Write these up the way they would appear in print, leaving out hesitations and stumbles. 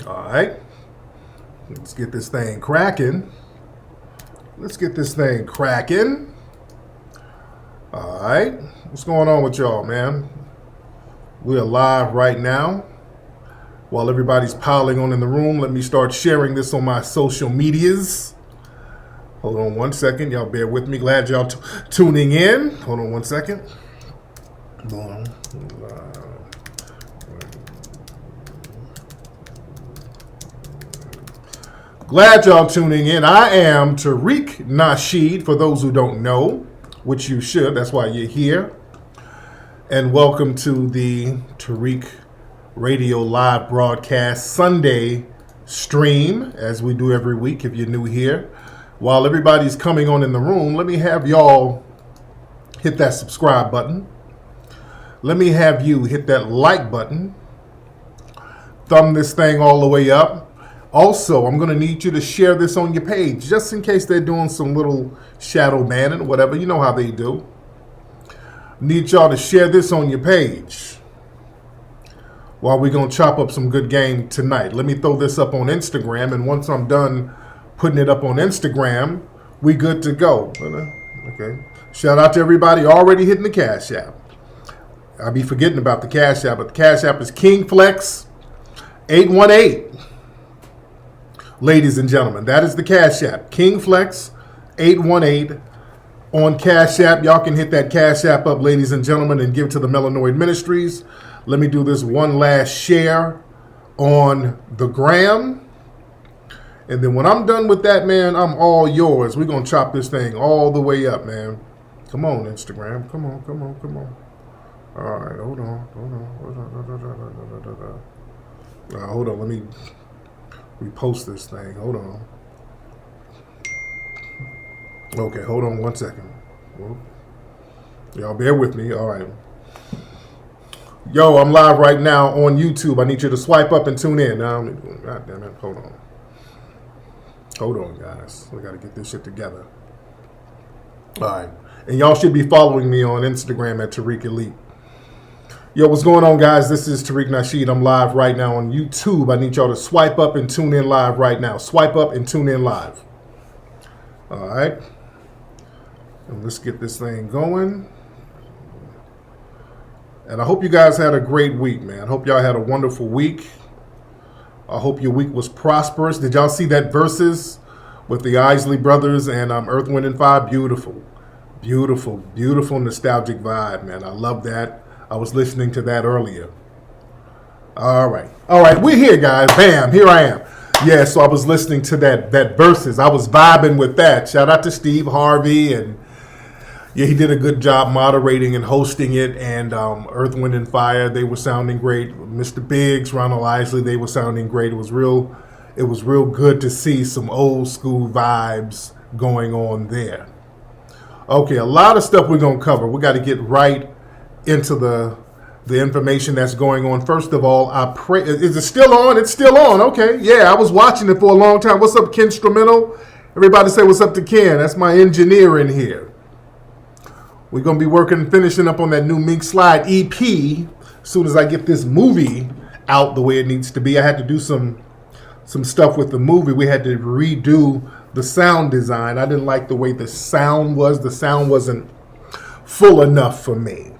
All right. Let's get this thing cracking. Let's get this thing cracking. All right. What's going on with y'all, man? We're live right now. While everybody's piling on in the room, let me start sharing this on my social medias. Hold on one second. Y'all bear with me. Glad y'all tuning in. Hold on one second. Hold on. Glad y'all tuning in. I am Tariq Nasheed, for those who don't know, which you should. That's why you're here. And welcome to the Tariq Radio Live Broadcast Sunday stream, as we do every week if you're new here. While everybody's coming on in the room, let me have y'all hit that subscribe button. Let me have you hit that like button. Thumb this thing all the way up. Also, I'm going to need you to share this on your page, just in case they're doing some little shadow banning or whatever. You know how they do. Need y'all to share this on your page while we're going to chop up some good game tonight. Let me throw this up on Instagram, and once I'm done putting it up on Instagram, we good to go. Okay. Shout out to everybody already hitting the Cash App. I'll be forgetting about the Cash App, but the Cash App is KingFlex818. Ladies and gentlemen, that is the Cash App. KingFlex818 on Cash App. Y'all can hit that Cash App up, ladies and gentlemen, and give to the Melanoid Ministries. Let me do this one last share on the gram. And then when I'm done with that, man, I'm all yours. We're going to chop this thing all the way up, man. Come on, Instagram. Come on. All right, hold on. Hold on, let me repost this thing. Hold on. Okay, hold on one second. Well, y'all bear with me. All right. Yo, I'm live right now on YouTube. I need you to swipe up and tune in. God damn it. Hold on, guys. We got to get this shit together. All right. And y'all should be following me on Instagram at Tariq Elite. Yo, what's going on, guys? This is Tariq Nasheed. I'm live right now on YouTube. I need y'all to swipe up and tune in live right now. Swipe up and tune in live. All right. And let's get this thing going. And I hope you guys had a great week, man. I hope y'all had a wonderful week. I hope your week was prosperous. Did y'all see that verses with the Isley Brothers and Earth, Wind, and Fire? Beautiful nostalgic vibe, man. I love that. I was listening to that earlier. All right, we're here, guys. Bam, here I am. Yeah, so I was listening to that verses. I was vibing with that. Shout out to Steve Harvey, and yeah, he did a good job moderating and hosting it. And Earth, Wind, and Fire, they were sounding great. Mr. Biggs, Ronald Isley, they were sounding great. It was real good to see some old school vibes going on there. Okay, a lot of stuff we're gonna cover. We got to get right into the information that's going on. First of all, I pray. Is it still on? It's still on. Okay. Yeah, I was watching it for a long time. What's up, Ken Instrumental? Everybody say what's up to Ken. That's my engineer in here. We're going to be finishing up on that new Mink Slide EP as soon as I get this movie out the way it needs to be. I had to do some stuff with the movie. We had to redo the sound design. I didn't like the way the sound was. The sound wasn't full enough for me.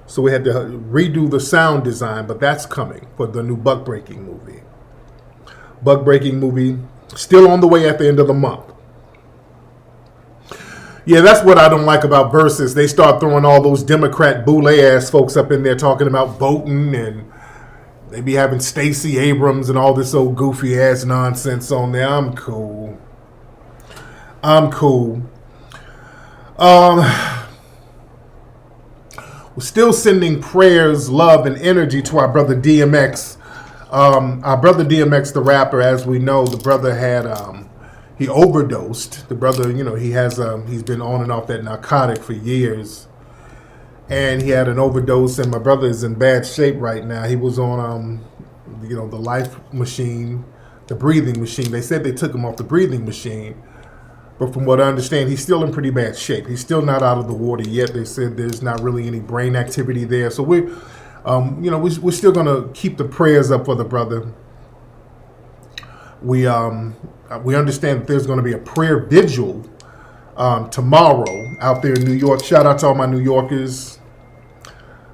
So we had to redo the sound design, but that's coming for the new Buck Breaking movie. Buck Breaking movie, still on the way at the end of the month. Yeah, that's what I don't like about Versus. They start throwing all those Democrat boule-ass folks up in there talking about voting, and they be having Stacey Abrams and all this old goofy-ass nonsense on there. I'm cool. We're still sending prayers, love, and energy to our brother DMX. Our brother DMX, the rapper, as we know, the brother had he overdosed. The brother, he's been on and off that narcotic for years, and he had an overdose. And my brother is in bad shape right now. He was on the life machine, the breathing machine. They said they took him off the breathing machine. But from what I understand, he's still in pretty bad shape. He's still not out of the water yet. They said there's not really any brain activity there. So we're still going to keep the prayers up for the brother. We understand that there's going to be a prayer vigil tomorrow out there in New York. Shout out to all my New Yorkers.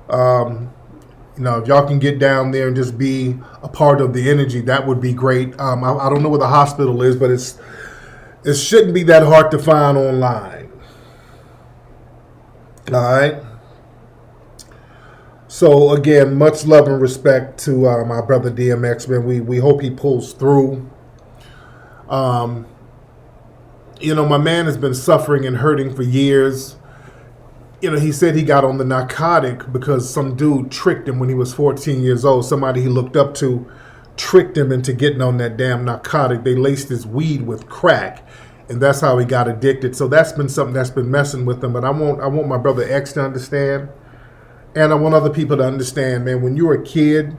If y'all can get down there and just be a part of the energy, that would be great. I don't know where the hospital is, but it shouldn't be that hard to find online. All right. So again, much love and respect to my brother DMX, man. We hope he pulls through. My man has been suffering and hurting for years. He said he got on the narcotic because some dude tricked him when he was 14 years old. Somebody he looked up to tricked him into getting on that damn narcotic. They laced his weed with crack, and that's how he got addicted. So that's been something that's been messing with him. But I want my brother X to understand, and I want other people to understand, man, when you're a kid,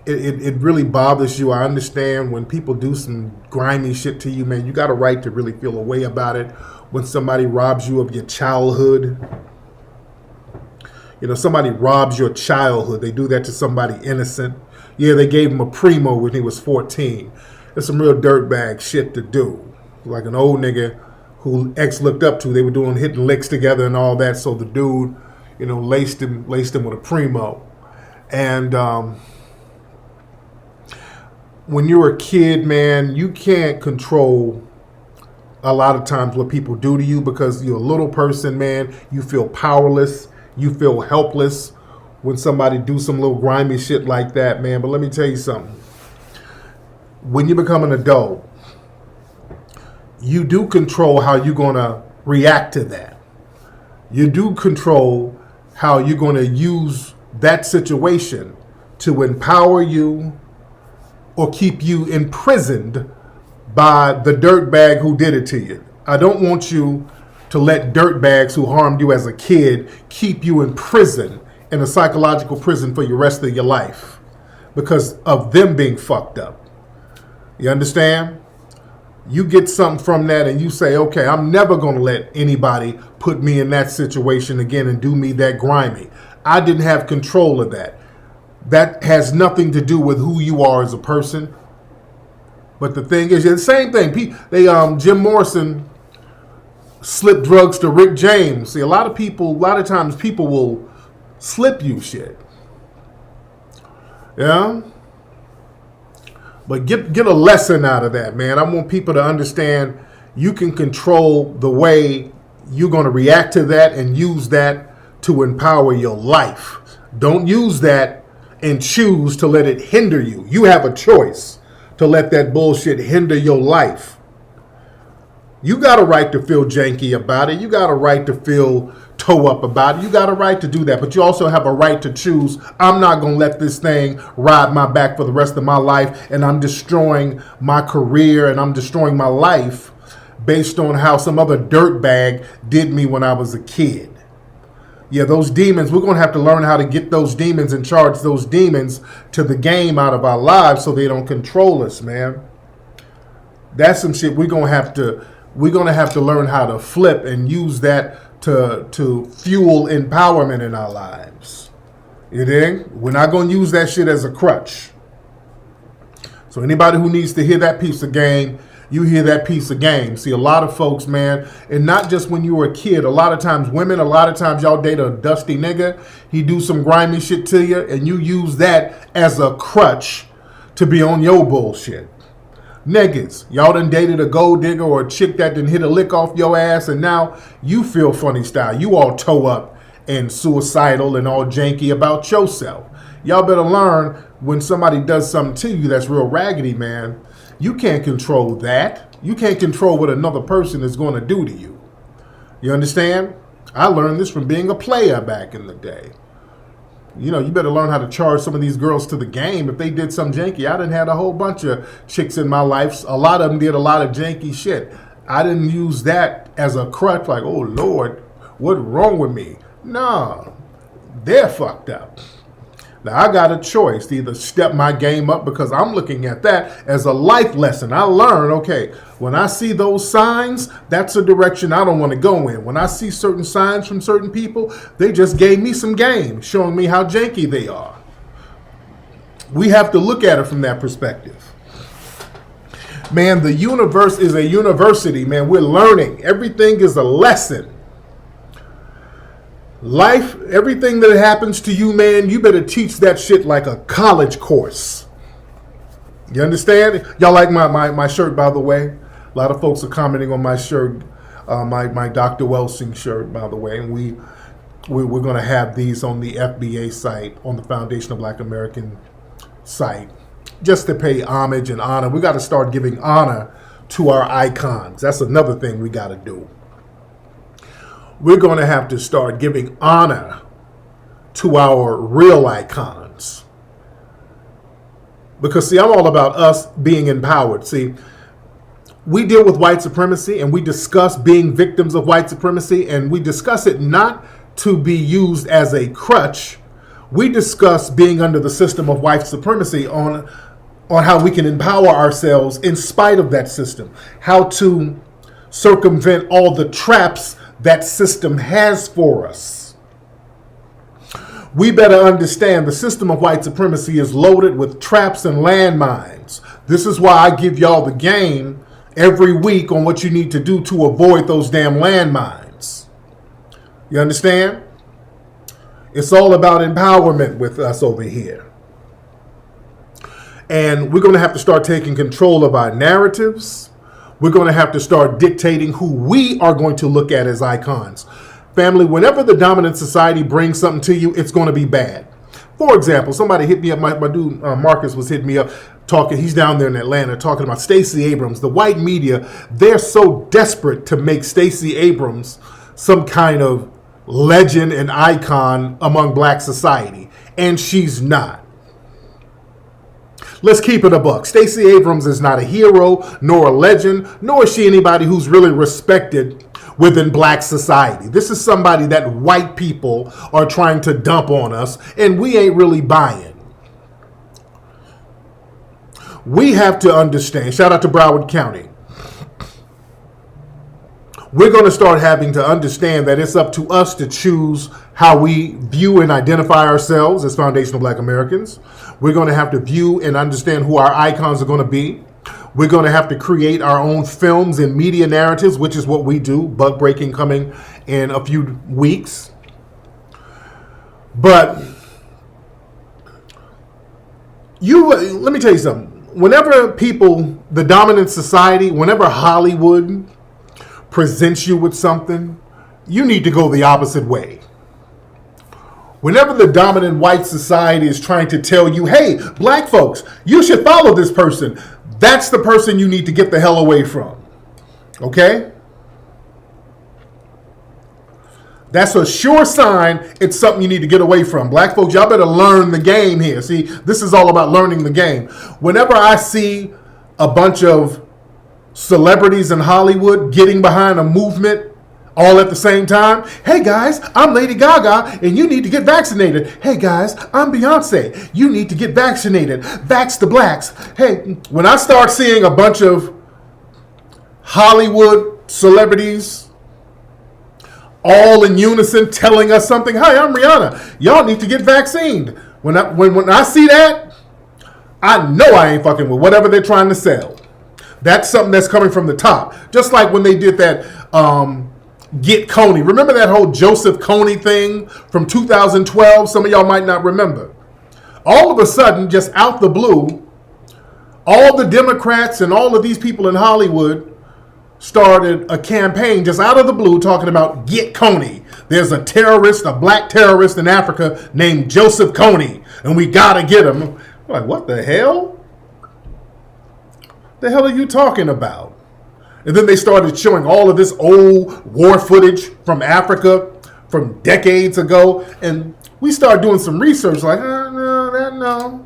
it really bothers you. I understand when people do some grimy shit to you, man, you got a right to really feel a way about it. When somebody robs you of your childhood, somebody robs your childhood. They do that to somebody innocent. Yeah, they gave him a primo when he was 14. It's some real dirtbag shit to do. Like an old nigga who X looked up to. They were hitting licks together and all that. So the dude, laced him with a primo. And when you're a kid, man, you can't control a lot of times what people do to you because you're a little person, man. You feel powerless. You feel helpless when somebody do some little grimy shit like that, man. But let me tell you something. When you become an adult, you do control how you're going to react to that. You do control how you're going to use that situation to empower you or keep you imprisoned by the dirtbag who did it to you. I don't want you to let dirtbags who harmed you as a kid keep you in prison, in a psychological prison for the rest of your life because of them being fucked up. You understand? You get something from that and you say, okay, I'm never going to let anybody put me in that situation again and do me that grimy. I didn't have control of that. That has nothing to do with who you are as a person. But the thing is, the same thing. Jim Morrison slip drugs to Rick James. See, a lot of times people will slip you shit. Yeah? But get a lesson out of that, man. I want people to understand you can control the way you're going to react to that and use that to empower your life. Don't use that and choose to let it hinder you. You have a choice to let that bullshit hinder your life. You got a right to feel janky about it. You got a right to feel toe up about it. You got a right to do that. But you also have a right to choose, I'm not going to let this thing ride my back for the rest of my life, and I'm destroying my career and I'm destroying my life based on how some other dirtbag did me when I was a kid. Yeah, those demons, we're going to have to learn how to get those demons and charge those demons to the game out of our lives so they don't control us, man. That's some shit we're going to have to learn how to flip and use that to fuel empowerment in our lives. You dig? We're not going to use that shit as a crutch. So anybody who needs to hear that piece of game, you hear that piece of game. See, a lot of folks, man, and not just when you were a kid, a lot of times women, a lot of times y'all date a dusty nigga, he do some grimy shit to you, and you use that as a crutch to be on your bullshit. Niggas, y'all done dated a gold digger or a chick that done hit a lick off your ass, and now you feel funny style. You all toe up and suicidal and all janky about yourself. Y'all better learn when somebody does something to you that's real raggedy, man. You can't control that. You can't control what another person is going to do to you. You understand? I learned this from being a player back in the day. You better learn how to charge some of these girls to the game. If they did some janky, I done had a whole bunch of chicks in my life. A lot of them did a lot of janky shit. I didn't use that as a crutch like, oh, Lord, what's wrong with me? No, they're fucked up. Now, I got a choice to either step my game up because I'm looking at that as a life lesson. I learned, okay, when I see those signs, that's a direction I don't want to go in. When I see certain signs from certain people, they just gave me some game, showing me how janky they are. We have to look at it from that perspective. Man, the universe is a university, man. We're learning. Everything is a lesson. Life, everything that happens to you, man, you better teach that shit like a college course. You understand? Y'all like my shirt, by the way? A lot of folks are commenting on my shirt, my Dr. Welsing shirt, by the way. And we're going to have these on the FBA site, on the Foundation of Black American site, just to pay homage and honor. We got to start giving honor to our icons. That's another thing we got to do. We're going to have to start giving honor to our real icons. Because, see, I'm all about us being empowered. See, we deal with white supremacy and we discuss being victims of white supremacy, and we discuss it not to be used as a crutch. We discuss being under the system of white supremacy on how we can empower ourselves in spite of that system, how to circumvent all the traps that system has for us. We better understand the system of white supremacy is loaded with traps and landmines. This is why I give y'all the game every week on what you need to do to avoid those damn landmines. You understand? It's all about empowerment with us over here. And we're going to have to start taking control of our narratives. We're going to have to start dictating who we are going to look at as icons. Family, whenever the dominant society brings something to you, it's going to be bad. For example, somebody hit me up, my dude Marcus was hitting me up, talking, he's down there in Atlanta, talking about Stacey Abrams. The white media, they're so desperate to make Stacey Abrams some kind of legend and icon among black society. And she's not. Let's keep it a buck. Stacey Abrams is not a hero, nor a legend, nor is she anybody who's really respected within black society. This is somebody that white people are trying to dump on us, and we ain't really buying. We have to understand, shout out to Broward County, we're going to start having to understand that it's up to us to choose how we view and identify ourselves as foundational black Americans. We're going to have to view and understand who our icons are going to be. We're going to have to create our own films and media narratives, which is what we do. Bug breaking coming in a few weeks. But let me tell you something. Whenever people, the dominant society, whenever Hollywood presents you with something, you need to go the opposite way. Whenever the dominant white society is trying to tell you, hey, black folks, you should follow this person, that's the person you need to get the hell away from. Okay? That's a sure sign it's something you need to get away from. Black folks, y'all better learn the game here. See, this is all about learning the game. Whenever I see a bunch of celebrities in Hollywood getting behind a movement all at the same time. Hey guys, I'm Lady Gaga and you need to get vaccinated. Hey guys, I'm Beyonce. You need to get vaccinated. Vax the blacks. Hey, when I start seeing a bunch of Hollywood celebrities all in unison telling us something, hi, I'm Rihanna. Y'all need to get vaccinated. When I see that, I know I ain't fucking with whatever they're trying to sell. That's something that's coming from the top. Just like when they did that Get Coney. Remember that whole Joseph Coney thing from 2012? Some of y'all might not remember. All of a sudden, just out the blue, all the Democrats and all of these people in Hollywood started a campaign just out of the blue talking about Get Coney. There's a terrorist, a black terrorist in Africa named Joseph Coney, and we gotta get him. I'm like, what the hell? The hell are you talking about? And then they started showing all of this old war footage from Africa from decades ago. And we started doing some research like, no,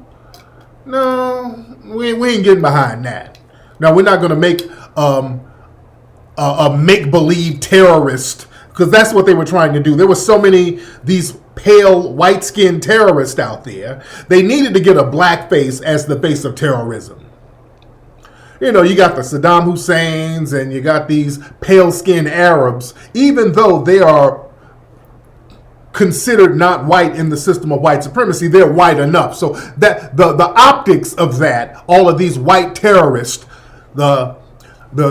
we ain't getting behind that. Now, we're not going to make a make-believe terrorist, because that's what they were trying to do. There were so many, these pale, white-skinned terrorists out there. They needed to get a black face as the face of terrorism. You know, you got the Saddam Husseins and you got these pale-skinned Arabs, even though they are considered not white in the system of white supremacy, they're white enough. So that the optics of that, all of these white terrorists the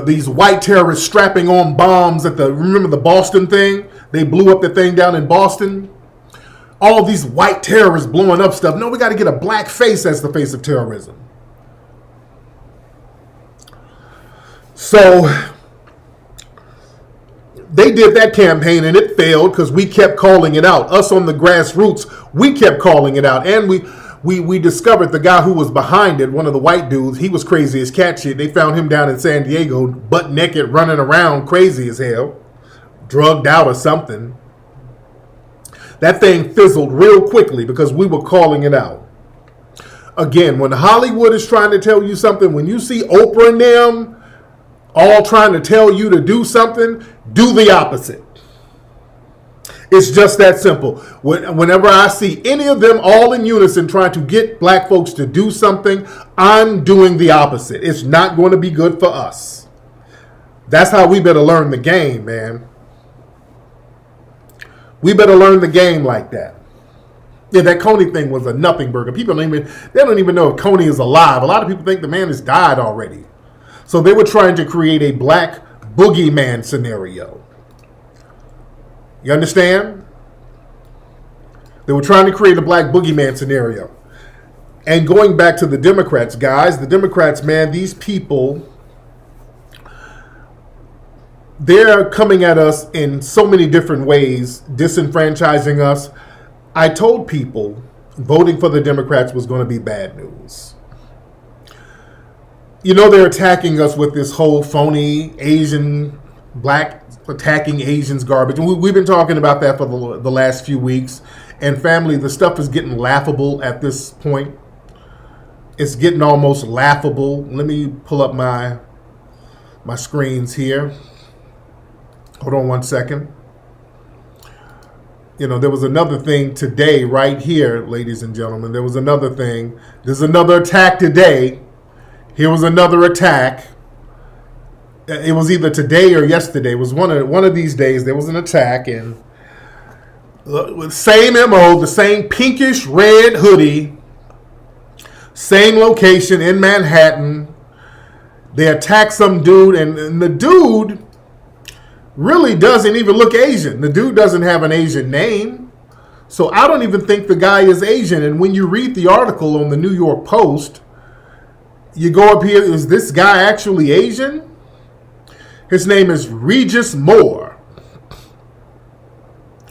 these white terrorists strapping on bombs at remember the Boston thing? They blew up the thing down in Boston. All these white terrorists blowing up stuff. No, we got to get a black face as the face of terrorism. So they did that campaign and it failed because we kept calling it out. Us on the grassroots, we kept calling it out. And we discovered the guy who was behind it, one of the white dudes. He was crazy as cat shit. They found him down in San Diego, butt naked, running around crazy as hell, drugged out or something. That thing fizzled real quickly because we were calling it out. Again, when Hollywood is trying to tell you something, when you see Oprah and them all trying to tell you to do something, do the opposite. It's just that simple. Whenever I see any of them all in unison trying to get black folks to do something, I'm doing the opposite. It's not going to be good for us. That's how we better learn the game, man. We better learn the game like that. Yeah, that Coney thing was a nothing burger. People don't even know if Coney is alive. A lot of people think the man has died already. So they were trying to create a black boogeyman scenario. You understand? They were trying to create a black boogeyman scenario. And going back to the Democrats, guys, the Democrats, man, these people, they're coming at us in so many different ways, disenfranchising us. I told people voting for the Democrats was going to be bad news. You know, they're attacking us with this whole phony Asian, black attacking Asians garbage. And we've been talking about that for the last few weeks. And family, the stuff is getting laughable at this point. It's getting almost laughable. Let me pull up my screens here. Hold on one second. You know, there was another thing today right here, ladies and gentlemen. There was another thing. There's another attack today. Here was another attack. It was either today or yesterday. It was one of these days. There was an attack, and same MO, the same pinkish red hoodie, same location in Manhattan. They attacked some dude, and the dude really doesn't even look Asian. The dude doesn't have an Asian name. So I don't even think the guy is Asian. And when you read the article on the New York Post, you go up here, is this guy actually Asian? His name is Regis Moore.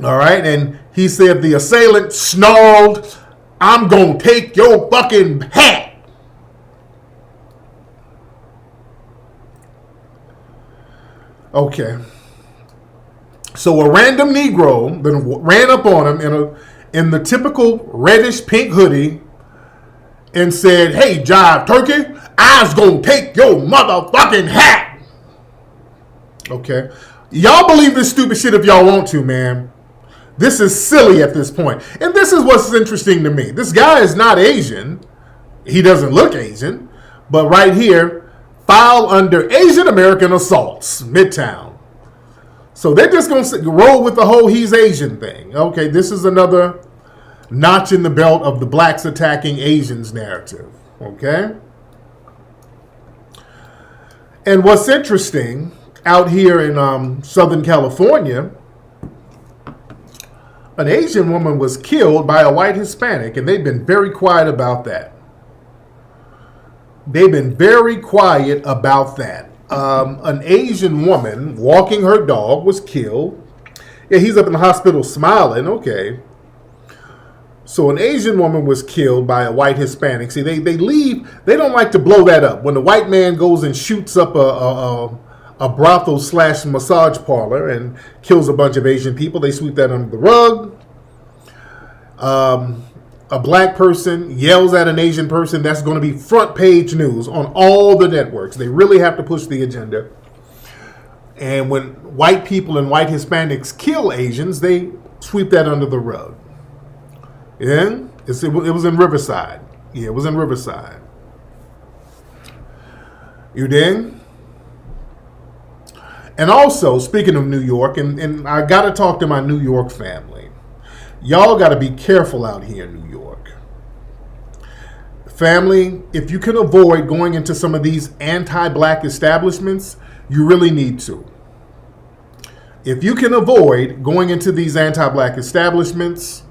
All right. And he said the assailant snarled, "I'm going to take your fucking hat." Okay. So a random Negro then ran up on him in the typical reddish pink hoodie and said, "Hey, Jive Turkey, I's gonna take your motherfucking hat." Okay. Y'all believe this stupid shit if y'all want to, man. This is silly at this point. And this is what's interesting to me. This guy is not Asian. He doesn't look Asian. But right here, file under Asian American assaults, Midtown. So they're just going to roll with the whole he's Asian thing. Okay, this is another notch in the belt of the blacks attacking Asians narrative. Okay? And what's interesting, out here in Southern California, an Asian woman was killed by a white Hispanic, and they've been very quiet about that. They've been very quiet about that. An Asian woman walking her dog was killed. Yeah, he's up in the hospital smiling. Okay. So an Asian woman was killed by a white Hispanic. See, they leave. They don't like to blow that up. When the white man goes and shoots up a brothel / massage parlor and kills a bunch of Asian people, they sweep that under the rug. A black person yells at an Asian person, that's going to be front page news on all the networks. They really have to push the agenda. And when white people and white Hispanics kill Asians, they sweep that under the rug. Yeah, it was in Riverside. Yeah, it was in Riverside. You dig? And also, speaking of New York, and I got to talk to my New York family. Y'all got to be careful out here in New York. Family, if you can avoid going into some of these anti-black establishments, you really need to. If you can avoid going into these anti-black establishments,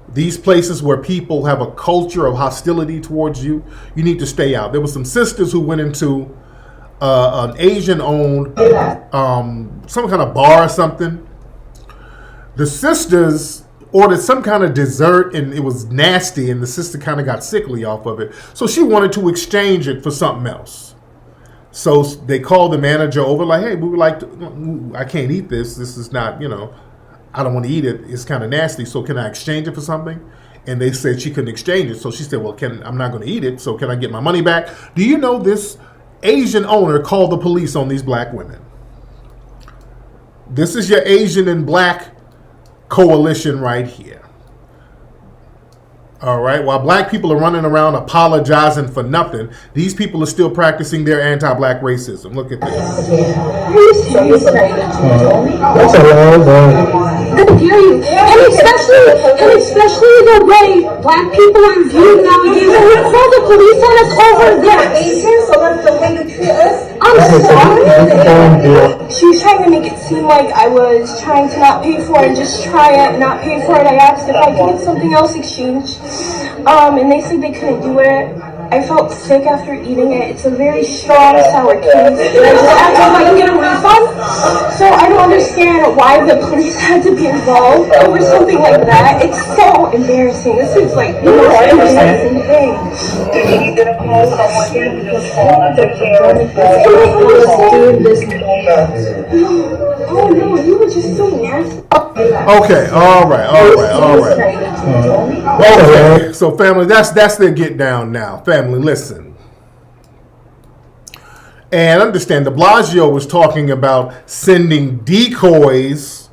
these places where people have a culture of hostility towards you, you need to stay out. There were some sisters who went into an Asian-owned some kind of bar or something. The sisters ordered some kind of dessert, and it was nasty, and the sister kind of got sickly off of it. So she wanted to exchange it for something else. So they called the manager over, like, hey, we would like to, I can't eat this. This is not, I don't want to eat it. It's kind of nasty. So can I exchange it for something? And they said she couldn't exchange it. So she said, well, I'm not going to eat it. So can I get my money back? Do you know this Asian owner called the police on these black women? This is your Asian and black coalition right here. All right. While black people are running around apologizing for nothing, these people are still practicing their anti-black racism. Look at this. That's a long way. I hear you. And especially the way black people are viewed nowadays. And we call the police on us over there. So that's the way to treat us. I'm sorry. She was trying to make it seem like I was trying to not pay for it and just try it, not pay for it. I asked if I could get something else exchanged. And they said they couldn't do it. I felt sick after eating it. It's a very strong sour taste. And I just asked if I can get a refund. So I don't understand why the police had to be involved over something like that. It's so embarrassing. This is like the most embarrassing thing. And they always say, oh no, you were just so nasty. Okay, all right. Okay, so family, that's their get down now. Family, listen. And understand, de Blasio was talking about sending decoys,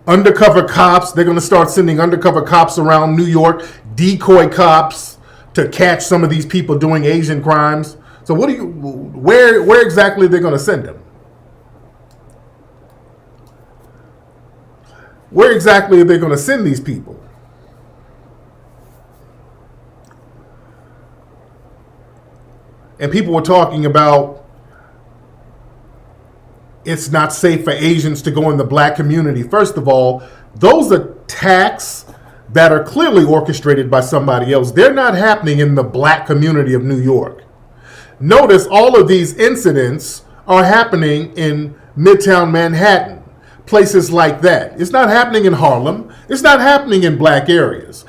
undercover cops. They're going to start sending undercover cops around New York, decoy cops, to catch some of these people doing Asian crimes. So where exactly are they going to send them? Where exactly are they going to send these people? And people were talking about it's not safe for Asians to go in the black community. First of all, those attacks that are clearly orchestrated by somebody else, they're not happening in the black community of New York. Notice all of these incidents are happening in Midtown Manhattan. Places like that. It's not happening in Harlem. It's not happening in black areas.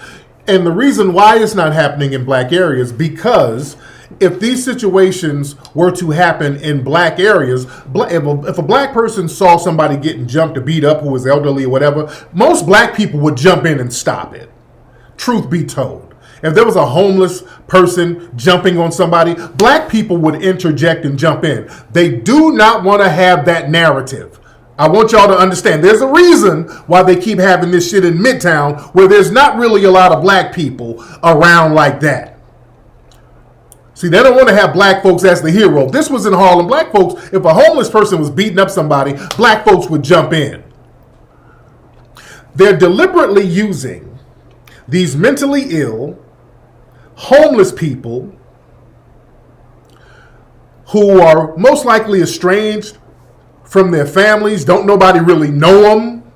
And the reason why it's not happening in black areas, because if these situations were to happen in black areas, if a black person saw somebody getting jumped or beat up who was elderly or whatever, most black people would jump in and stop it. Truth be told. If there was a homeless person jumping on somebody, black people would interject and jump in. They do not want to have that narrative. I want y'all to understand there's a reason why they keep having this shit in Midtown where there's not really a lot of black people around like that. See, they don't want to have black folks as the hero. If this was in Harlem, black folks, if a homeless person was beating up somebody, black folks would jump in. They're deliberately using these mentally ill, homeless people who are most likely estranged from their families, don't nobody really know them.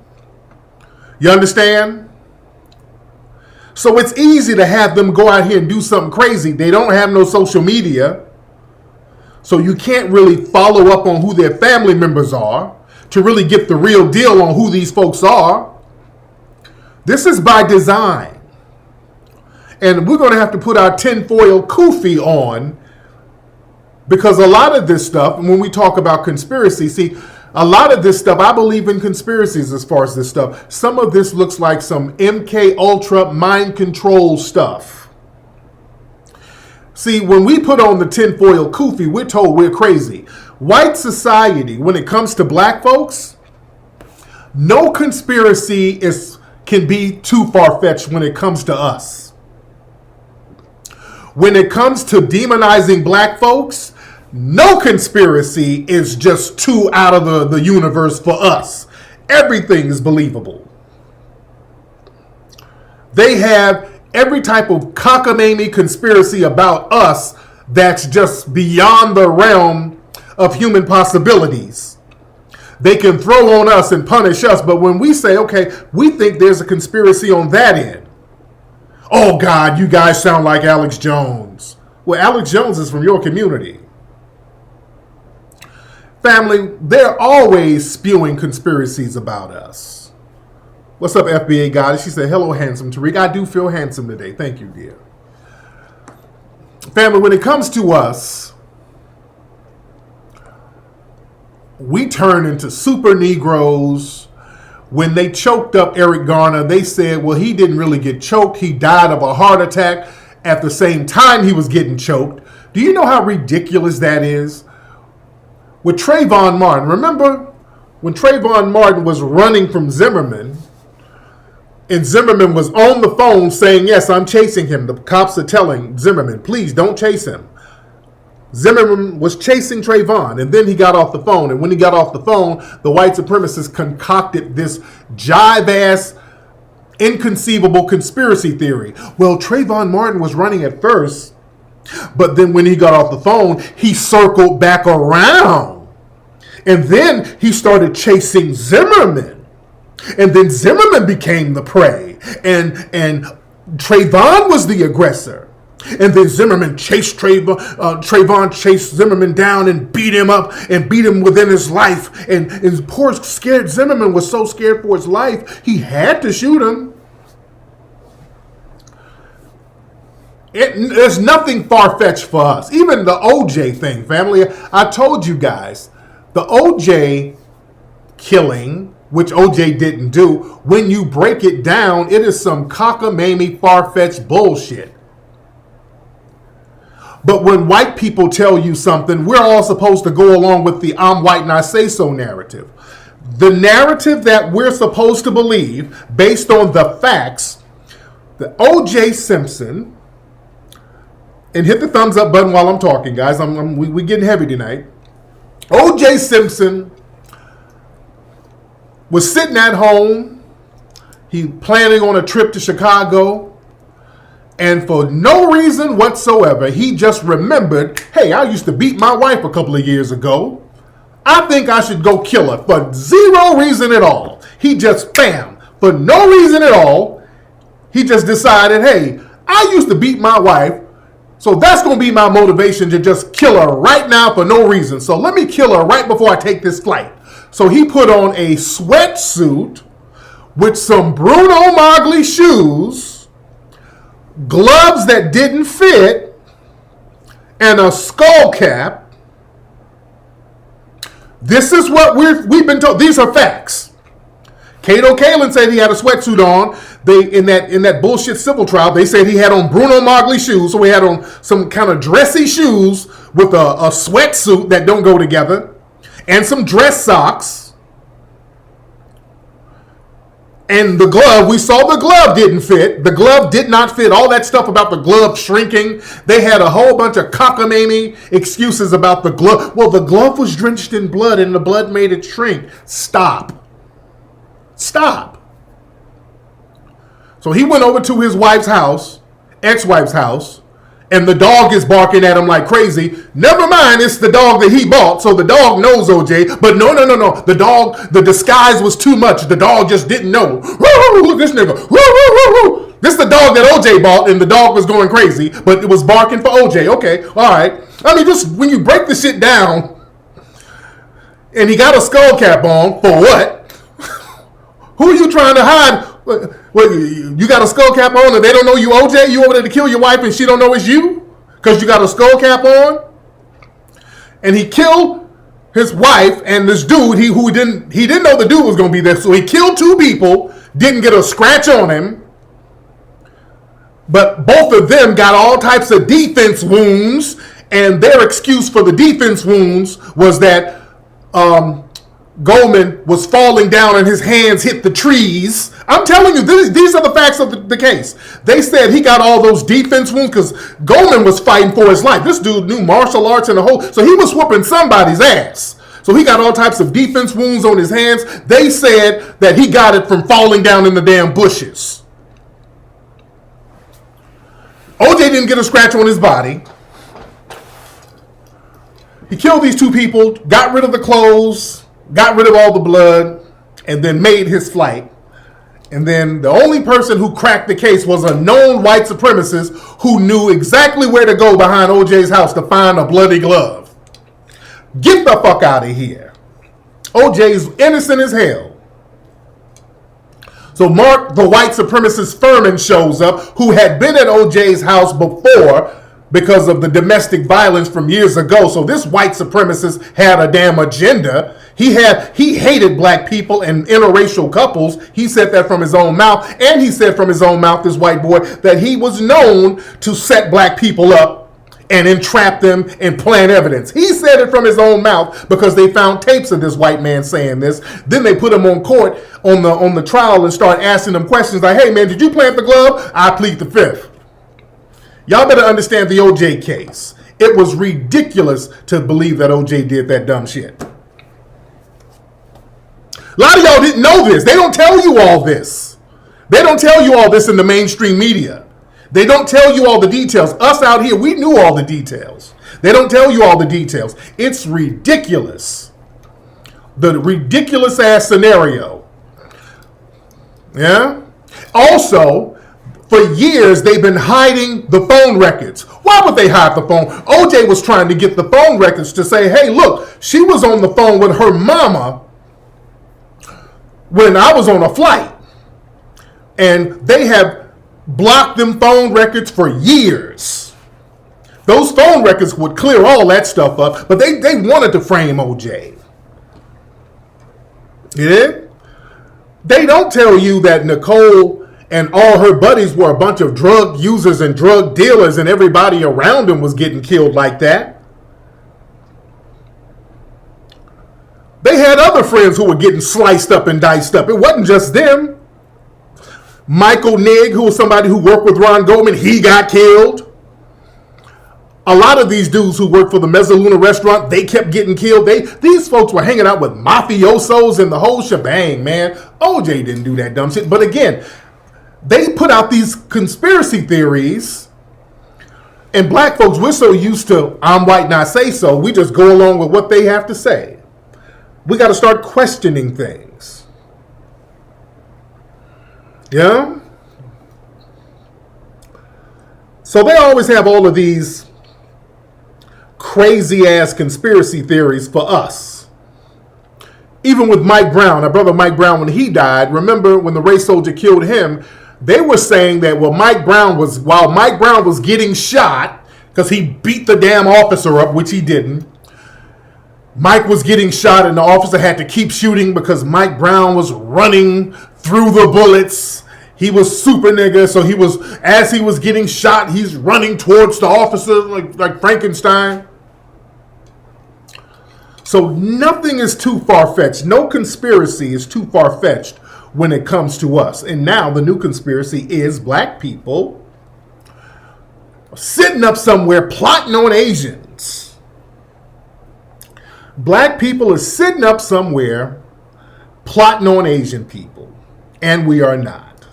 You understand? So it's easy to have them go out here and do something crazy. They don't have no social media. So you can't really follow up on who their family members are to really get the real deal on who these folks are. This is by design. And we're going to have to put our tinfoil kufi on, because a lot of this stuff, when we talk about conspiracy, see, a lot of this stuff, I believe in conspiracies as far as this stuff. Some of this looks like some MK Ultra mind control stuff. See, when we put on the tinfoil kufi, we're told we're crazy. White society, when it comes to black folks, no conspiracy can be too far-fetched when it comes to us. When it comes to demonizing black folks, no conspiracy is just too out of the universe for us. Everything is believable. They have every type of cockamamie conspiracy about us that's just beyond the realm of human possibilities. They can throw on us and punish us, but when we say, okay, we think there's a conspiracy on that end. Oh God, you guys sound like Alex Jones. Well, Alex Jones is from your community. Family, they're always spewing conspiracies about us. What's up, FBA Goddess? She said, hello, handsome Tariq. I do feel handsome today. Thank you, dear. Family, when it comes to us, we turn into super Negroes. When they choked up Eric Garner, they said, well, he didn't really get choked. He died of a heart attack at the same time he was getting choked. Do you know how ridiculous that is? With Trayvon Martin, remember when Trayvon Martin was running from Zimmerman, and Zimmerman was on the phone saying, yes, I'm chasing him. The cops are telling Zimmerman, please don't chase him. Zimmerman was chasing Trayvon, and then he got off the phone. And when he got off the phone, the white supremacists concocted this jive-ass, inconceivable conspiracy theory. Well, Trayvon Martin was running at first, but then when he got off the phone, he circled back around. And then he started chasing Zimmerman. And then Zimmerman became the prey. And Trayvon was the aggressor. And then Zimmerman chased Trayvon chased Zimmerman down and beat him up and beat him within his life. And poor scared Zimmerman was so scared for his life, he had to shoot him. There's nothing far-fetched for us. Even the OJ thing, family. I told you guys, the OJ killing, which OJ didn't do, when you break it down, it is some cockamamie, far-fetched bullshit. But when white people tell you something, we're all supposed to go along with the I'm white and I say so narrative. The narrative that we're supposed to believe, based on the facts, that O.J. Simpson, and hit the thumbs up button while I'm talking, guys. We're getting heavy tonight. O.J. Simpson was sitting at home. He planning on a trip to Chicago. And for no reason whatsoever, he just remembered, hey, I used to beat my wife a couple of years ago. I think I should go kill her for zero reason at all. He just, bam, for no reason at all, he just decided, hey, I used to beat my wife, so that's going to be my motivation to just kill her right now for no reason. So let me kill her right before I take this flight. So he put on a sweatsuit with some Bruno Magli shoes, gloves that didn't fit, and a skull cap. This is what we've been told. These are facts. Kato Kalin said he had a sweatsuit on. In that bullshit civil trial, they said he had on Bruno Magli shoes, so he had on some kind of dressy shoes with a sweatsuit that don't go together, and some dress socks. And the glove, we saw the glove didn't fit. The glove did not fit. All that stuff about the glove shrinking. They had a whole bunch of cockamamie excuses about the glove. Well, the glove was drenched in blood and the blood made it shrink. Stop. So he went over to his wife's house, ex-wife's house, and the dog is barking at him like crazy. Never mind, it's the dog that he bought, so the dog knows OJ. But no. The dog, the disguise was too much. The dog just didn't know. Look, this nigga. This is the dog that OJ bought, and the dog was going crazy, but it was barking for OJ. Okay, all right. I mean, just when you break the shit down, and he got a skull cap on, for what? Who are you trying to hide? What, you got a skull cap on and they don't know you OJ? You over there to kill your wife and she don't know it's you? Because you got a skull cap on? And he killed his wife and this dude, he didn't know the dude was going to be there. So he killed two people, didn't get a scratch on him. But both of them got all types of defense wounds. And their excuse for the defense wounds was that Goldman was falling down and his hands hit the trees. I'm telling you, these are the facts of the case. They said he got all those defense wounds because Goldman was fighting for his life. This dude knew martial arts and the whole, so he was whooping somebody's ass. So he got all types of defense wounds on his hands. They said that he got it from falling down in the damn bushes. OJ didn't get a scratch on his body. He killed these two people, got rid of the clothes, got rid of all the blood, and then made his flight. And then the only person who cracked the case was a known white supremacist who knew exactly where to go behind OJ's house to find a bloody glove. Get the fuck out of here. OJ's innocent as hell. So Mark, the white supremacist Furman, shows up, who had been at OJ's house before because of the domestic violence from years ago. So this white supremacist had a damn agenda. He hated black people and interracial couples. He said that from his own mouth. And he said from his own mouth, this white boy, that he was known to set black people up and entrap them and plant evidence. He said it from his own mouth because they found tapes of this white man saying this. Then they put him on court on the trial and start asking him questions like, hey man, did you plant the glove? I plead the fifth. Y'all better understand the OJ case. It was ridiculous to believe that OJ did that dumb shit. A lot of y'all didn't know this. They don't tell you all this. They don't tell you all this in the mainstream media. They don't tell you all the details. Us out here, we knew all the details. They don't tell you all the details. It's ridiculous. The ridiculous ass scenario. Yeah? Also, for years, they've been hiding the phone records. Why would they hide the phone? OJ was trying to get the phone records to say, hey, look, she was on the phone with her mama when I was on a flight. And they have blocked them phone records for years. Those phone records would clear all that stuff up, but they wanted to frame OJ. Yeah? They don't tell you that Nicole and all her buddies were a bunch of drug users and drug dealers and everybody around them was getting killed like that. They had other friends who were getting sliced up and diced up. It wasn't just them. Michael Nigg, who was somebody who worked with Ron Goldman, he got killed. A lot of these dudes who worked for the Mezzaluna restaurant, they kept getting killed. These folks were hanging out with mafiosos and the whole shebang, man. OJ didn't do that dumb shit. But again, they put out these conspiracy theories, and black folks, we're so used to I'm white, not say so, we just go along with what they have to say. We got to start questioning things. Yeah? So they always have all of these crazy-ass conspiracy theories for us. Even with Mike Brown, our brother Mike Brown, when he died, remember when the race soldier killed him, they were saying that while Mike Brown was getting shot, because he beat the damn officer up, which he didn't, Mike was getting shot and the officer had to keep shooting because Mike Brown was running through the bullets. He was super nigga, so as he was getting shot, he's running towards the officer like Frankenstein. So nothing is too far-fetched. No conspiracy is too far-fetched when it comes to us. And now the new conspiracy is black people sitting up somewhere plotting on Asians. Black people are sitting up somewhere plotting on Asian people. And we are not.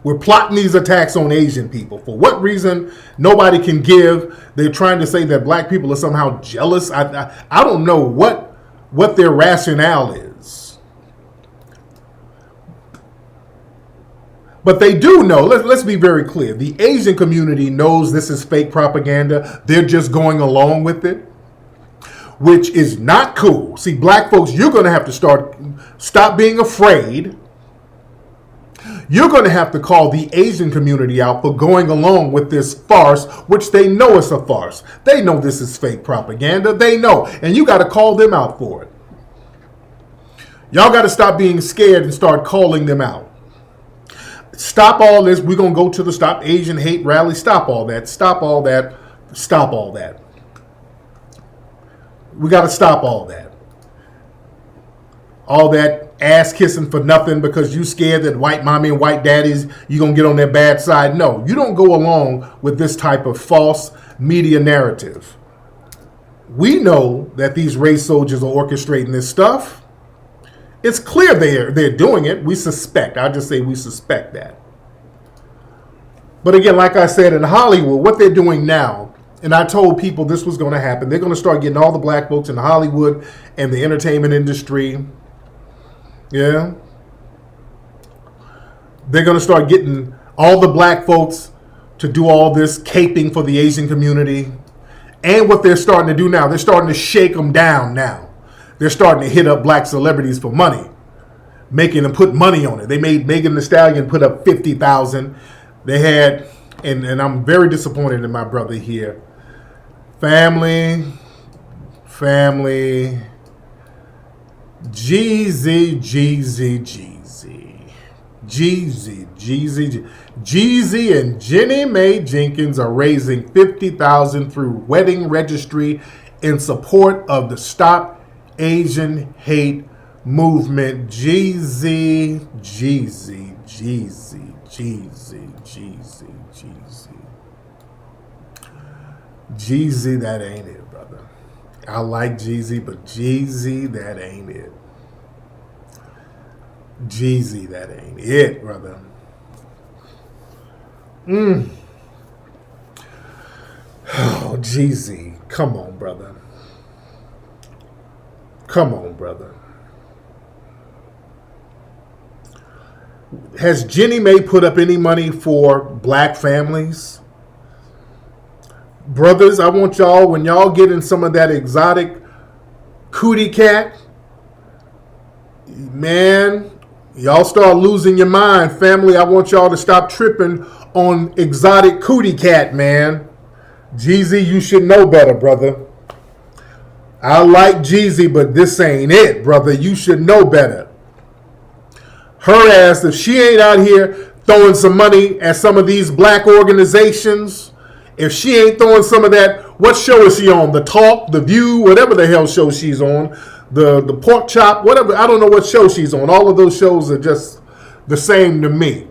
We're plotting these attacks on Asian people. For what reason, nobody can give. They're trying to say that black people are somehow jealous. I don't know what their rationale is. But they do know, let's be very clear, the Asian community knows this is fake propaganda. They're just going along with it, which is not cool. See, black folks, you're going to have to stop being afraid. You're going to have to call the Asian community out for going along with this farce, which they know is a farce. They know this is fake propaganda. They know. And you got to call them out for it. Y'all got to stop being scared and start calling them out. Stop all this. We're going to go to the Stop Asian Hate rally. Stop all that. Stop all that. Stop all that. We got to stop all that. All that ass kissing for nothing because you scared that white mommy and white daddies, you're going to get on their bad side. No, you don't go along with this type of false media narrative. We know that these race soldiers are orchestrating this stuff. It's clear they're doing it. We suspect. I'll just say we suspect that. But again, like I said, in Hollywood, what they're doing now, and I told people this was going to happen, they're going to start getting all the black folks in Hollywood and the entertainment industry. Yeah. They're going to start getting all the black folks to do all this caping for the Asian community. And what they're starting to do now, they're starting to shake them down now. They're starting to hit up black celebrities for money, making them put money on it. They made Megan Thee Stallion put up $50,000. They had, and I'm very disappointed in my brother here. Family, Jeezy and Jenny Mae Jenkins are raising $50,000 through wedding registry in support of the Stop Asian Hate movement. Jeezy. Jeezy, that ain't it, brother. I like Jeezy, but Jeezy, that ain't it. Jeezy, that ain't it, brother. Oh, Jeezy. Come on, brother. Has Jenny Mae put up any money for black families? Brothers, I want y'all, when y'all get in some of that exotic cootie cat, man, y'all start losing your mind. Family, I want y'all to stop tripping on exotic cootie cat, man. Jeezy, you should know better, brother. I like Jeezy, but this ain't it, brother. You should know better. Her ass, if she ain't out here throwing some money at some of these black organizations, if she ain't throwing some of that, what show is she on? The Talk, The View, whatever the hell show she's on, the Pork Chop, whatever. I don't know what show she's on. All of those shows are just the same to me.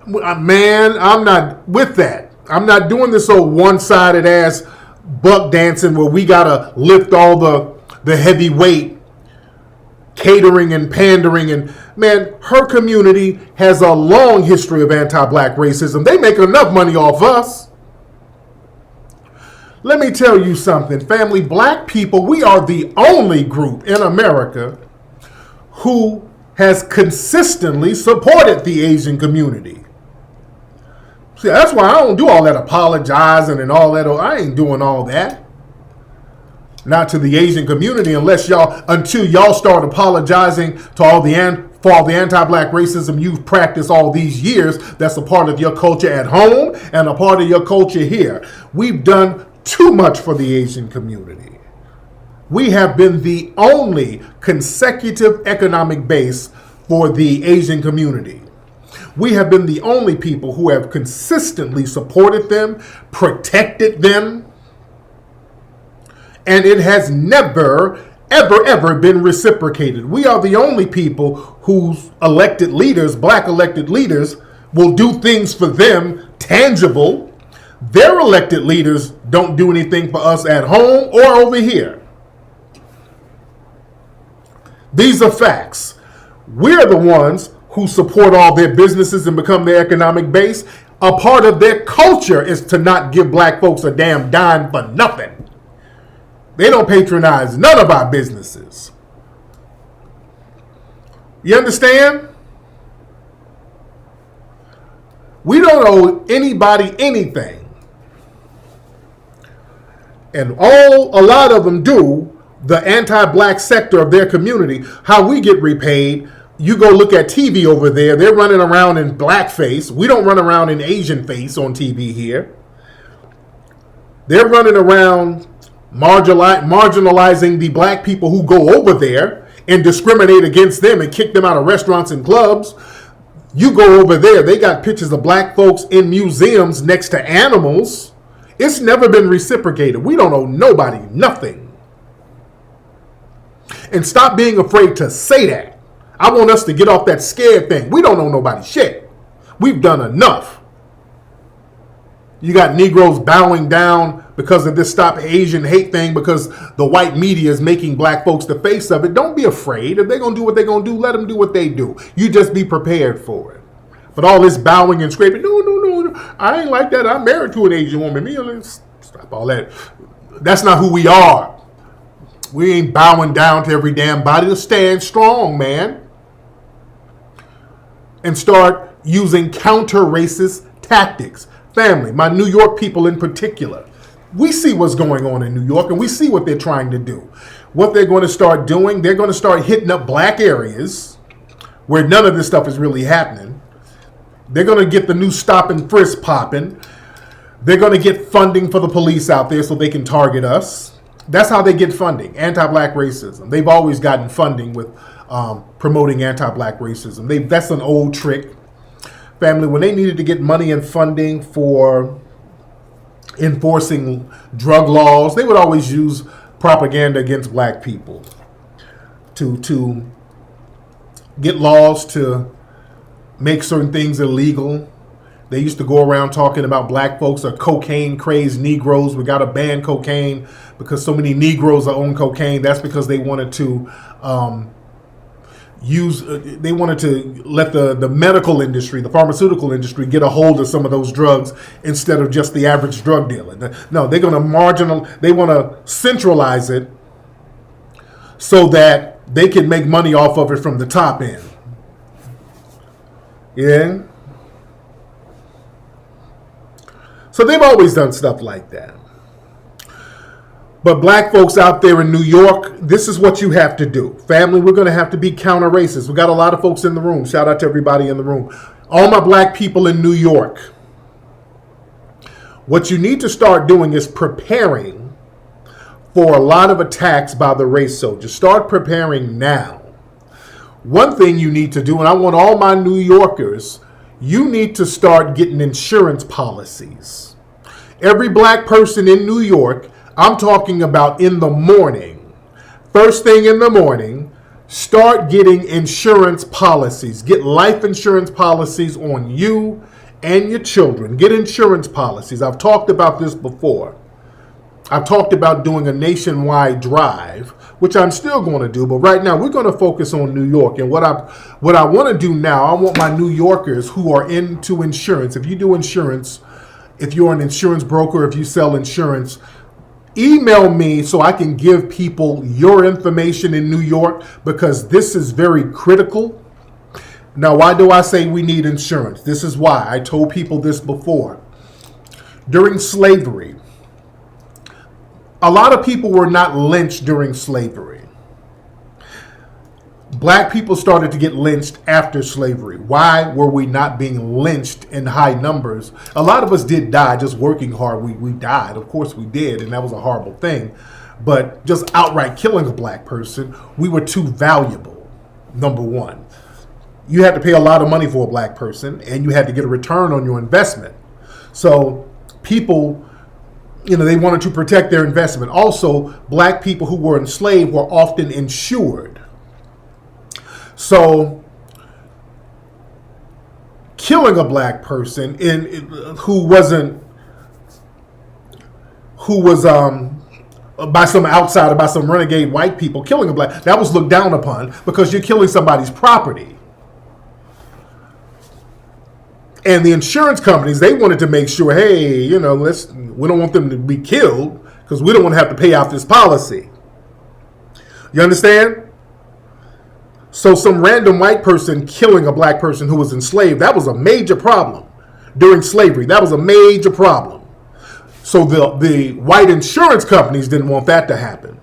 Man, I'm not with that. I'm not doing this old one-sided ass buck dancing where we gotta lift all the heavy weight, catering and pandering. And man, her community has a long history of anti-black racism. They make enough money off us. Let me tell you something, family. Black people, we are the only group in America who has consistently supported the Asian community. See, that's why I don't do all that apologizing and all that. I ain't doing all that. Not to the Asian community until y'all start apologizing to all the anti-black racism you've practiced all these years. That's a part of your culture at home and a part of your culture here. We've done too much for the Asian community. We have been the only consecutive economic base for the Asian community. We have been the only people who have consistently supported them, protected them, and it has never, ever been reciprocated. We are the only people whose elected leaders, black elected leaders, will do things for them tangible. Their elected leaders don't do anything for us at home or over here. These are facts. We're the ones who support all their businesses and become their economic base. A part of their culture is to not give black folks a damn dime for nothing. They don't patronize none of our businesses. You understand? We don't owe anybody anything. And a lot of them do, the anti-black sector of their community, how we get repaid. You go look at TV over there, they're running around in blackface. We don't run around in Asian face on TV here. They're running around marginalizing the black people who go over there and discriminate against them and kick them out of restaurants and clubs. You go over there, they got pictures of black folks in museums next to animals. It's never been reciprocated. We don't owe nobody nothing. And stop being afraid to say that. I want us to get off that scared thing. We don't owe nobody shit. We've done enough. You got Negroes bowing down because of this Stop Asian Hate thing because the white media is making black folks the face of it. Don't be afraid. If they're going to do what they're going to do, let them do what they do. You just be prepared for it. But all this bowing and scraping, no, I ain't like that. I'm married to an Asian woman. Stop all that. That's not who we are. We ain't bowing down to every damn body. To stand strong, man. And start using counter-racist tactics. Family, my New York people in particular. We see what's going on in New York, and we see what they're trying to do. What they're going to start doing, they're going to start hitting up black areas where none of this stuff is really happening. They're going to get the new stop and frisk popping. They're going to get funding for the police out there so they can target us. That's how they get funding, anti-black racism. They've always gotten funding with promoting anti-black racism. That's an old trick. Family, when they needed to get money and funding for enforcing drug laws, they would always use propaganda against black people to get laws to make certain things illegal. They used to go around talking about black folks are cocaine-crazed Negroes. We got to ban cocaine because so many Negroes are on cocaine. That's because they wanted to they wanted to let the medical industry, the pharmaceutical industry, get a hold of some of those drugs instead of just the average drug dealer. No, they're going to they want to centralize it so that they can make money off of it from the top end. Yeah. So they've always done stuff like that. But black folks out there in New York, this is what you have to do. Family, we're going to have to be counter-racist. We got a lot of folks in the room. Shout out to everybody in the room. All my black people in New York. What you need to start doing is preparing for a lot of attacks by the race soldiers. Start preparing now. One thing you need to do, and I want all my New Yorkers, you need to start getting insurance policies. Every black person in New York, I'm talking about in the morning, first thing in the morning, start getting insurance policies. Get life insurance policies on you and your children. Get insurance policies. I've talked about this before. I've talked about doing a nationwide drive, which I'm still going to do, but right now we're going to focus on New York. And what I want to do now, I want my New Yorkers who are into insurance. If you do insurance, if you're an insurance broker, if you sell insurance, email me so I can give people your information in New York, because this is very critical. Now, why do I say we need insurance? This is why. I told people this before. During slavery, a lot of people were not lynched during slavery. Black people started to get lynched after slavery. Why were we not being lynched in high numbers? A lot of us did die just working hard. We died. Of course we did, and that was a horrible thing. But just outright killing a black person, we were too valuable, number one. You had to pay a lot of money for a black person, and you had to get a return on your investment. So people, they wanted to protect their investment. Also, black people who were enslaved were often insured. So killing a black person who was by some outsider, by some renegade white people, killing a black, that was looked down upon because you're killing somebody's property. And the insurance companies, they wanted to make sure, hey, we don't want them to be killed because we don't want to have to pay out this policy. You understand? So some random white person killing a black person who was enslaved, that was a major problem during slavery. That was a major problem. So the white insurance companies didn't want that to happen.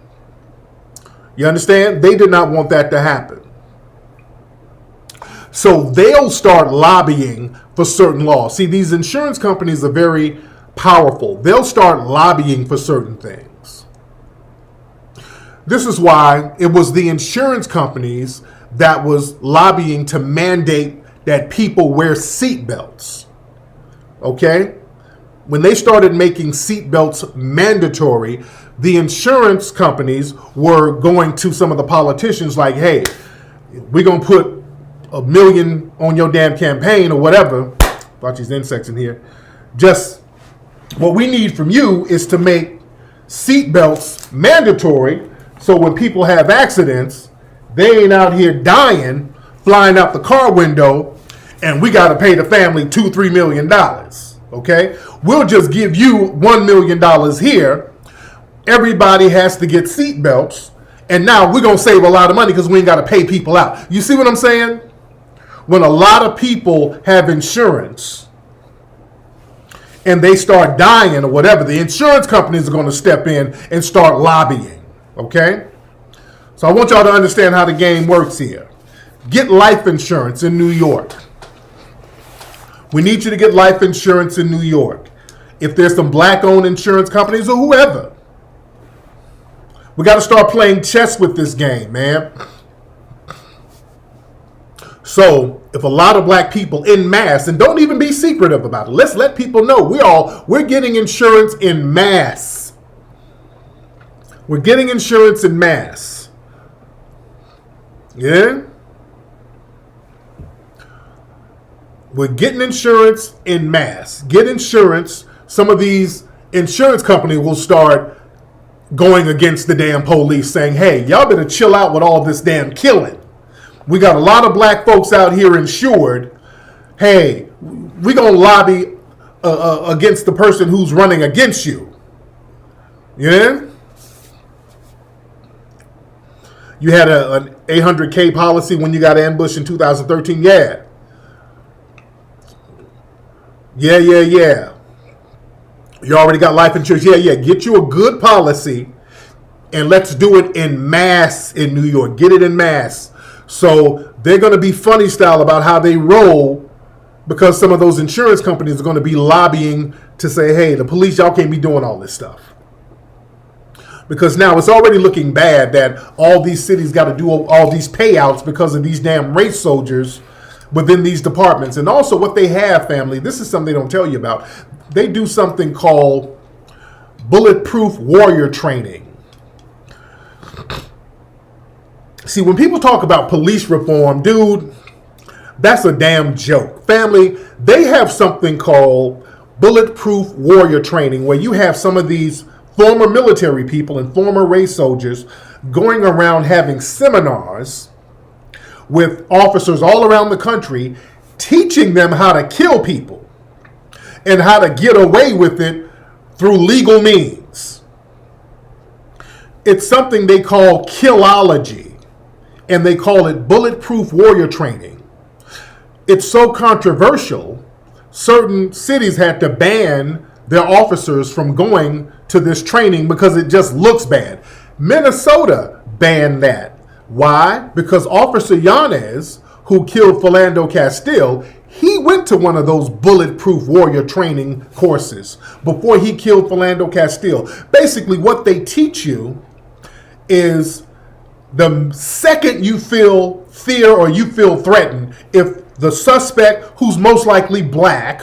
You understand? They did not want that to happen. So they'll start lobbying for certain laws. See, these insurance companies are very powerful. They'll start lobbying for certain things. This is why it was the insurance companies that was lobbying to mandate that people wear seatbelts. Okay? When they started making seatbelts mandatory, the insurance companies were going to some of the politicians like, hey, we're going to put $1 million on your damn campaign or whatever. Watch these insects in here. Just what we need from you is to make seatbelts mandatory so when people have accidents, they ain't out here dying, flying out the car window, and we got to pay the family $2-3 million. Okay, we'll just give you $1 million here. Everybody has to get seat belts, and now we're gonna save a lot of money because we ain't got to pay people out. You see what I'm saying? When a lot of people have insurance and they start dying or whatever, the insurance companies are going to step in and start lobbying. Okay? So I want y'all to understand how the game works here. Get life insurance in New York. We need you to get life insurance in New York. If there's some black-owned insurance companies or whoever, we got to start playing chess with this game, man. So if a lot of black people en masse, and don't even be secretive about it, let's let people know we're getting insurance in mass. We're getting insurance in mass. Yeah? We're getting insurance in mass. Get insurance. Some of these insurance companies will start going against the damn police saying, hey, y'all better chill out with all this damn killing. We got a lot of black folks out here insured. Hey, we're going to lobby against the person who's running against you. Yeah? You had an 800K policy when you got ambushed in 2013? Yeah. Yeah. You already got life insurance? Yeah. Get you a good policy, and let's do it in mass in New York. Get it in mass. So they're going to be funny style about how they roll, because some of those insurance companies are going to be lobbying to say, hey, the police, y'all can't be doing all this stuff. Because now it's already looking bad that all these cities got to do all these payouts because of these damn race soldiers within these departments. And also what they have, family, this is something they don't tell you about. They do something called bulletproof warrior training. See, when people talk about police reform, dude, that's a damn joke. Family, they have something called bulletproof warrior training, where you have some of these former military people and former race soldiers going around having seminars with officers all around the country, teaching them how to kill people and how to get away with it through legal means. It's something they call killology, and they call it bulletproof warrior training. It's so controversial, certain cities had to ban their officers from going to this training because it just looks bad. Minnesota banned that. Why? Because Officer Yanez, who killed Philando Castile, he went to one of those bulletproof warrior training courses before he killed Philando Castile. Basically, what they teach you is the second you feel fear or you feel threatened, if the suspect, who's most likely black,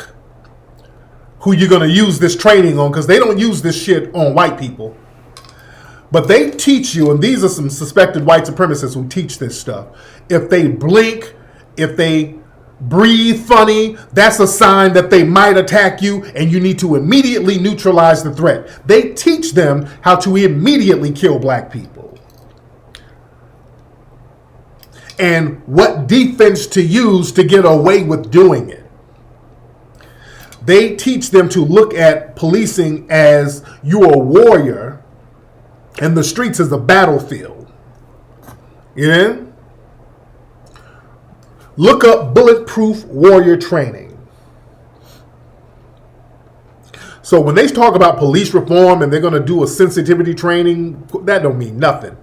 who you're going to use this training on, because they don't use this shit on white people, but they teach you, and these are some suspected white supremacists who teach this stuff. If they blink, if they breathe funny, that's a sign that they might attack you, and you need to immediately neutralize the threat. They teach them how to immediately kill black people and what defense to use to get away with doing it. They teach them to look at policing as you're a warrior and the streets is a battlefield. You know? Look up bulletproof warrior training. So when they talk about police reform and they're going to do a sensitivity training, that don't mean nothing.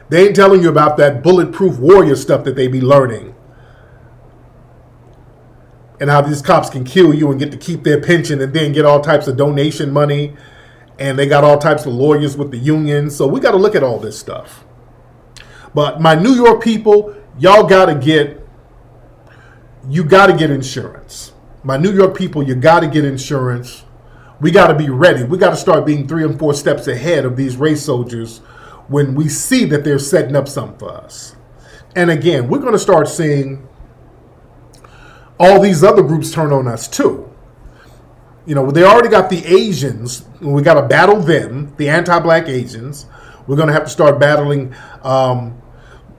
They ain't telling you about that bulletproof warrior stuff that they be learning. And how these cops can kill you and get to keep their pension and then get all types of donation money. And they got all types of lawyers with the union. So we got to look at all this stuff. But my New York people, y'all got to get insurance. My New York people, you got to get insurance. We got to be ready. We got to start being 3 and 4 steps ahead of these race soldiers when we see that they're setting up something for us. And again, we're going to start seeing all these other groups turn on us too. You know, they already got the Asians. We got to battle them, the anti-black Asians. We're going to have to start battling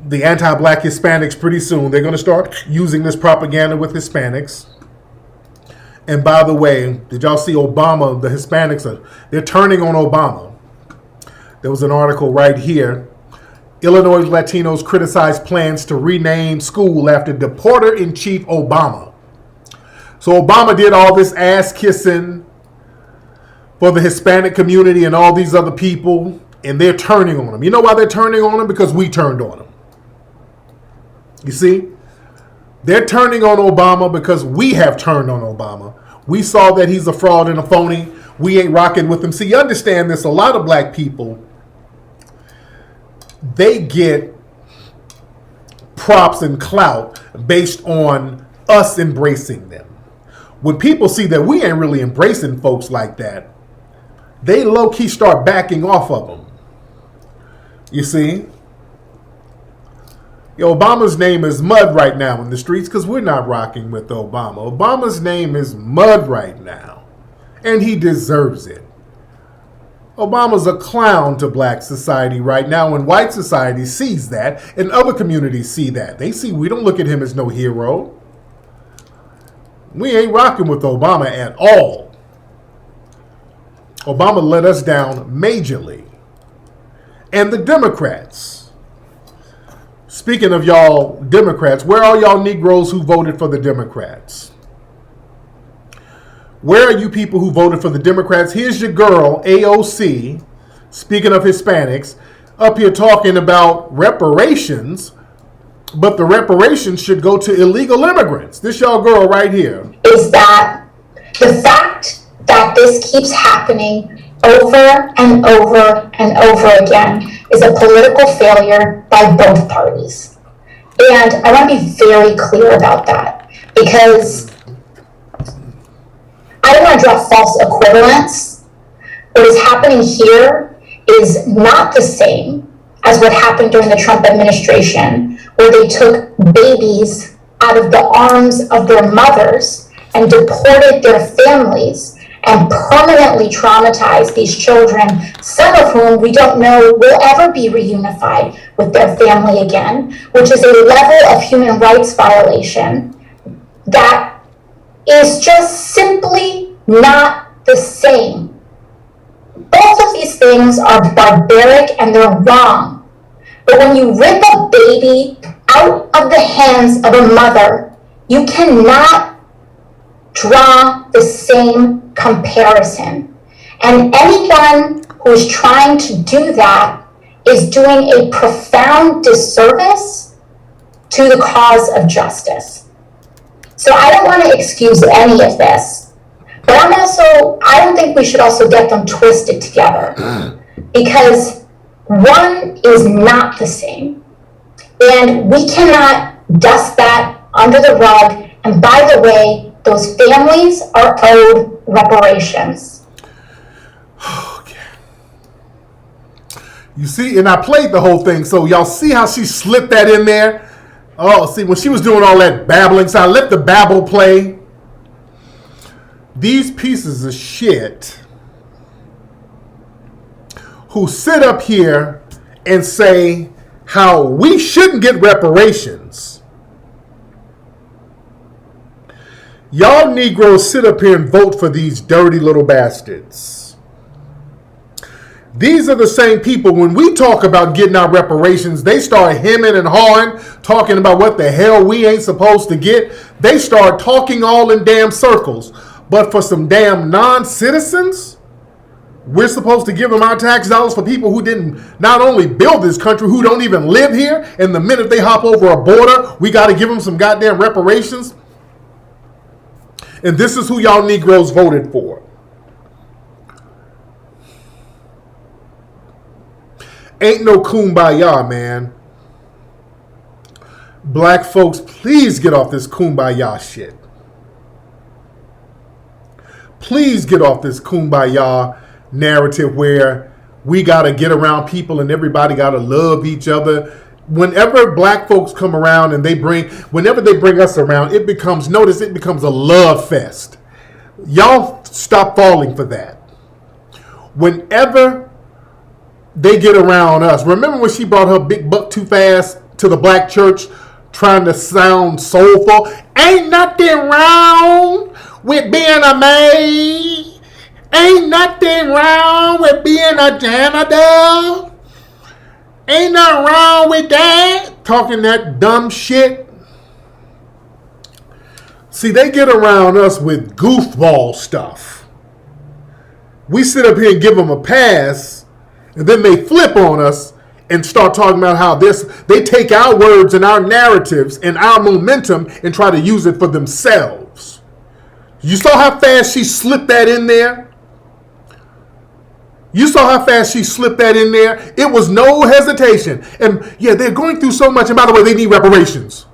the anti-black Hispanics pretty soon. They're going to start using this propaganda with Hispanics. And by the way, did y'all see Obama? The Hispanics they're turning on Obama. There was an article right here. Illinois Latinos criticize plans to rename school after deporter-in-chief Obama. So Obama did all this ass kissing for the Hispanic community and all these other people, and they're turning on him. You know why they're turning on him? Because we turned on him. You see? They're turning on Obama because we have turned on Obama. We saw that he's a fraud and a phony. We ain't rocking with him. See, you understand this. A lot of black people, they get props and clout based on us embracing them. When people see that we ain't really embracing folks like that, they low-key start backing off of them. You see? Obama's name is mud right now in the streets because we're not rocking with Obama. Obama's name is mud right now, and he deserves it. Obama's a clown to black society right now, and white society sees that, and other communities see that. They see we don't look at him as no hero. We ain't rocking with Obama at all. Obama let us down majorly. And the Democrats. Speaking of y'all Democrats, where are y'all Negroes who voted for the Democrats? Where are you people who voted for the Democrats? Here's your girl, AOC, speaking of Hispanics, up here talking about reparations, but the reparations should go to illegal immigrants. This y'all girl right here. Is that the fact that this keeps happening over and over and over again is a political failure by both parties. And I want to be very clear about that because I don't want to draw false equivalence. What is happening here is not the same as what happened during the Trump administration, where they took babies out of the arms of their mothers and deported their families and permanently traumatized these children, some of whom we don't know will ever be reunified with their family again, which is a level of human rights violation that is just simply not the same. Both of these things are barbaric and they're wrong. But when you rip a baby out of the hands of a mother, you cannot draw the same comparison. And anyone who is trying to do that is doing a profound disservice to the cause of justice. So I don't want to excuse any of this, but I don't think we should also get them twisted together because one is not the same. And we cannot dust that under the rug. And by the way, those families are owed reparations. Okay. You see, and I played the whole thing, so y'all see how she slipped that in there? Oh, see, when she was doing all that babbling, so I let the babble play. These pieces of shit who sit up here and say how we shouldn't get reparations. Y'all Negroes sit up here and vote for these dirty little bastards. These are the same people, when we talk about getting our reparations, they start hemming and hawing, talking about what the hell we ain't supposed to get. They start talking all in damn circles. But for some damn non-citizens, we're supposed to give them our tax dollars for people who didn't not only build this country, who don't even live here. And the minute they hop over a border, we got to give them some goddamn reparations. And this is who y'all Negroes voted for. Ain't no kumbaya, man. Black folks, please get off this kumbaya shit. Please get off this kumbaya narrative where we got to get around people and everybody got to love each other. Whenever black folks come around and whenever they bring us around, it becomes a love fest. Y'all stop falling for that. Whenever they get around us, remember when she brought her big buck too fast to the black church trying to sound soulful. Ain't nothing wrong with being a maid. Ain't nothing wrong with being a janitor. Ain't nothing wrong with that. Talking that dumb shit. See, they get around us with goofball stuff. We sit up here and give them a pass, and then they flip on us and start talking about how they take our words and our narratives and our momentum and try to use it for themselves. You saw how fast she slipped that in there? You saw how fast she slipped that in there? It was no hesitation. And yeah, they're going through so much. And by the way, they need reparations.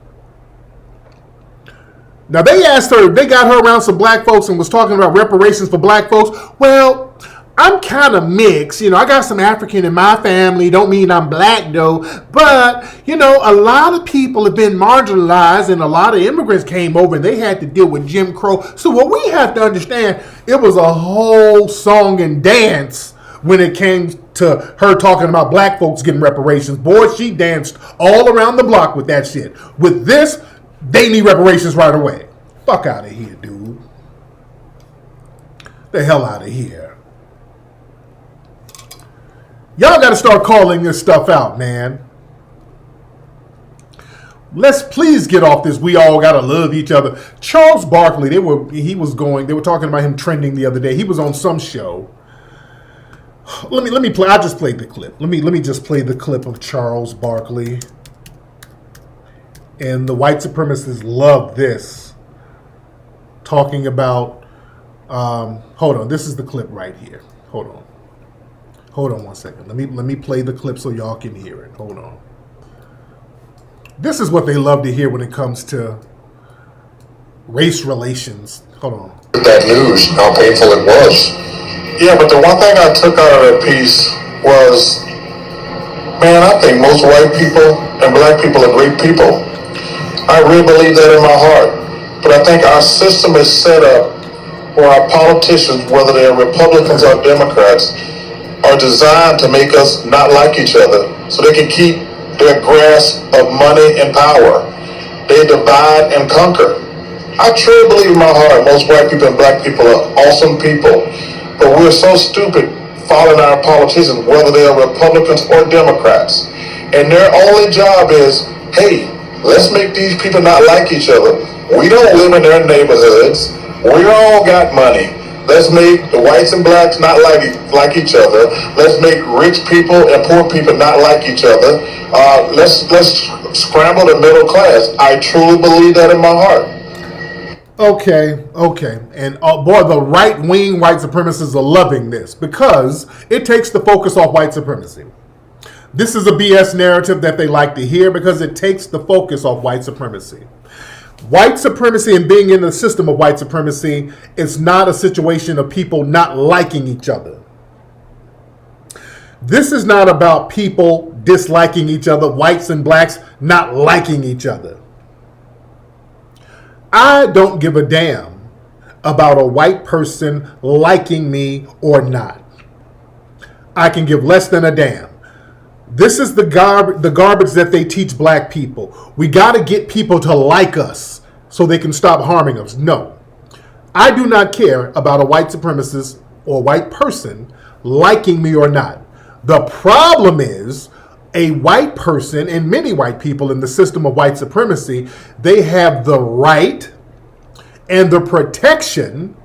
Now, they asked her, they got her around some black folks and was talking about reparations for black folks. Well, I'm kind of mixed. You know, I got some African in my family. Don't mean I'm black, though. But, you know, a lot of people have been marginalized and a lot of immigrants came over and they had to deal with Jim Crow. So what we have to understand, it was a whole song and dance when it came to her talking about black folks getting reparations. Boy, she danced all around the block with that shit. With this, they need reparations right away. Fuck out of here, dude. The hell out of here. Y'all got to start calling this stuff out, man. Let's please get off this. We all got to love each other. Charles Barkley, they were talking about him trending the other day. He was on some show. Let me play. I just played the clip. Let me just play the clip of Charles Barkley. And the white supremacists love this. Talking about, hold on, this is the clip right here. Hold on 1 second. Let me play the clip so y'all can hear it. Hold on. This is what they love to hear when it comes to race relations. Hold on. That news, how painful it was. Yeah, but the one thing I took out of that piece was, man, I think most white people and black people are great people. I really believe that in my heart. But I think our system is set up where our politicians, whether they're Republicans or Democrats, are designed to make us not like each other so they can keep their grasp of money and power. They divide and conquer. I truly believe in my heart most white people and black people are awesome people. But we're so stupid following our politicians, whether they are Republicans or Democrats. And their only job is, hey, let's make these people not like each other. We don't live in their neighborhoods. We all got money. Let's make the whites and blacks not like each other. Let's make rich people and poor people not like each other. Let's scramble the middle class. I truly believe that in my heart. Okay. And boy, the right-wing white supremacists are loving this because it takes the focus off white supremacy. This is a BS narrative that they like to hear because it takes the focus off white supremacy. White supremacy and being in the system of white supremacy is not a situation of people not liking each other. This is not about people disliking each other, whites and blacks not liking each other. I don't give a damn about a white person liking me or not. I can give less than a damn. This is the garbage that they teach black people. We got to get people to like us so they can stop harming us. No. I do not care about a white supremacist or white person liking me or not. The problem is a white person and many white people in the system of white supremacy, they have the right and the protection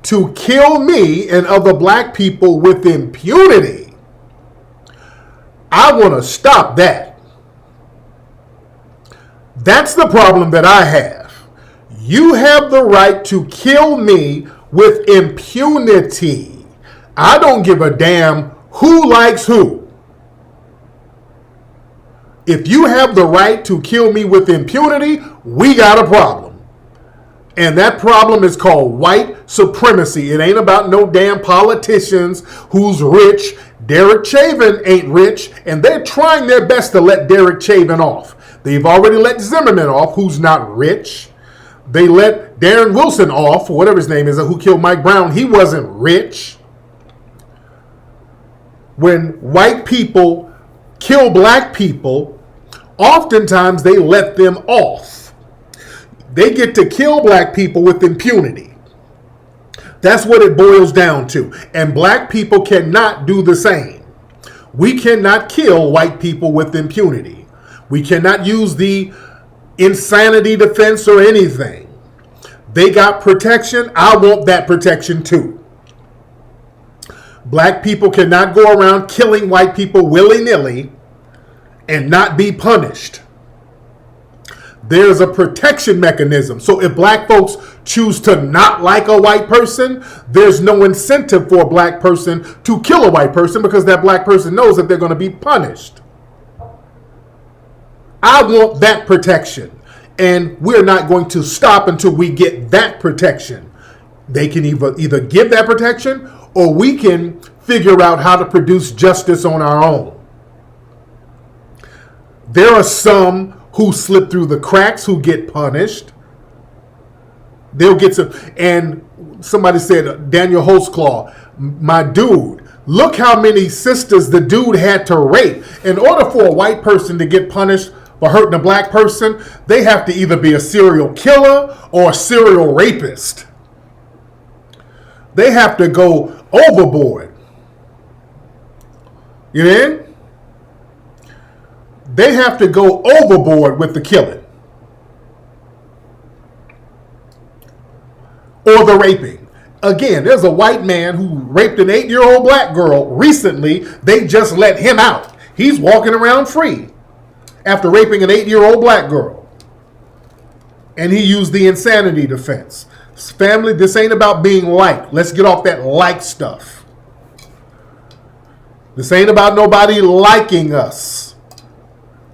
to kill me and other black people with impunity. I want to stop that. That's the problem that I have. You have the right to kill me with impunity. I don't give a damn who likes who. If you have the right to kill me with impunity, we got a problem. And that problem is called white supremacy. It ain't about no damn politicians who's rich. Derek Chauvin ain't rich, and they're trying their best to let Derek Chauvin off. They've already let Zimmerman off, who's not rich. They let Darren Wilson off, or whatever his name is, who killed Mike Brown. He wasn't rich. When white people kill black people, Oftentimes they let them off. They get to kill black people with impunity. That's what it boils down to. And black people cannot do the same. We cannot kill white people with impunity. We cannot use the insanity defense or anything. They got protection. I want that protection too. Black people cannot go around killing white people willy-nilly and not be punished. There's a protection mechanism. So if black folks choose to not like a white person, there's no incentive for a black person to kill a white person because that black person knows that they're going to be punished. I want that protection. And we're not going to stop until we get that protection. They can either give that protection or we can figure out how to produce justice on our own. There are some who slip through the cracks who get punished. They'll get some, and somebody said, Daniel Holtzclaw, my dude, look how many sisters the dude had to rape. In order for a white person to get punished for hurting a black person, they have to either be a serial killer or a serial rapist. They have to go overboard. You know? They have to go overboard with the killing or the raping. Again, there's a white man who raped an 8-year-old black girl recently. They just let him out. He's walking around free after raping an 8-year-old black girl. And he used the insanity defense. Family, this ain't about being liked. Let's get off that like stuff. This ain't about nobody liking us.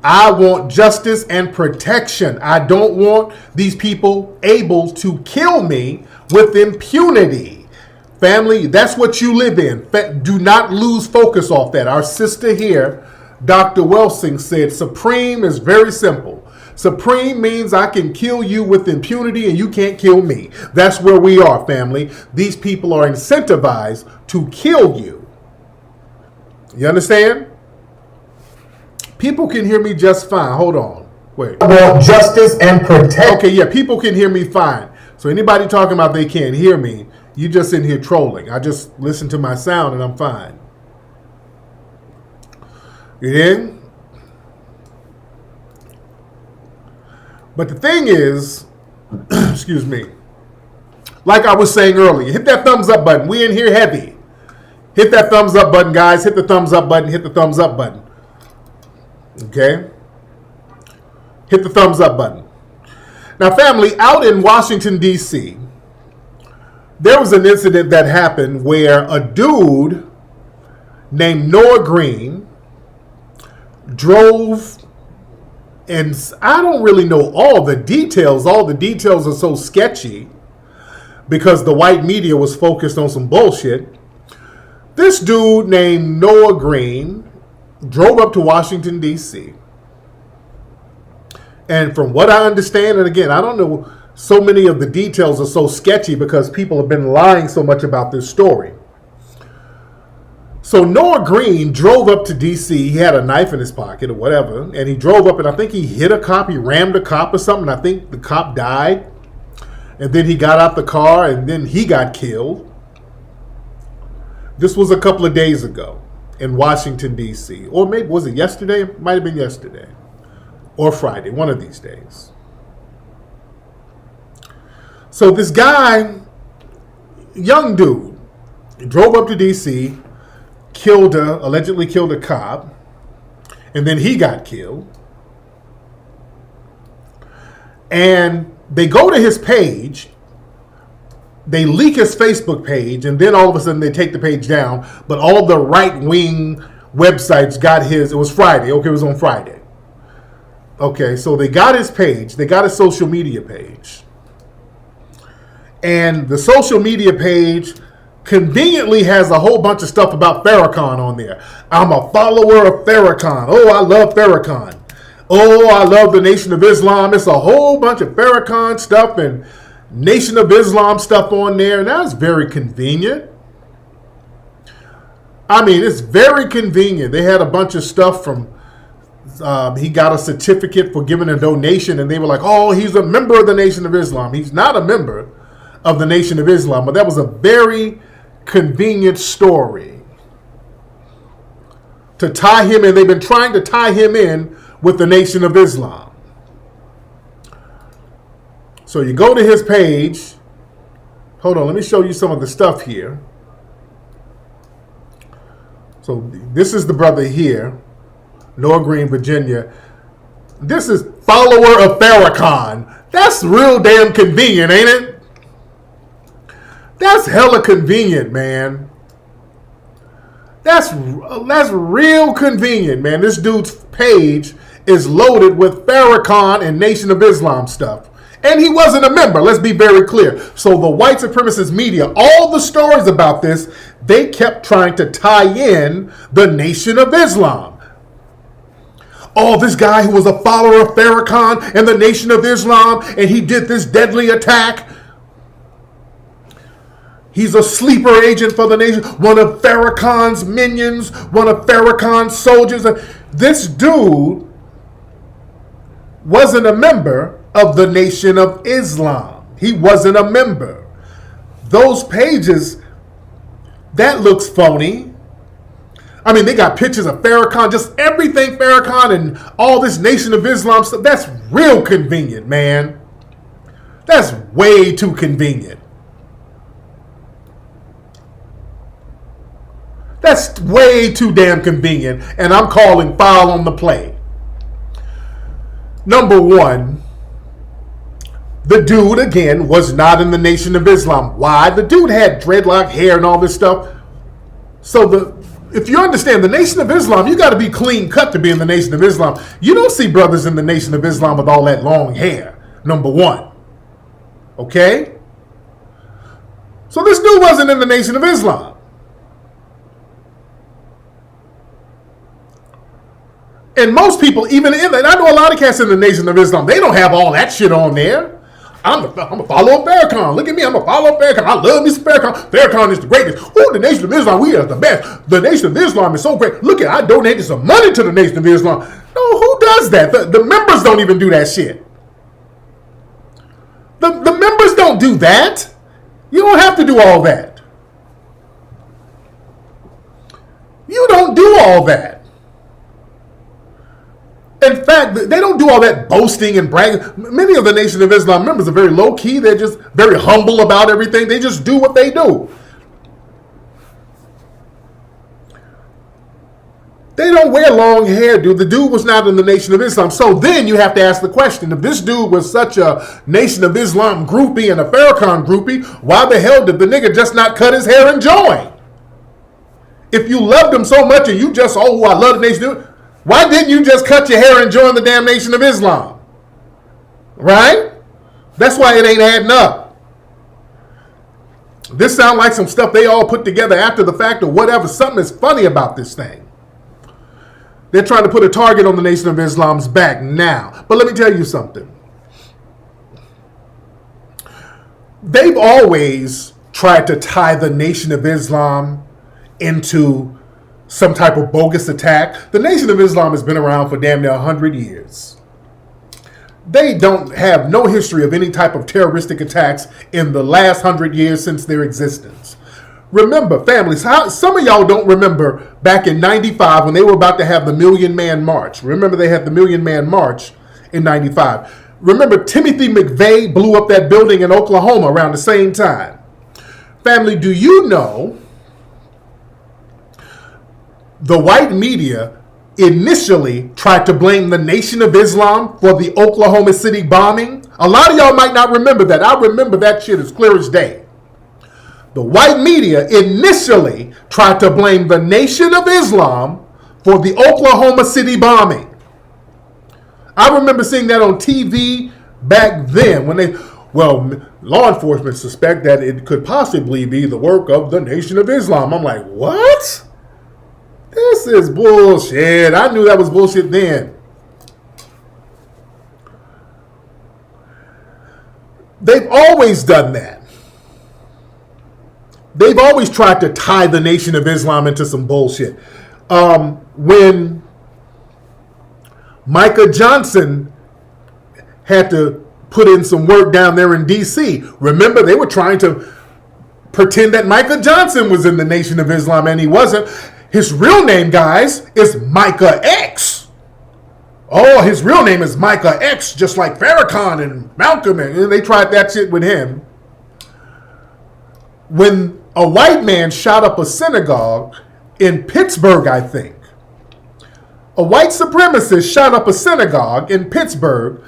I want justice and protection. I don't want these people able to kill me with impunity. Family, that's what you live in. Do not lose focus off that. Our sister here, Dr. Welsing, said supreme is very simple. Supreme means I can kill you with impunity and you can't kill me. That's where we are, family. These people are incentivized to kill you. You understand? People can hear me just fine. Hold on. Wait. I want justice and protection. Okay, yeah, people can hear me fine. So anybody talking about they can't hear me, you just in here trolling. I just listen to my sound and I'm fine. You in? But the thing is, excuse me, like I was saying earlier, hit that thumbs up button. We in here heavy. Hit that thumbs up button, guys. Hit the thumbs up button. Hit the thumbs up button. Okay? Hit the thumbs up button. Now, family, out in Washington, D.C., there was an incident that happened where a dude named Noah Green drove, and I don't really know all the details. All the details are so sketchy because the white media was focused on some bullshit. This dude named Noah Green drove up to Washington, D.C. And from what I understand, and again, I don't know, so many of the details are so sketchy because people have been lying so much about this story. So Noah Green drove up to D.C. He had a knife in his pocket or whatever, and he drove up and I think he hit a cop, he rammed a cop or something. I think the cop died. And then he got out the car and then he got killed. This was a couple of days ago in Washington, D.C. Or maybe, was it yesterday? It might have been yesterday. Or Friday, one of these days. So this guy, young dude, drove up to D.C., allegedly killed a cop, and then he got killed. And they go to his page, they leak his Facebook page, and then all of a sudden they take the page down, but all the right-wing websites got his, it was Friday, okay, it was on Friday. Okay, so they got his page, they got his social media page. And the social media page conveniently has a whole bunch of stuff about Farrakhan on there. I'm a follower of Farrakhan. Oh, I love Farrakhan. Oh, I love the Nation of Islam. It's a whole bunch of Farrakhan stuff and Nation of Islam stuff on there. And that's very convenient. I mean, it's very convenient. They had a bunch of stuff from he got a certificate for giving a donation, and they were like, oh, he's a member of the Nation of Islam. He's not a member of the Nation of Islam, but that was a very convenient story to tie him in. They've been trying to tie him in with the Nation of Islam. So you go to his page. Hold on, let me show you some of the stuff here. So this is the brother here, Noah Green, Virginia. This is follower of Farrakhan. That's real damn convenient, ain't it? That's hella convenient, man. That's real convenient, man. This dude's page is loaded with Farrakhan and Nation of Islam stuff. And he wasn't a member, let's be very clear. So the white supremacist media, all the stories about this, they kept trying to tie in the Nation of Islam. Oh, this guy who was a follower of Farrakhan and the Nation of Islam, and he did this deadly attack. He's a sleeper agent for the nation, one of Farrakhan's minions, one of Farrakhan's soldiers. This dude wasn't a member of the Nation of Islam. He wasn't a member. Those pages, that looks phony. I mean, they got pictures of Farrakhan, just everything Farrakhan and all this Nation of Islam stuff. That's real convenient, man. That's way too convenient. That's way too damn convenient, and I'm calling foul on the play. Number one, the dude, again, was not in the Nation of Islam. Why? The dude had dreadlock hair and all this stuff. So if you understand the Nation of Islam, you got to be clean cut to be in the Nation of Islam. You don't see brothers in the Nation of Islam with all that long hair, number one. Okay? So this dude wasn't in the Nation of Islam. And most people, even in that, I know a lot of cats in the Nation of Islam, they don't have all that shit on there. I'm a follower of Farrakhan. Look at me, I'm a follower of Farrakhan. I love me some Farrakhan. Farrakhan is the greatest. Oh, the Nation of Islam, we are the best. The Nation of Islam is so great. Look at, I donated some money to the Nation of Islam. No, who does that? The members don't even do that shit. The members don't do that. You don't have to do all that. You don't do all that. In fact, they don't do all that boasting and bragging. Many of the Nation of Islam members are very low-key. They're just very humble about everything. They just do what they do. They don't wear long hair, dude. The dude was not in the Nation of Islam. So then you have to ask the question, if this dude was such a Nation of Islam groupie and a Farrakhan groupie, why the hell did the nigga just not cut his hair and join? If you loved him so much and you just, oh, I love the Nation of Islam, why didn't you just cut your hair and join the damn Nation of Islam? Right? That's why it ain't adding up. This sounds like some stuff they all put together after the fact or whatever. Something is funny about this thing. They're trying to put a target on the Nation of Islam's back now. But let me tell you something. They've always tried to tie the Nation of Islam into some type of bogus attack. The Nation of Islam has been around for damn near 100 years. They don't have no history of any type of terroristic attacks in the last 100 years since their existence. Remember, families, some of y'all don't remember back in 95 when they were about to have the Million Man March. Remember they had the Million Man March in 95. Remember Timothy McVeigh blew up that building in Oklahoma around the same time. Family, do you know the white media initially tried to blame the Nation of Islam for the Oklahoma City bombing? A lot of y'all might not remember that. I remember that shit as clear as day. The white media initially tried to blame the Nation of Islam for the Oklahoma City bombing. I remember seeing that on TV back then when law enforcement suspect that it could possibly be the work of the Nation of Islam. I'm like, what? This is bullshit. I knew that was bullshit then. They've always done that. They've always tried to tie the Nation of Islam into some bullshit. When Micah Johnson had to put in some work down there in D.C. Remember, they were trying to pretend that Micah Johnson was in the Nation of Islam, and he wasn't. His real name, guys, is Micah X. Oh, his real name is Micah X, just like Farrakhan and Malcolm, and they tried that shit with him. When a white man shot up a synagogue in Pittsburgh, I think, a white supremacist shot up a synagogue in Pittsburgh,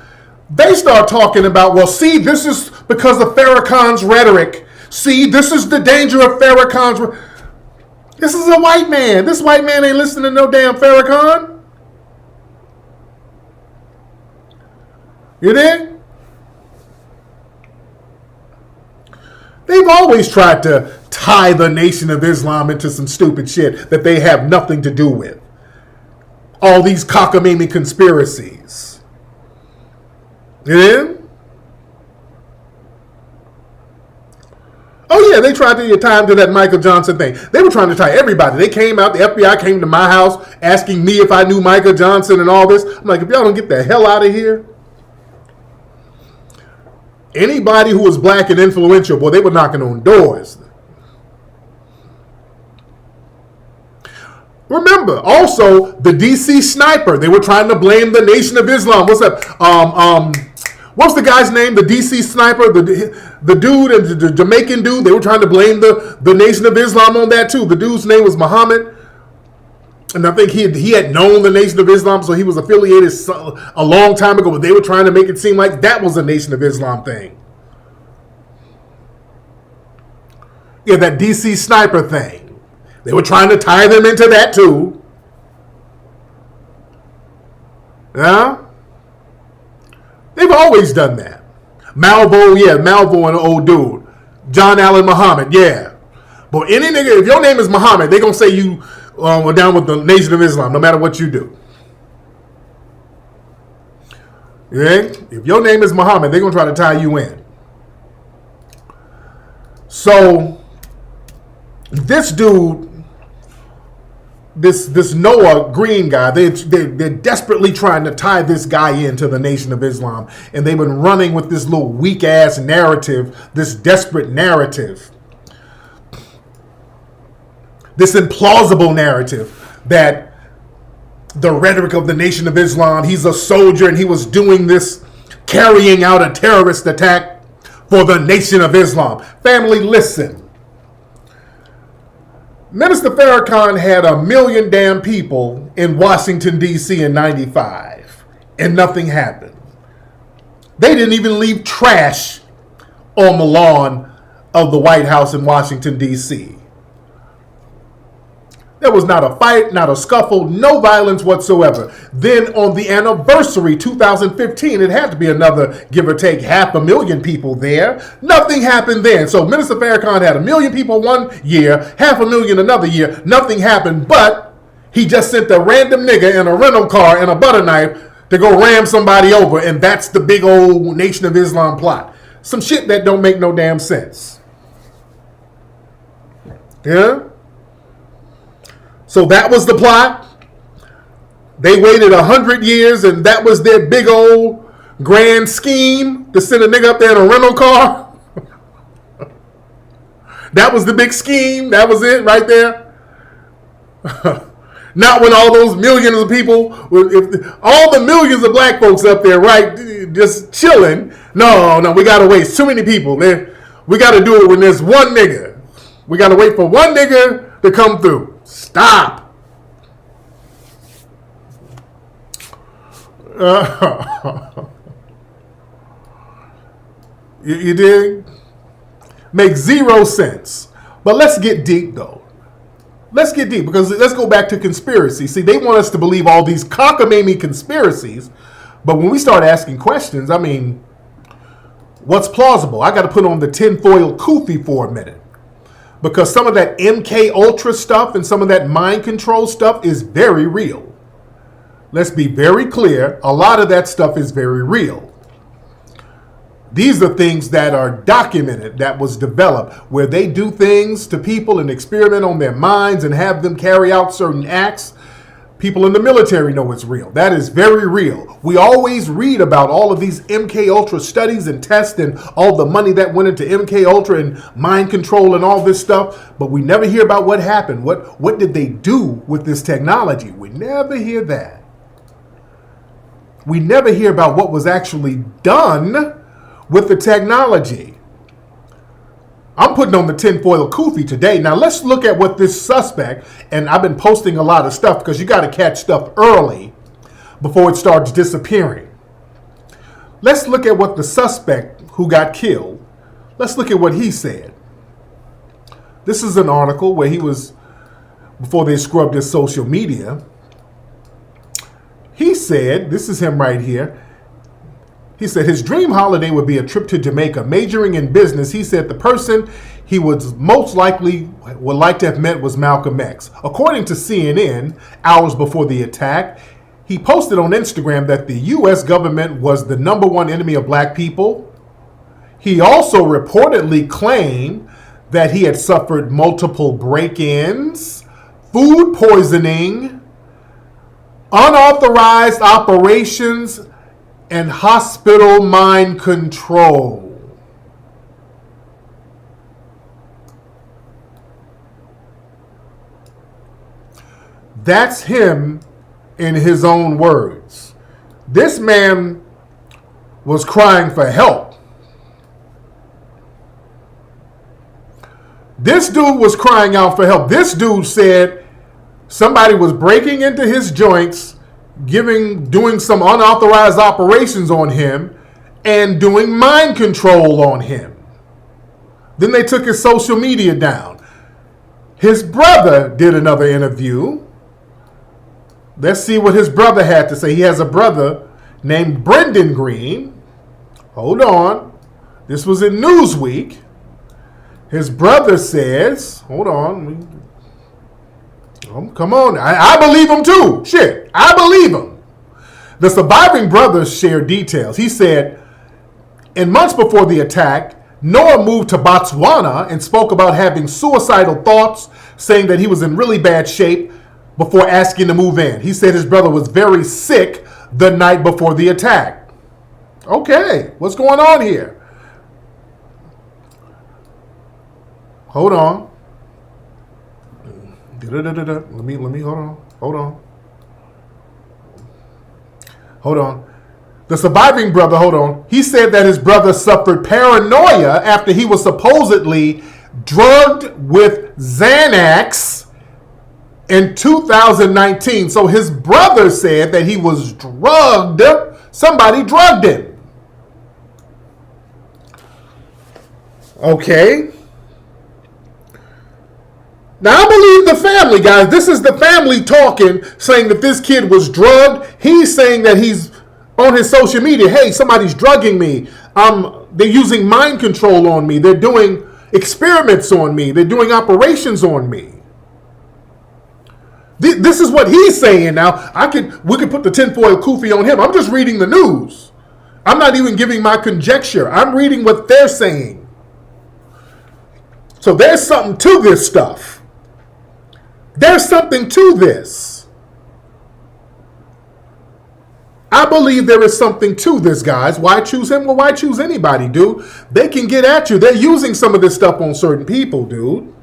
they start talking about, well, see, this is because of Farrakhan's rhetoric. See, this is the danger of Farrakhan's. This is a white man. This white man ain't listening to no damn Farrakhan. You dig? They've always tried to tie the Nation of Islam into some stupid shit that they have nothing to do with. All these cockamamie conspiracies. Yeah? Oh, yeah, they tried to tie him to that Michael Johnson thing. They were trying to tie everybody. They came out, the FBI came to my house asking me if I knew Michael Johnson and all this. I'm like, if y'all don't get the hell out of here. Anybody who was black and influential, boy, they were knocking on doors. Remember, also, the DC sniper, they were trying to blame the Nation of Islam. What's that? What's the guy's name? The DC sniper, the dude, and the Jamaican dude, they were trying to blame the Nation of Islam on that too. The dude's name was Muhammad. And I think he had known the Nation of Islam, so he was affiliated a long time ago, but they were trying to make it seem like that was a Nation of Islam thing. Yeah, that DC sniper thing. They were trying to tie them into that too. Yeah? They've always done that. Malvo and the old dude. John Allen Muhammad, yeah. But any nigga, if your name is Muhammad, they gonna say you are down with the Nation of Islam, no matter what you do. Yeah? If your name is Muhammad, they're gonna try to tie you in. So this dude, this Noah Green guy, they're desperately trying to tie this guy into the Nation of Islam, and they've been running with this little weak ass narrative, this desperate narrative, this implausible narrative that the rhetoric of the Nation of Islam, he's a soldier and he was doing this, carrying out a terrorist attack for the Nation of Islam. Family, listen. Minister Farrakhan had 1 million damn people in Washington, D.C. in 95, and nothing happened. They didn't even leave trash on the lawn of the White House in Washington, D.C. There was not a fight, not a scuffle, no violence whatsoever. Then on the anniversary, 2015, it had to be another, give or take, 500,000 people there. Nothing happened then. So Minister Farrakhan had 1 million people one year, 500,000 another year. Nothing happened, but he just sent a random nigga in a rental car and a butter knife to go ram somebody over, and that's the big old Nation of Islam plot. Some shit that don't make no damn sense. Yeah? So that was the plot. They waited 100 years, and that was their big old grand scheme to send a nigga up there in a rental car. That was the big scheme. That was it right there. Not when all those millions of people, if all the millions of black folks up there, right, just chilling. No, we got to waste too many people. We got to do it when there's one nigga. We got to wait for one nigga to come through. Stop. You dig? Makes zero sense. But let's get deep, though. Let's get deep, because let's go back to conspiracy. See, they want us to believe all these cockamamie conspiracies, but when we start asking questions, I mean, what's plausible? I got to put on the tinfoil kufi for a minute. Because some of that MK Ultra stuff and some of that mind control stuff is very real. Let's be very clear. A lot of that stuff is very real. These are things that are documented, that was developed, where they do things to people and experiment on their minds and have them carry out certain acts. People in the military know it's real. That is very real. We always read about all of these MK Ultra studies and tests and all the money that went into MK Ultra and mind control and all this stuff, but we never hear about what happened. What did they do with this technology? We never hear that. We never hear about what was actually done with the technology. I'm putting on the tinfoil kufi today. Now let's look at what this suspect, and I've been posting a lot of stuff because you got to catch stuff early before it starts disappearing. Let's look at what the suspect who got killed, let's look at what he said. This is an article where he was, before they scrubbed his social media, he said, this is him right here. He said his dream holiday would be a trip to Jamaica. Majoring in business, he said the person he would most likely would like to have met was Malcolm X. According to CNN, hours before the attack, he posted on Instagram that the U.S. government was the #1 enemy of black people. He also reportedly claimed that he had suffered multiple break-ins, food poisoning, unauthorized operations, and hospital mind control. That's him in his own words. This man was crying for help. This dude was crying out for help. This dude said somebody was breaking into his joints, doing some unauthorized operations on him, and doing mind control on him. Then they took his social media down. His brother did another interview. Let's see what his brother had to say. He has a brother named Brendan Green. Hold on. This was in Newsweek. His brother says, hold on. Come on. I believe him too. Shit. I believe him. The surviving brothers shared details. He said, in months before the attack, Noah moved to Botswana and spoke about having suicidal thoughts, saying that he was in really bad shape before asking to move in. He said his brother was very sick the night before the attack. Okay, what's going on here? Hold on. Let me hold on. The surviving brother, hold on. He said that his brother suffered paranoia after he was supposedly drugged with Xanax in 2019. So his brother said that he was drugged. Somebody drugged him. Okay. Now, I believe the family, guys. This is the family talking, saying that this kid was drugged. He's saying that he's on his social media. Hey, somebody's drugging me. They're using mind control on me. They're doing experiments on me. They're doing operations on me. This is what he's saying now. We could put the tinfoil kufi on him. I'm just reading the news. I'm not even giving my conjecture. I'm reading what they're saying. So there's something to this stuff. There's something to this. I believe there is something to this, guys. Why choose him? Well, why choose anybody, dude? They can get at you. They're using some of this stuff on certain people, dude.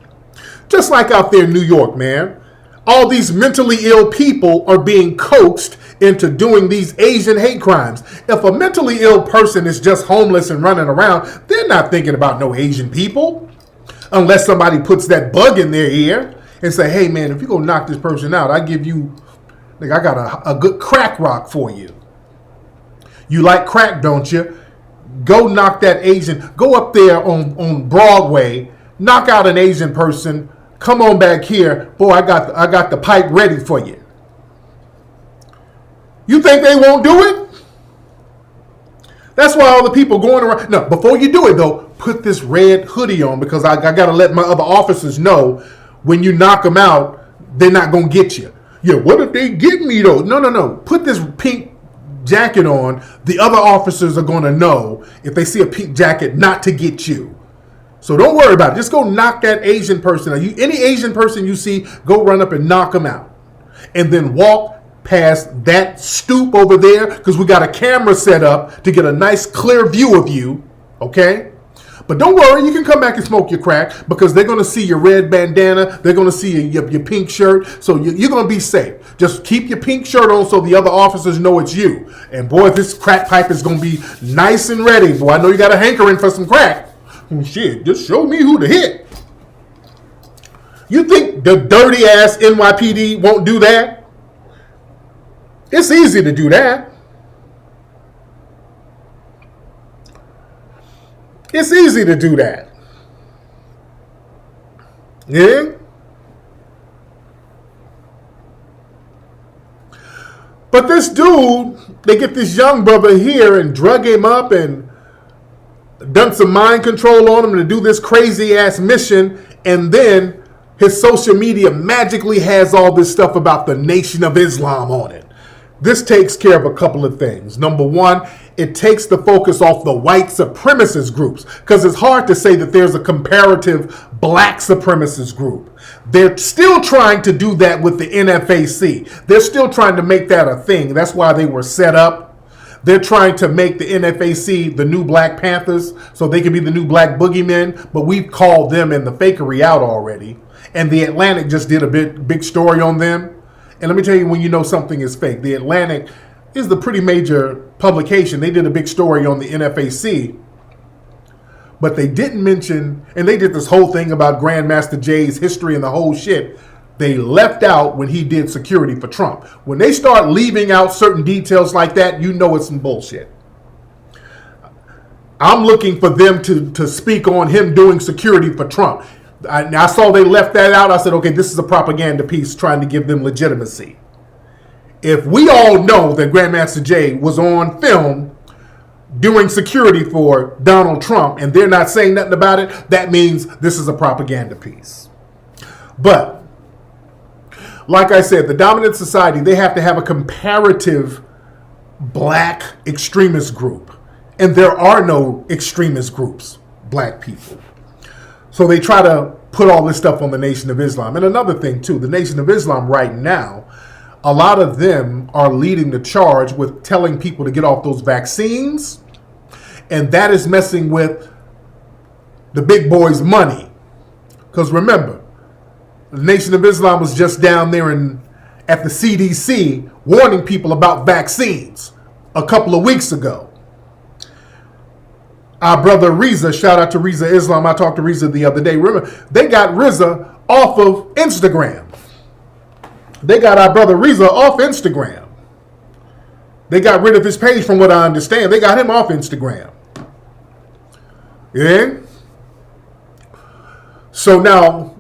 Just like out there in New York, man. All these mentally ill people are being coaxed into doing these Asian hate crimes. If a mentally ill person is just homeless and running around, they're not thinking about no Asian people. Unless somebody puts that bug in their ear and say, hey, man, if you go knock this person out, I give you, I got a good crack rock for you. You like crack, don't you? Go knock that Asian, go up there on Broadway, knock out an Asian person, come on back here. Boy, I got the pipe ready for you. You think they won't do it? That's why all the people going around. No, before you do it, though, put this red hoodie on because I got to let my other officers know when you knock them out, they're not going to get you. Yeah, what if they get me, though? No. Put this pink jacket on. The other officers are going to know if they see a pink jacket not to get you. So don't worry about it. Just go knock that Asian person out. Any Asian person you see, go run up and knock them out. and then walk past that stoop over there, because we got a camera set up to get a nice clear view of you, okay? But don't worry, you can come back and smoke your crack, because they're going to see your red bandana, they're going to see your pink shirt, so you're going to be safe. Just keep your pink shirt on so the other officers know it's you. And boy, this crack pipe is going to be nice and ready. Boy, I know you got a hankering for some crack. Shit, just show me who to hit. You think the dirty ass NYPD won't do that? It's easy to do that. It's easy to do that. Yeah? But this dude, they get this young brother here and drug him up and done some mind control on him to do this crazy ass mission, and then his social media magically has all this stuff about the Nation of Islam on it. This takes care of a couple of things. Number one, it takes the focus off the white supremacist groups, because it's hard to say that there's a comparative black supremacist group. They're still trying to do that with the NFAC. They're still trying to make that a thing. That's why they were set up. They're trying to make the NFAC the new Black Panthers so they can be the new black boogeymen, but we've called them and the fakery out already. And the Atlantic just did a big story on them. And let me tell you, when you know something is fake, the Atlantic is the pretty major publication. They did a big story on the NFAC, but they didn't mention, and they did this whole thing about Grandmaster Jay's history and the whole shit. They left out when he did security for Trump. When they start leaving out certain details like that, you know it's some bullshit. I'm looking for them to speak on him doing security for Trump. I saw they left that out. I said, okay, this is a propaganda piece trying to give them legitimacy. If we all know that Grandmaster Jay was on film doing security for Donald Trump and they're not saying nothing about it, that means this is a propaganda piece. But, like I said, the dominant society, they have to have a comparative black extremist group. And there are no extremist groups, black people. So they try to put all this stuff on the Nation of Islam. And another thing, too, the Nation of Islam right now, a lot of them are leading the charge with telling people to get off those vaccines. And that is messing with the big boys' money. Because remember, the Nation of Islam was just down there at the CDC warning people about vaccines a couple of weeks ago. Our brother Reza, shout out to Reza Islam. I talked to Reza the other day. Remember, they got Reza off of Instagram. They got our brother Reza off Instagram. They got rid of his page, from what I understand. They got him off Instagram. Yeah? So now,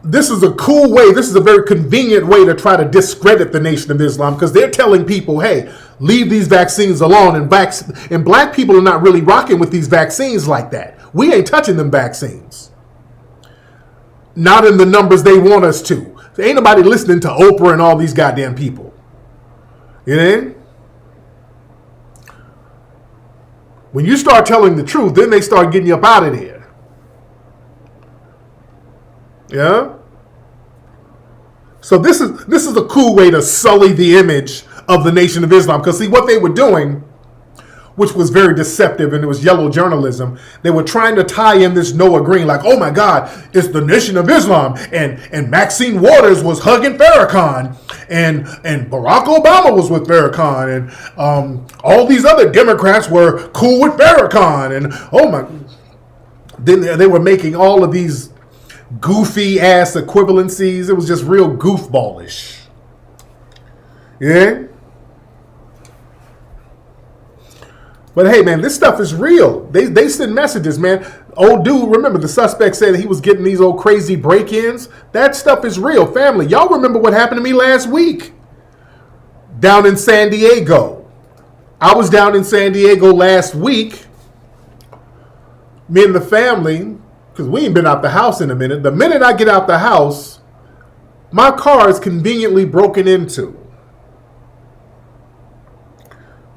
this is a cool way, this is a very convenient way to try to discredit the Nation of Islam, because they're telling people, hey, leave these vaccines alone. And black people are not really rocking with these vaccines like that. We ain't touching them vaccines. Not in the numbers they want us to. There ain't nobody listening to Oprah and all these goddamn people. You know? When you start telling the truth, then they start getting you up out of there. Yeah? So this is a cool way to sully the image of the Nation of Islam. Because see, what they were doing, which was very deceptive, and it was yellow journalism, they were trying to tie in this Noah Green, like, oh my God, it's the Nation of Islam, and Maxine Waters was hugging Farrakhan, and Barack Obama was with Farrakhan, and all these other Democrats were cool with Farrakhan, and oh my, then they were making all of these goofy ass equivalencies. It was just real goofballish. Yeah? But hey, man, this stuff is real. They send messages, man. Old dude, remember the suspect said he was getting these old crazy break-ins? That stuff is real, family. Y'all remember what happened to me last week down in San Diego. I was down in San Diego last week. Me and the family, because we ain't been out the house in a minute. The minute I get out the house, my car is conveniently broken into.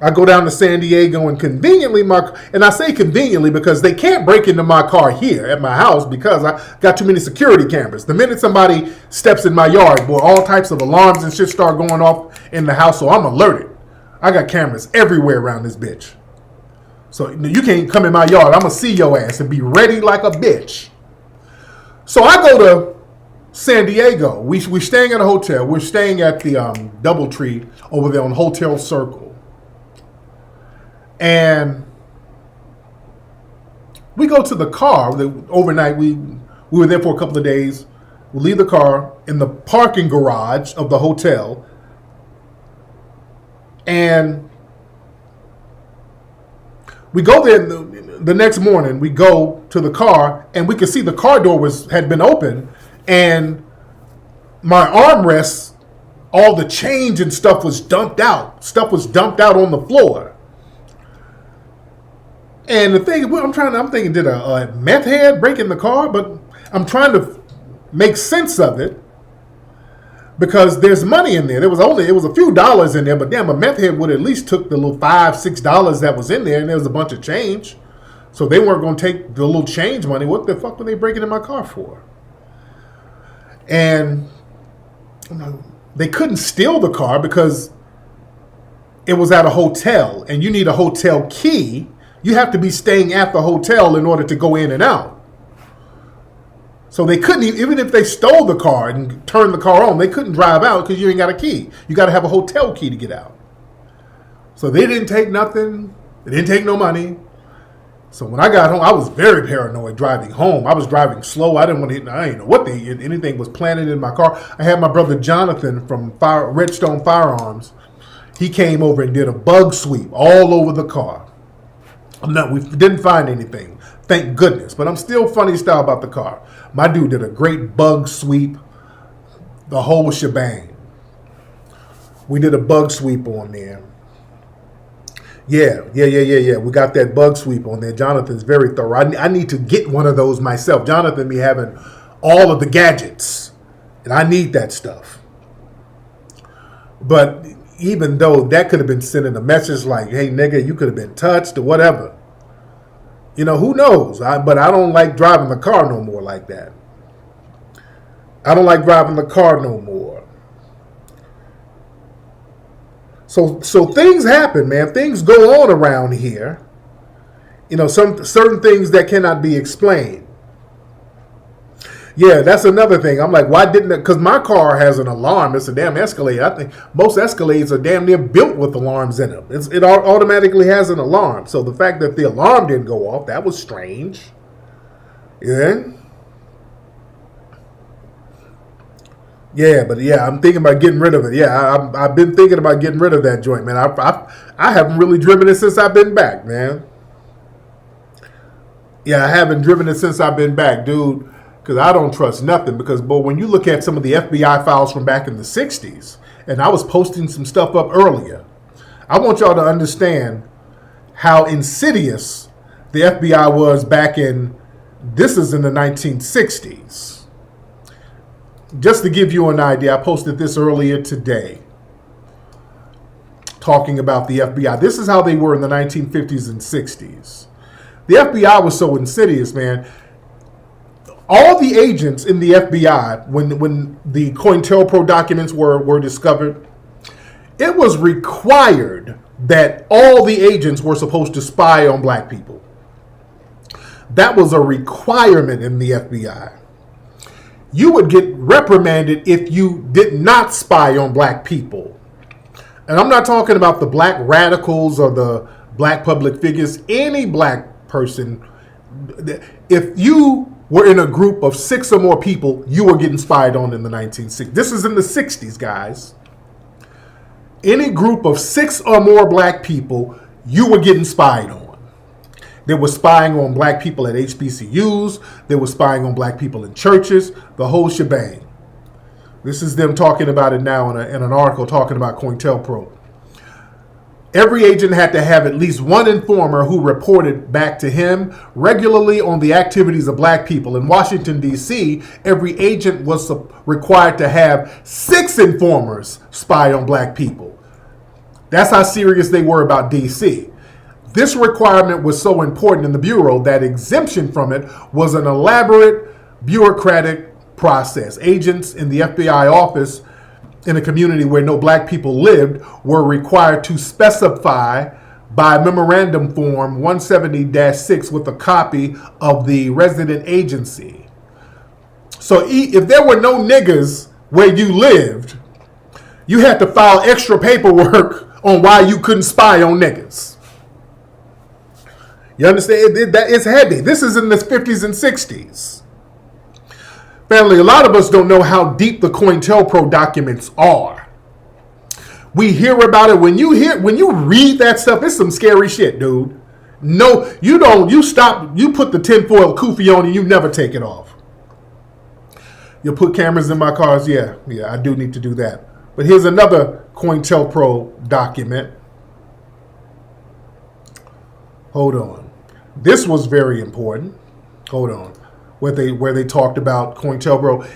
I go down to San Diego and conveniently and I say conveniently because they can't break into my car here at my house because I got too many security cameras. The minute somebody steps in my yard, boy, all types of alarms and shit start going off in the house, so I'm alerted. I got cameras everywhere around this bitch. So you can't come in my yard. I'm going to see your ass and be ready like a bitch. So I go to San Diego. We're staying at a hotel. We're staying at the Doubletree over there on Hotel Circle. And we go to the car. Overnight, we were there for a couple of days. We leave the car in the parking garage of the hotel. And we go there the next morning. We go to the car, and we could see the car door had been open. And my armrests, all the change and stuff was dumped out. Stuff was dumped out on the floor. And the thing, I'm thinking, did a meth head break in the car? But I'm trying to make sense of it because there's money in there. It was a few dollars in there, but damn, a meth head would at least took the little $5-6 that was in there, and there was a bunch of change. So they weren't going to take the little change money. What the fuck were they breaking in my car for? And they couldn't steal the car because it was at a hotel, and you need a hotel key. You have to be staying at the hotel in order to go in and out. So they couldn't, even if they stole the car and turned the car on, they couldn't drive out because you ain't got a key. You got to have a hotel key to get out. So they didn't take nothing. They didn't take no money. So when I got home, I was very paranoid driving home. I was driving slow. I didn't know what anything was planted in my car. I had my brother Jonathan from Redstone Firearms. He came over and did a bug sweep all over the car. We didn't find anything, thank goodness. But I'm still funny style about the car. My dude did a great bug sweep, the whole shebang. We did a bug sweep on there. Yeah. We got that bug sweep on there. Jonathan's very thorough. I need to get one of those myself. Jonathan be having all of the gadgets, and I need that stuff. But even though that could have been sending a message like, hey, nigga, you could have been touched or whatever. Who knows? But I don't like driving the car no more like that. I don't like driving the car no more. So things happen, man. Things go on around here. Some certain things that cannot be explained. Yeah, that's another thing. I'm like, why didn't it? Because my car has an alarm. It's a damn Escalade. I think most Escalades are damn near built with alarms in them. It automatically has an alarm. So the fact that the alarm didn't go off, that was strange. Yeah. Yeah, but yeah, I'm thinking about getting rid of it. Yeah, I've been thinking about getting rid of that joint, man. I haven't really driven it since I've been back, man. Yeah, I haven't driven it since I've been back, dude. Because I don't trust nothing. Because, boy, when you look at some of the FBI files from back in the 60s, and I was posting some stuff up earlier, I want y'all to understand how insidious the FBI was back in, this is in the 1960s. Just to give you an idea, I posted this earlier today, talking about the FBI. This is how they were in the 1950s and 60s. The FBI was so insidious, man. All the agents in the FBI, when the COINTELPRO documents were discovered, it was required that all the agents were supposed to spy on black people. That was a requirement in the FBI. You would get reprimanded if you did not spy on black people. And I'm not talking about the black radicals or the black public figures. Any black person, if you were in a group of 6 or more people, you were getting spied on in the 1960s. This is in the 60s, guys. Any group of 6 or more black people, you were getting spied on. They were spying on black people at HBCUs. They were spying on black people in churches, the whole shebang. This is them talking about it now in an article talking about COINTELPRO. Every agent had to have at least one informer who reported back to him regularly on the activities of black people. In Washington, D.C., every agent was required to have 6 informers spy on black people. That's how serious they were about DC. This requirement was so important in the Bureau that exemption from it was an elaborate bureaucratic process. Agents in the FBI office in a community where no black people lived were required to specify by memorandum form 170-6 with a copy of the resident agency. So if there were no niggas where you lived, you had to file extra paperwork on why you couldn't spy on niggas. You understand? That is heavy. This is in the 50s and 60s. Family, a lot of us don't know how deep the COINTELPRO documents are. We hear about it. When you read that stuff, it's some scary shit, dude. No, you don't. You stop. You put the tinfoil kufi on and you never take it off. You'll put cameras in my cars. Yeah, I do need to do that. But here's another COINTELPRO document. Hold on. This was very important. Hold on. Where they talked about COINTELPRO.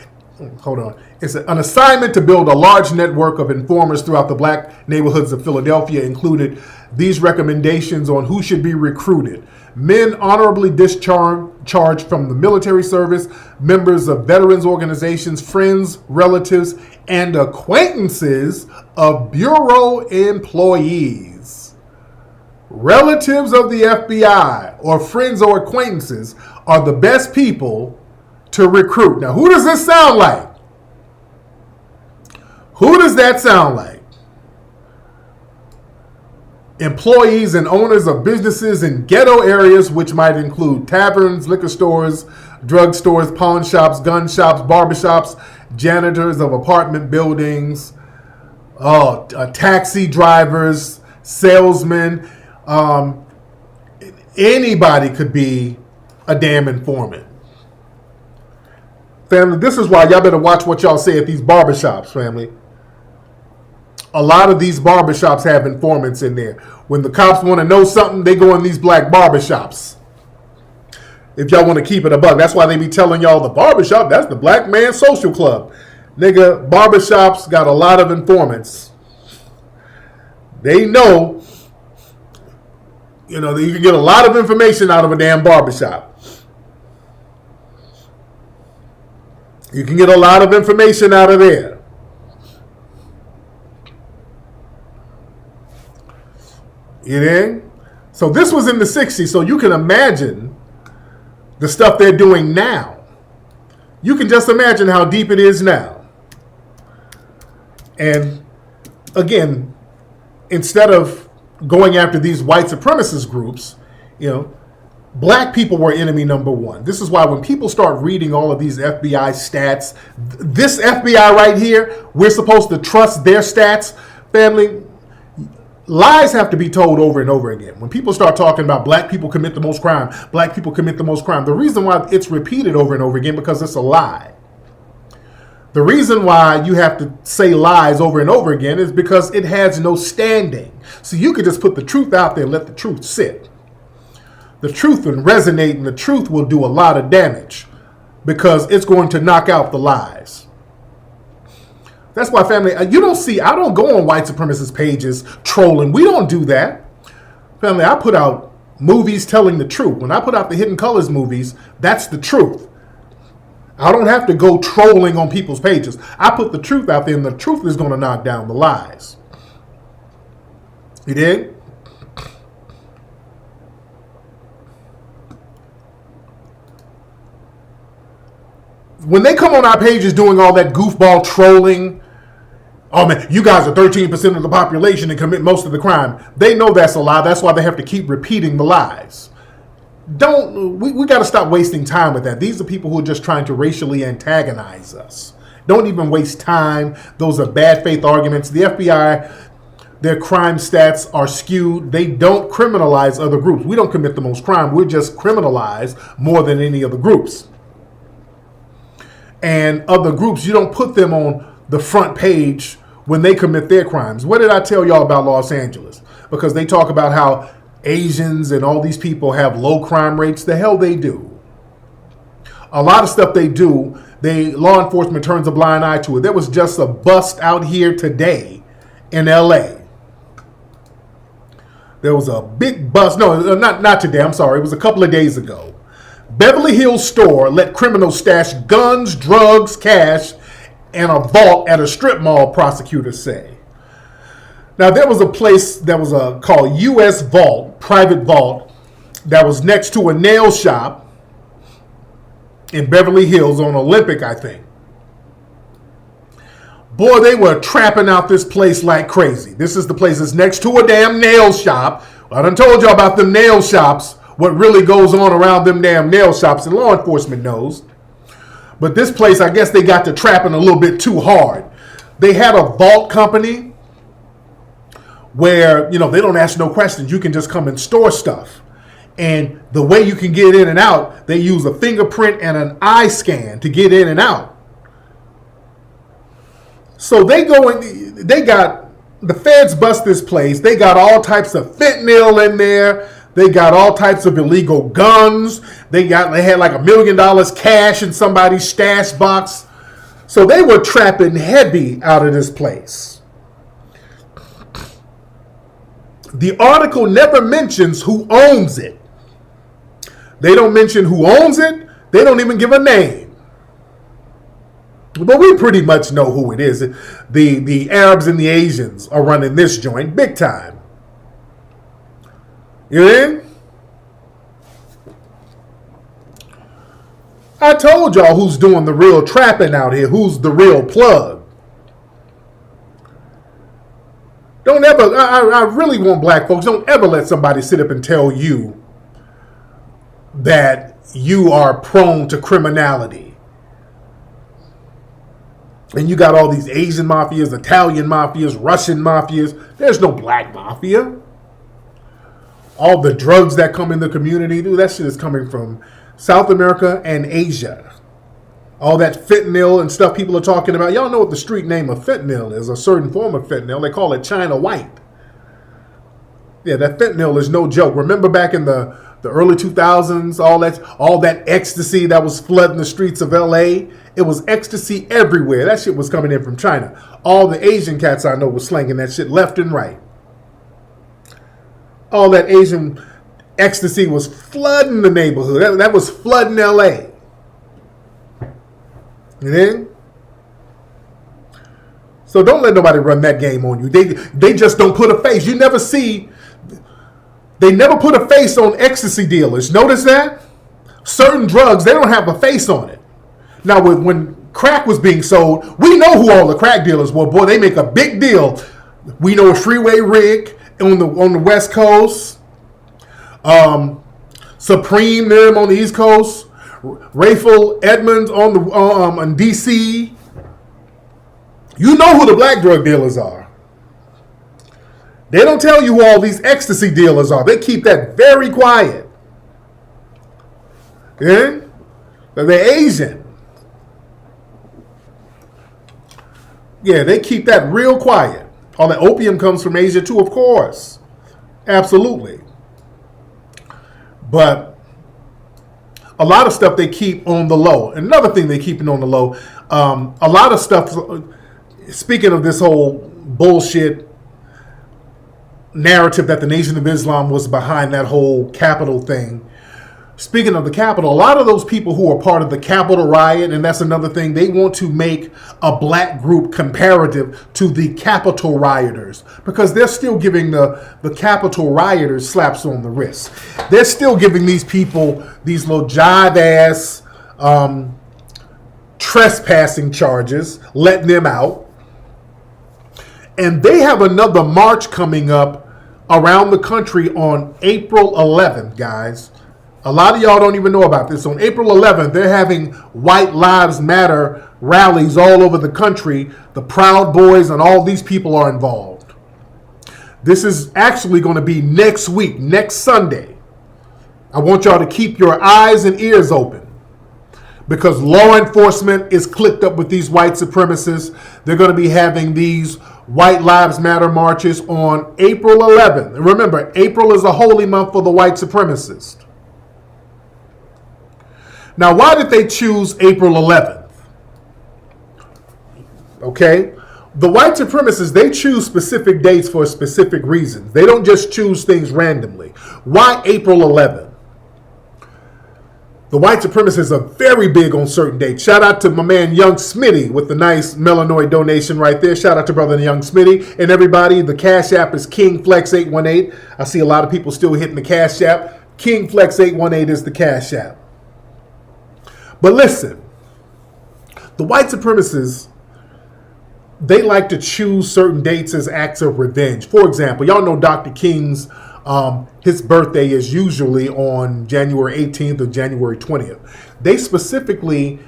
Hold on. It's an assignment to build a large network of informers throughout the black neighborhoods of Philadelphia included these recommendations on who should be recruited. Men honorably discharged from the military service, members of veterans organizations, friends, relatives, and acquaintances of Bureau employees. Relatives of the FBI or friends or acquaintances are the best people to recruit. Now, who does this sound like? Who does that sound like? Employees and owners of businesses in ghetto areas, which might include taverns, liquor stores, drug stores, pawn shops, gun shops, barbershops, janitors of apartment buildings, taxi drivers, salesmen. Anybody could be a damn informant. Family, this is why y'all better watch what y'all say at these barbershops, family. A lot of these barbershops have informants in there. When the cops want to know something, they go in these black barbershops. If y'all want to keep it a buck. That's why they be telling y'all the barbershop, that's the black man social club. Nigga, barbershops got a lot of informants. They know, that you can get a lot of information out of a damn barbershop. You can get a lot of information out of there. You know? So this was in the 60s, so you can imagine the stuff they're doing now. You can just imagine how deep it is now. And again, instead of going after these white supremacist groups, black people were enemy number one. This is why when people start reading all of these FBI stats, this FBI right here, we're supposed to trust their stats. Family, lies have to be told over and over again. When people start talking about black people commit the most crime, black people commit the most crime, the reason why it's repeated over and over again because it's a lie. The reason why you have to say lies over and over again is because it has no standing. So you could just put the truth out there and let the truth sit. The truth will resonate and the truth will do a lot of damage because it's going to knock out the lies. That's why, family, I don't go on white supremacist pages trolling. We don't do that. Family, I put out movies telling the truth. When I put out the Hidden Colors movies, that's the truth. I don't have to go trolling on people's pages. I put the truth out there and the truth is going to knock down the lies. You dig? When they come on our pages doing all that goofball trolling, oh man, you guys are 13% of the population and commit most of the crime. They know that's a lie. That's why they have to keep repeating the lies. We got to stop wasting time with that. These are people who are just trying to racially antagonize us. Don't even waste time. Those are bad faith arguments. The FBI, their crime stats are skewed. They don't criminalize other groups. We don't commit the most crime. We're just criminalized more than any other groups. And other groups, you don't put them on the front page when they commit their crimes. What did I tell y'all about Los Angeles? Because they talk about how Asians and all these people have low crime rates. The hell they do. A lot of stuff they do, law enforcement turns a blind eye to it. There was just a bust out here today in LA. There was a big bust. No, not today. I'm sorry. It was a couple of days ago. Beverly Hills store let criminals stash guns, drugs, cash, and a vault at a strip mall, prosecutors say. Now, there was a place that was called U.S. Vault, private vault, that was next to a nail shop in Beverly Hills on Olympic, I think. Boy, they were trapping out this place like crazy. This is the place that's next to a damn nail shop. I done told y'all about them nail shops, what really goes on around them damn nail shops, and law enforcement knows. But this place, I guess they got to trapping a little bit too hard. They had a vault company where, they don't ask no questions. You can just come and store stuff. And the way you can get in and out, they use a fingerprint and an eye scan to get in and out. So they got the feds bust this place. They got all types of fentanyl in there. They got all types of illegal guns. They had like $1 million cash in somebody's stash box. So they were trapping heavy out of this place. The article never mentions who owns it. They don't mention who owns it. They don't even give a name. But we pretty much know who it is. The Arabs and the Asians are running this joint big time. You in? I told y'all who's doing the real trapping out here. Who's the real plug. Don't ever, I really want black folks, don't ever let somebody sit up and tell you that you are prone to criminality. And you got all these Asian mafias, Italian mafias, Russian mafias. There's no black mafia. All the drugs that come in the community, dude, that shit is coming from South America and Asia. All that fentanyl and stuff people are talking about. Y'all know what the street name of fentanyl is, a certain form of fentanyl. They call it China White. Yeah, that fentanyl is no joke. Remember back in the early 2000s, all that ecstasy that was flooding the streets of LA? It was ecstasy everywhere. That shit was coming in from China. All the Asian cats I know was slanging that shit left and right. All that Asian ecstasy was flooding the neighborhood. That was flooding LA. You know? So don't let nobody run that game on you. They just don't put a face. You never see. They never put a face on ecstasy dealers. Notice that? Certain drugs, they don't have a face on it. Now, when crack was being sold, we know who all the crack dealers were. Boy, they make a big deal. We know Freeway Rick on the West Coast. Supreme them on the East Coast. Rayful Edmonds on DC. You know who the black drug dealers are. They don't tell you who all these ecstasy dealers are. They keep that very quiet. Yeah? They're Asian. Yeah, they keep that real quiet. All that opium comes from Asia too, of course. Absolutely. But a lot of stuff they keep on the low. Another thing they keep on the low, a lot of stuff, speaking of this whole bullshit narrative that the Nation of Islam was behind that whole Capitol thing. Speaking of the Capitol, a lot of those people who are part of the Capitol riot, and that's another thing, they want to make a black group comparative to the Capitol rioters because they're still giving the Capitol rioters slaps on the wrist. They're still giving these people these little jive-ass trespassing charges, letting them out. And they have another march coming up around the country on April 11th, guys. A lot of y'all don't even know about this. On April 11th, they're having White Lives Matter rallies all over the country. The Proud Boys and all these people are involved. This is actually going to be next week, next Sunday. I want y'all to keep your eyes and ears open because law enforcement is clicked up with these white supremacists. They're going to be having these White Lives Matter marches on April 11th. And remember, April is a holy month for the white supremacists. Now, why did they choose April 11th? Okay. The white supremacists, they choose specific dates for specific reasons. They don't just choose things randomly. Why April 11th? The white supremacists are very big on certain dates. Shout out to my man Young Smitty with the nice Melanoid donation right there. Shout out to brother Young Smitty and everybody. The Cash App is KingFlex818. I see a lot of people still hitting the Cash App. KingFlex818 is the Cash App. But listen, the white supremacists, they like to choose certain dates as acts of revenge. For example, y'all know Dr. King's his birthday is usually on January 18th or January 20th. They specifically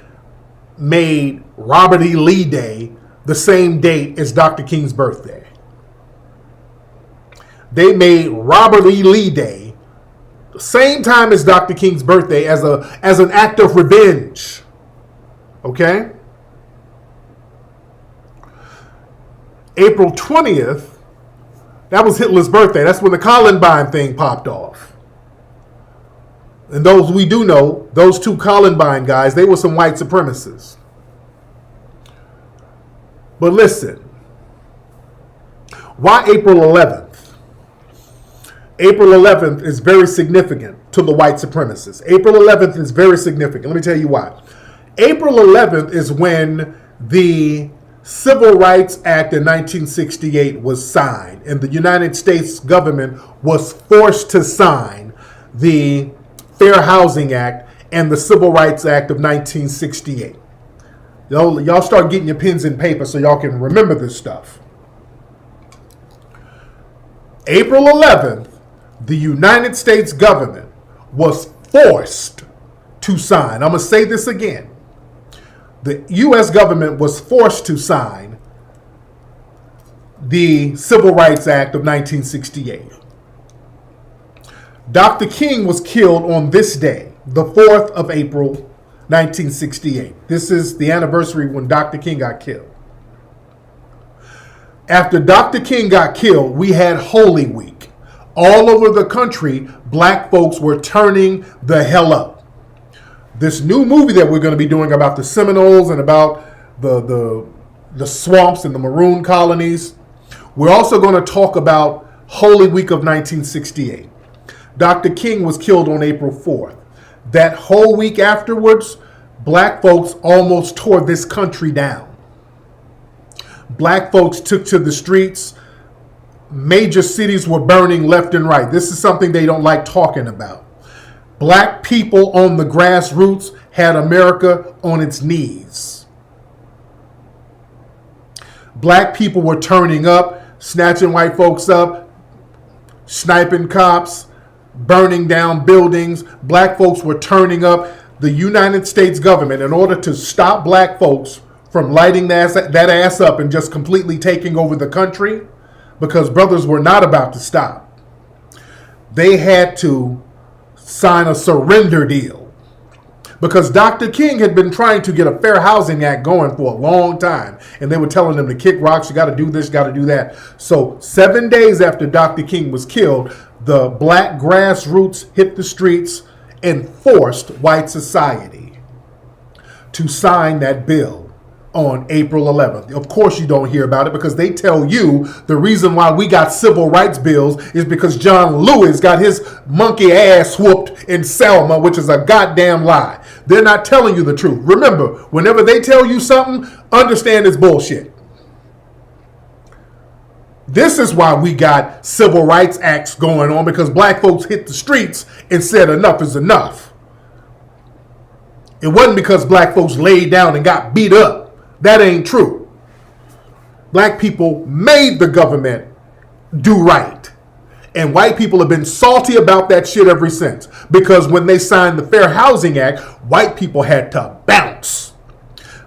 made Robert E. Lee Day the same date as Dr. King's birthday. They made Robert E. Lee Day the same time as Dr. King's birthday as an act of revenge. Okay? April 20th, that was Hitler's birthday. That's when the Columbine thing popped off. And those we do know, those two Columbine guys, they were some white supremacists. But listen, why April 11th? April 11th is very significant to the white supremacists. April 11th is very significant. Let me tell you why. April 11th is when the Civil Rights Act in 1968 was signed, and the United States government was forced to sign the Fair Housing Act and the Civil Rights Act of 1968. Y'all start getting your pens and paper so y'all can remember this stuff. April 11th, the United States government was forced to sign. I'm going to say this again. The U.S. government was forced to sign the Civil Rights Act of 1968. Dr. King was killed on this day, the 4th of April, 1968. This is the anniversary when Dr. King got killed. After Dr. King got killed, we had Holy Week. All over the country, black folks were turning the hell up. This new movie that we're going to be doing about the Seminoles and about the swamps and the maroon colonies, we're also going to talk about Holy Week of 1968. Dr. King was killed on April 4th. That whole week afterwards, black folks almost tore this country down. Black folks took to the streets. Major cities were burning left and right. This is something they don't like talking about. Black people on the grassroots had America on its knees. Black people were turning up, snatching white folks up, sniping cops, burning down buildings. Black folks were turning up. The United States government, in order to stop black folks from lighting that ass up and just completely taking over the country, because brothers were not about to stop, they had to sign a surrender deal, because Dr. King had been trying to get a Fair Housing Act going for a long time, and they were telling them to kick rocks, you got to do this, you got to do that. So 7 days after Dr. King was killed, the black grassroots hit the streets and forced white society to sign that bill on April 11th. Of course you don't hear about it, because they tell you the reason why we got civil rights bills is because John Lewis got his monkey ass whooped in Selma, which is a goddamn lie. They're not telling you the truth. Remember, whenever they tell you something, understand it's bullshit. This is why we got civil rights acts going on, because black folks hit the streets and said enough is enough. It wasn't because black folks laid down and got beat up. That ain't true. Black people made the government do right. And white people have been salty about that shit ever since. Because when they signed the Fair Housing Act, white people had to bounce.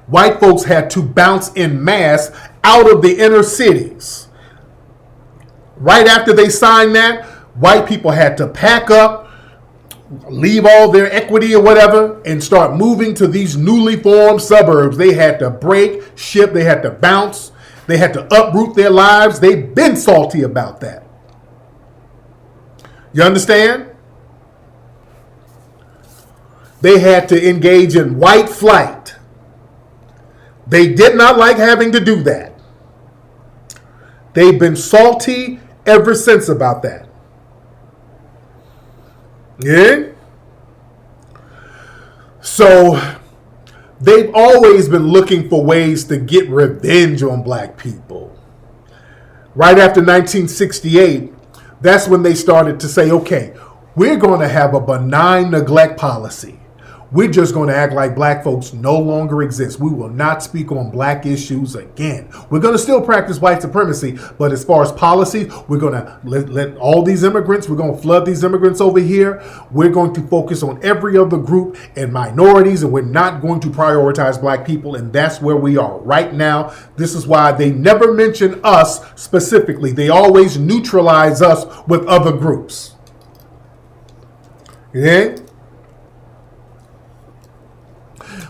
White folks had to bounce en masse out of the inner cities. Right after they signed that, white people had to pack up, leave all their equity or whatever, and start moving to these newly formed suburbs. They had to break ship. They had to bounce. They had to uproot their lives. They've been salty about that. You understand? They had to engage in white flight. They did not like having to do that. They've been salty ever since about that. Yeah? So they've always been looking for ways to get revenge on black people. Right after 1968, that's when they started to say, okay, we're going to have a benign neglect policy. We're just going to act like black folks no longer exist. We will not speak on black issues again. We're going to still practice white supremacy, but as far as policy, we're going to let all these immigrants, we're going to flood these immigrants over here. We're going to focus on every other group and minorities, and we're not going to prioritize black people, and that's where we are right now. This is why they never mention us specifically. They always neutralize us with other groups. Yeah?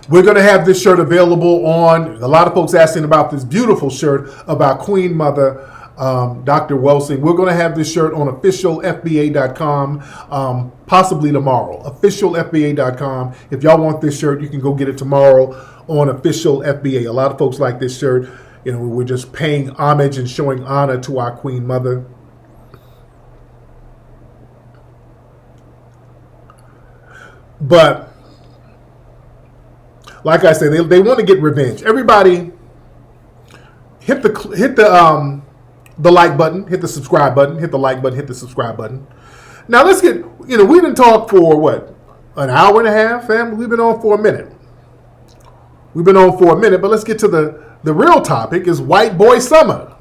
We're going to have this shirt available on, a lot of folks asking about this beautiful shirt about Queen Mother, Dr. Welsing. We're going to have this shirt on officialfba.com, possibly tomorrow. Officialfba.com. If y'all want this shirt, you can go get it tomorrow on Official FBA. A lot of folks like this shirt. You know, we're just paying homage and showing honor to our Queen Mother. But like I said, they want to get revenge. Everybody, hit the like button, hit the subscribe button, hit the like button, hit the subscribe button. Now let's get, we didn't talk for what, an hour and a half, fam? We've been on for a minute. But let's get to the real topic is White Boy Summer.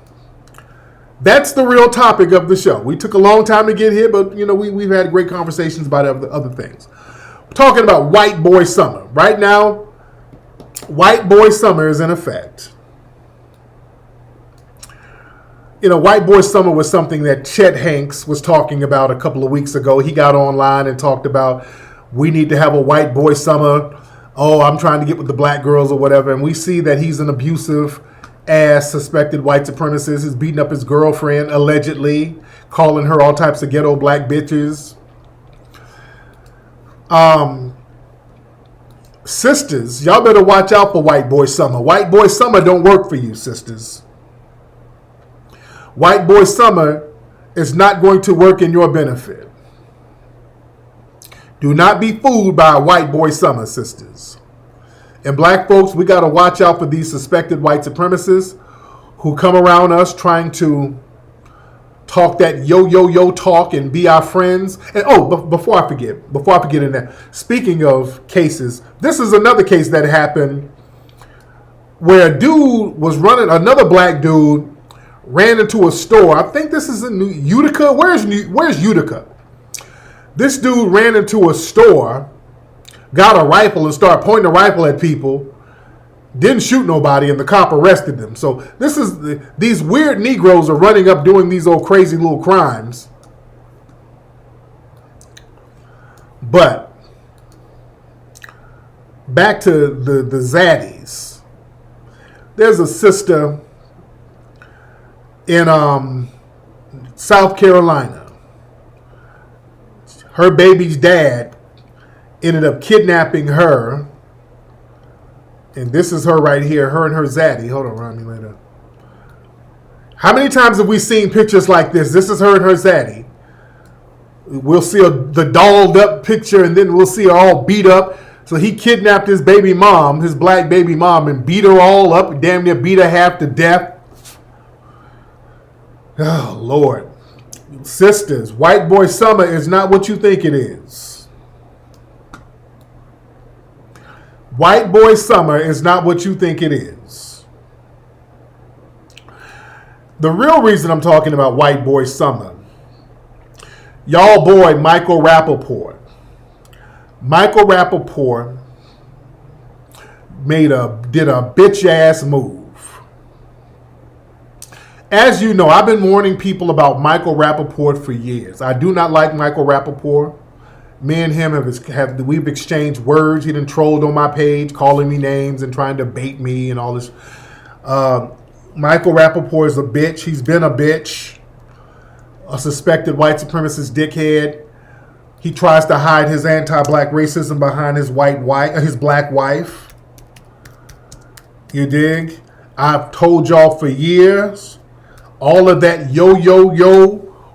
That's the real topic of the show. We took a long time to get here, but we've had great conversations about other things. We're talking about White Boy Summer. Right now, White Boy Summer is in effect. White Boy Summer was something that Chet Hanks was talking about a couple of weeks ago. He got online and talked about, we need to have a White Boy Summer. Oh, I'm trying to get with the black girls or whatever. And we see that he's an abusive ass suspected white supremacist. He's beating up his girlfriend, allegedly, calling her all types of ghetto black bitches. Sisters, y'all better watch out for White Boy Summer. White Boy Summer don't work for you, sisters. White Boy Summer is not going to work in your benefit. Do not be fooled by a White Boy Summer, sisters. And black folks, we got to watch out for these suspected white supremacists who come around us trying to talk that yo talk and be our friends. And before I forget in that, speaking of cases, this is another case that happened where a dude was running, another black dude ran into a store. I think this is in Utica. Where's Utica? This dude ran into a store, got a rifle and started pointing a rifle at people. Didn't shoot nobody, and the cop arrested them. So these weird Negroes are running up doing these old crazy little crimes. But back to the zaddies. There's a sister in South Carolina. Her baby's dad ended up kidnapping her. And this is her right here, her and her zaddy. Hold on, remind me later. How many times have we seen pictures like this? This is her and her zaddy. We'll see the dolled up picture, and then we'll see her all beat up. So he kidnapped his baby mom, his black baby mom, and beat her all up, damn near beat her half to death. Oh, Lord. Sisters, White Boy Summer is not what you think it is. White Boy Summer is not what you think it is. The real reason I'm talking about White Boy Summer, y'all boy Michael Rappaport. Michael Rappaport did a bitch ass move. As you know, I've been warning people about Michael Rappaport for years. I do not like Michael Rappaport. Me and him we've exchanged words. He done trolled on my page, calling me names and trying to bait me and all this. Michael Rappaport is a bitch. He's been a bitch, a suspected white supremacist dickhead. He tries to hide his anti-black racism behind his black wife. You dig? I've told y'all for years, All of that yo,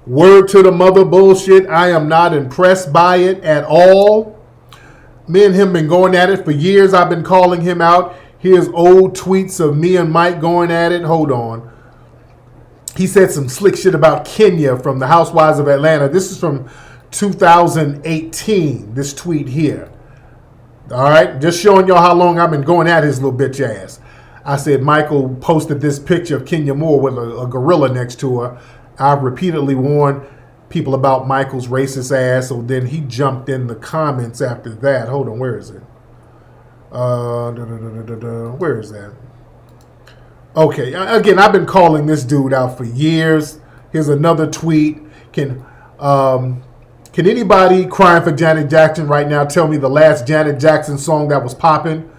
word to the mother bullshit, I am not impressed by it at all. Me and him been going at it for years. I've been calling him out. Here's old tweets of me and Mike going at it. Hold on. He said some slick shit about Kenya from the Housewives of Atlanta. This is from 2018, this tweet here. All right, just showing y'all how long I've been going at his little bitch ass. I said Michael posted this picture of Kenya Moore with a gorilla next to her. I've repeatedly warned people about Michael's racist ass, so then he jumped in the comments after that. Hold on, where is it? Where is that? Okay, again, I've been calling this dude out for years. Here's another tweet. Can anybody crying for Janet Jackson right now tell me the last Janet Jackson song that was popping?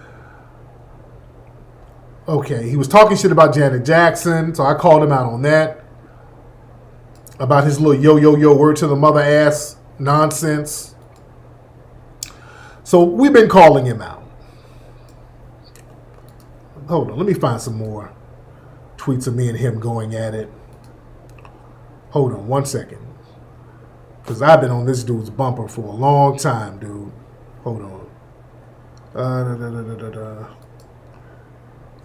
Okay, he was talking shit about Janet Jackson, so I called him out on that. About his little yo, word to the mother ass nonsense. So we've been calling him out. Hold on, let me find some more tweets of me and him going at it. Hold on 1 second. Because I've been on this dude's bumper for a long time, dude. Hold on.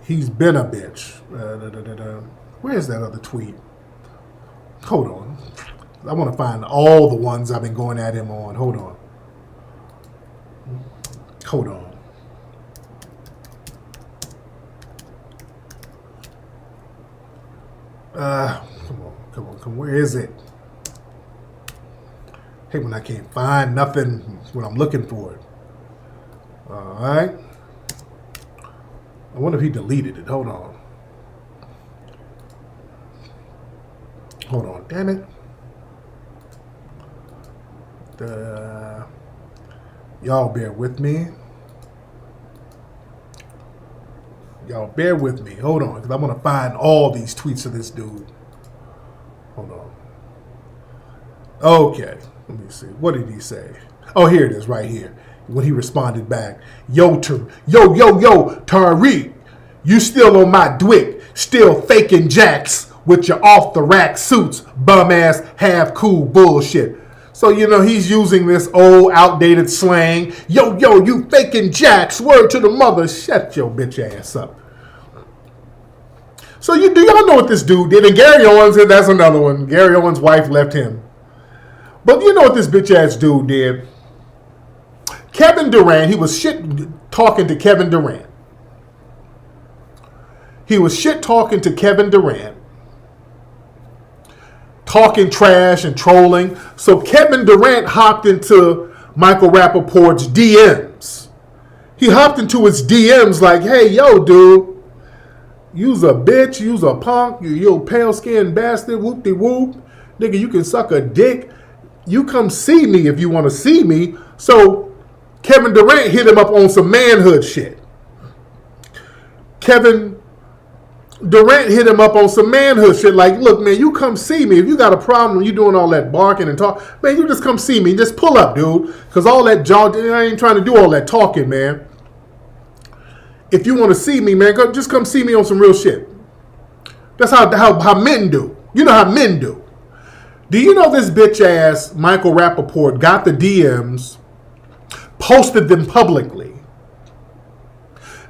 He's been a bitch. Where's that other tweet? Hold on. I want to find all the ones I've been going at him on. Hold on. Hold on. Come on. Where is it? Hey, when I can't find nothing when I'm looking for it. All right. I wonder if he deleted it. Hold on. Damn it. Y'all bear with me. Hold on, because I want to find all these tweets of this dude. Hold on. Okay. Let me see. What did he say? Oh, here it is right here. When he responded back. Yo, Tariq, you still on my dwick, still faking jacks with your off-the-rack suits, bum-ass, half-cool bullshit. So, he's using this old, outdated slang. Yo, you faking jacks, word to the mother. Shut your bitch ass up. So, do y'all know what this dude did? And Gary Owens, that's another one. Gary Owens' wife left him. But you know what this bitch-ass dude did? Kevin Durant, he was shit-talking to Kevin Durant. Talking trash and trolling. So Kevin Durant hopped into Michael Rappaport's DMs. He hopped into his DMs like, hey, yo, dude, you's a bitch, you's a punk, you pale-skinned bastard, whoop-de-whoop. Nigga, you can suck a dick. You come see me if you want to see me. So Kevin Durant hit him up on some manhood shit. Like, look, man, you come see me. If you got a problem, you doing all that barking and talk, man, you just come see me. Just pull up, dude. Because all that I ain't trying to do all that talking, man. If you want to see me, man, just come see me on some real shit. That's how men do. You know how men do. Do you know this bitch ass Michael Rappaport got the DMs, posted them publicly,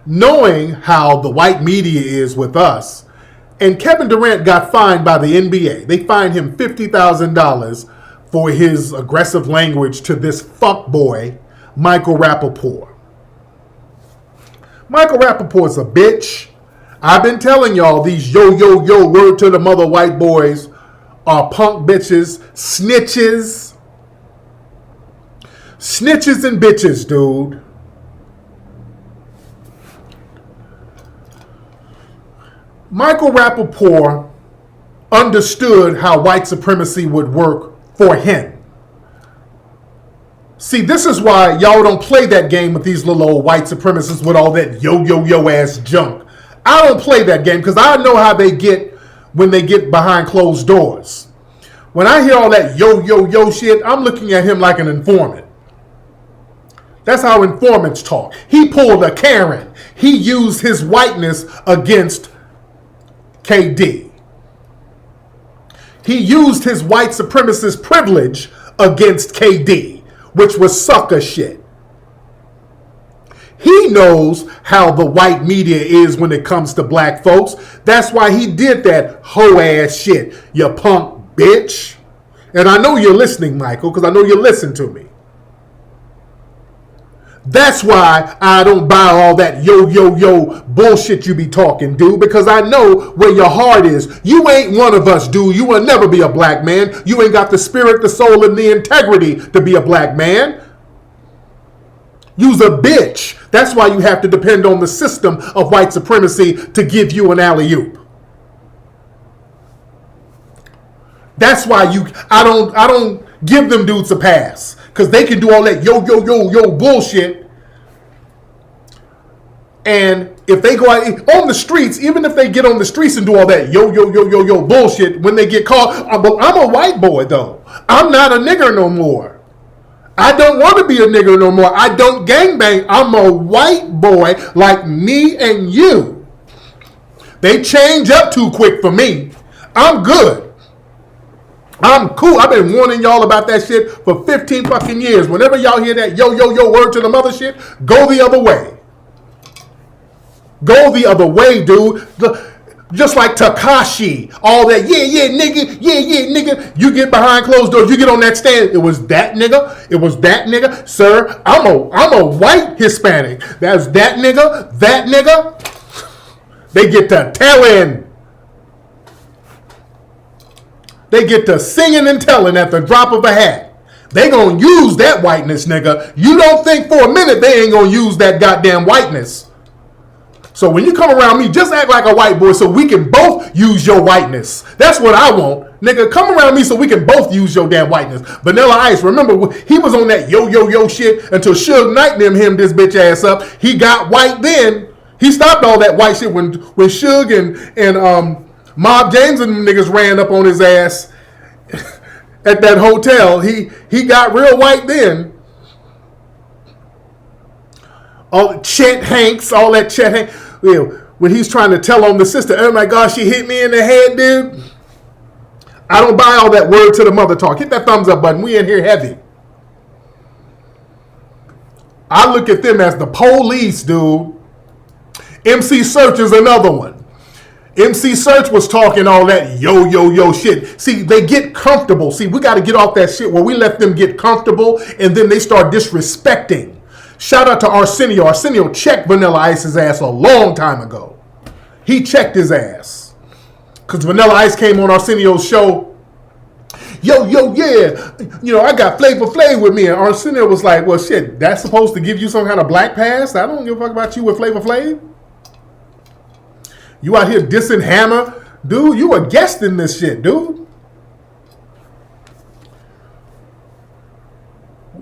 knowing how the white media is with us, and Kevin Durant got fined by the NBA. They fined him $50,000 for his aggressive language to this fuckboy, Michael Rappaport. Michael Rappaport's a bitch. I've been telling y'all these yo, word to the mother white boys are punk bitches, snitches. Snitches and bitches, dude. Michael Rappaport understood how white supremacy would work for him. See, this is why y'all don't play that game with these little old white supremacists with all that yo ass junk. I don't play that game because I know how they get when they get behind closed doors. When I hear all that yo shit, I'm looking at him like an informant. That's how informants talk. He pulled a Karen. He used his whiteness against KD. He used his white supremacist privilege against KD, which was sucker shit. He knows how the white media is when it comes to black folks. That's why he did that hoe ass shit, you punk bitch. And I know you're listening, Michael, because I know you listen to me. That's why I don't buy all that yo bullshit you be talking, dude, because I know where your heart is. You ain't one of us, dude. You will never be a black man. You ain't got the spirit, the soul, and the integrity to be a black man. You's a bitch. That's why you have to depend on the system of white supremacy to give you an alley-oop. That's why I don't give them dudes a pass. Because they can do all that yo bullshit. And if they go out on the streets, even if they get on the streets and do all that yo bullshit, when they get caught, I'm a white boy though. I'm not a nigger no more. I don't want to be a nigger no more. I don't gangbang. I'm a white boy like me and you. They change up too quick for me. I'm good. I'm cool. I've been warning y'all about that shit for 15 fucking years. Whenever y'all hear that yo word to the mother shit, go the other way. Go the other way, dude. Just like Takashi, all that, yeah, nigga. You get behind closed doors, you get on that stand. It was that nigga. Sir, I'm a white Hispanic. That's that nigga. They get to telling. They get to singing and telling at the drop of a hat. They gonna use that whiteness, nigga. You don't think for a minute they ain't gonna use that goddamn whiteness. So when you come around me, just act like a white boy so we can both use your whiteness. That's what I want. Nigga, come around me so we can both use your damn whiteness. Vanilla Ice, remember, he was on that yo shit until Suge Knight him this bitch ass up. He got white then. He stopped all that white shit when Suge and Mob James and them niggas ran up on his ass at that hotel. He got real white then. All Chet Hanks, all that Chet Hanks. You know, when he's trying to tell on the sister, oh my God, she hit me in the head, dude. I don't buy all that word to the mother talk. Hit that thumbs up button. We in here heavy. I look at them as the police, dude. MC Search is another one. MC Search was talking all that yo shit. See, they get comfortable. See, we got to get off that shit where we let them get comfortable and then they start disrespecting. Shout out to Arsenio. Arsenio checked Vanilla Ice's ass a long time ago. He checked his ass. Because Vanilla Ice came on Arsenio's show. Yo, yeah. You know, I got Flavor Flav with me. And Arsenio was like, well, shit, that's supposed to give you some kind of black pass? I don't give a fuck about you with Flavor Flav. You out here dissing Hammer? Dude, you a guest in this shit, dude.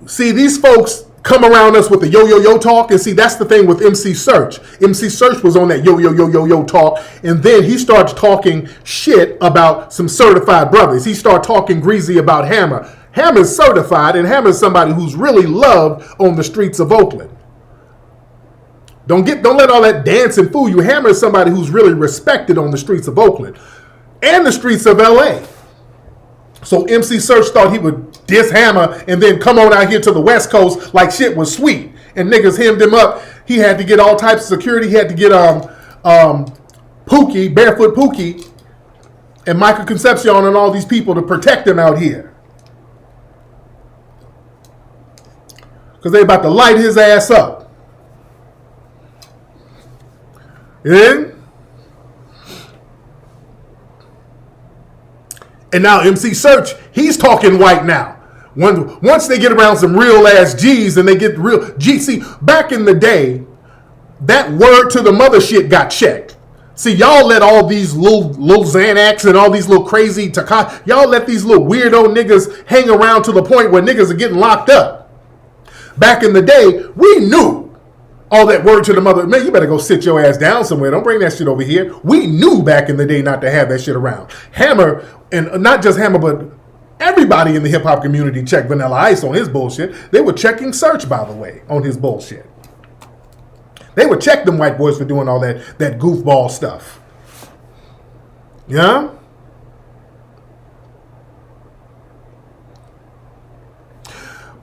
See, these folks come around us with the yo talk, and see, that's the thing with MC Search. MC Search was on that yo talk, and then he starts talking shit about some certified brothers. He started talking greasy about Hammer. Hammer's certified, and Hammer's somebody who's really loved on the streets of Oakland. Don't let all that dancing fool you. Hammer is somebody who's really respected on the streets of Oakland and the streets of LA. So MC Search thought he would diss Hammer and then come on out here to the West Coast like shit was sweet. And niggas hemmed him up. He had to get all types of security. He had to get Pookie, Barefoot Pookie, and Michael Concepcion and all these people to protect him out here. Because they about to light his ass up. Yeah? And now MC Search, he's talking white now. Once they get around some real ass G's and they get real G. See, back in the day, that word to the mother shit got checked. See, y'all let all these little Xanax and all these little crazy y'all let these little weirdo niggas hang around to the point where niggas are getting locked up. Back in the day, we knew all that word to the mother. Man, you better go sit your ass down somewhere. Don't bring that shit over here. We knew back in the day not to have that shit around. Hammer, and not just Hammer, but everybody in the hip-hop community checked Vanilla Ice on his bullshit. They were checking Search, by the way, on his bullshit. They would check them white boys for doing all that goofball stuff. Yeah?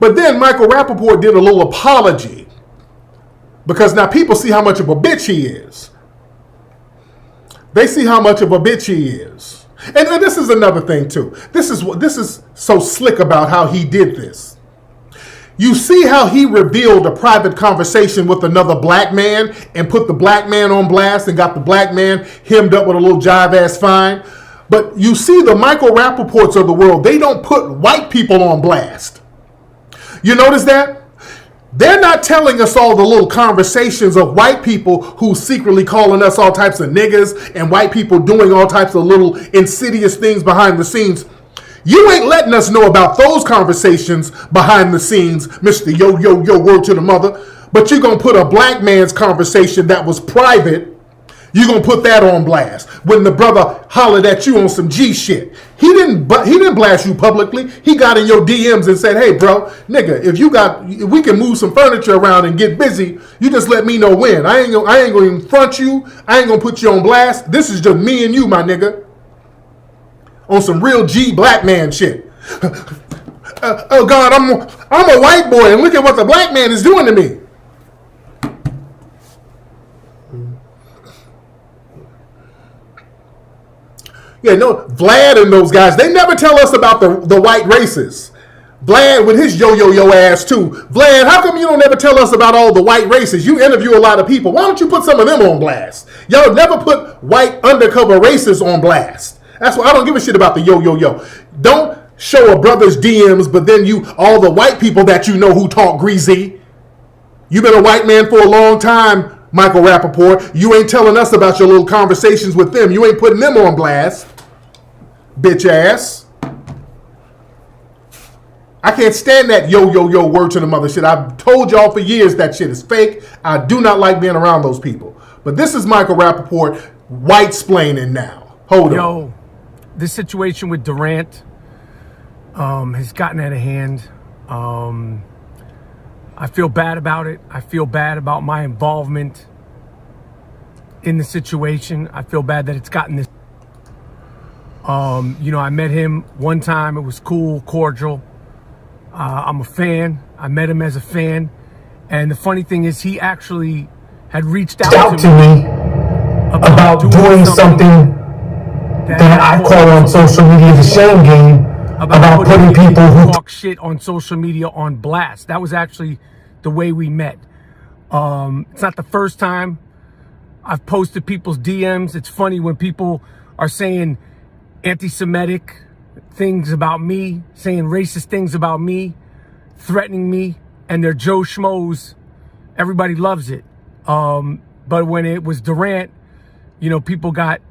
But then Michael Rappaport did a little apology because now people see how much of a bitch he is. They see how much of a bitch he is. And this is another thing too. This is so slick about how he did this. You see how he revealed a private conversation with another black man and put the black man on blast and got the black man hemmed up with a little jive ass fine. But you see the Michael Rappaports of the world, they don't put white people on blast. You notice that? They're not telling us all the little conversations of white people who secretly calling us all types of niggas and white people doing all types of little insidious things behind the scenes. You ain't letting us know about those conversations behind the scenes, Mr. Yo, word to the mother. But you're going to put a black man's conversation that was private, you're going to put that on blast. When the brother hollered at you on some G shit, he didn't blast you publicly. He got in your DMs and said, hey, bro, nigga, if we can move some furniture around and get busy, you just let me know when. I ain't going to even front you. I ain't going to put you on blast. This is just me and you, my nigga. On some real G black man shit. Oh God, I'm a white boy and look at what the black man is doing to me. Yeah, no, Vlad and those guys, they never tell us about the white races. Vlad with his yo ass too. Vlad, how come you don't ever tell us about all the white races? You interview a lot of people. Why don't you put some of them on blast? Y'all never put white undercover racists on blast. That's why I don't give a shit about the yo. Don't show a brother's DMs, but then all the white people that you know who talk greasy. You've been a white man for a long time, Michael Rappaport. You ain't telling us about your little conversations with them. You ain't putting them on blast, bitch ass. I can't stand that yo word to the mother shit. I've told y'all for years that shit is fake. I do not like being around those people. But this is Michael Rappaport white-splaining now. Hold on. This situation with Durant has gotten out of hand. I feel bad about it. I feel bad about my involvement in the situation. I feel bad that it's gotten this. I met him one time. It was cool, cordial. I'm a fan. I met him as a fan. And the funny thing is he actually had reached out to me about doing something that I call on social media the shame game about putting people who talk shit on social media on blast. That was actually the way we met. It's not the first time I've posted people's DMs. It's funny when people are saying anti-Semitic things about me, saying racist things about me, threatening me, and they're Joe Schmoes. Everybody loves it. But when it was Durant, people got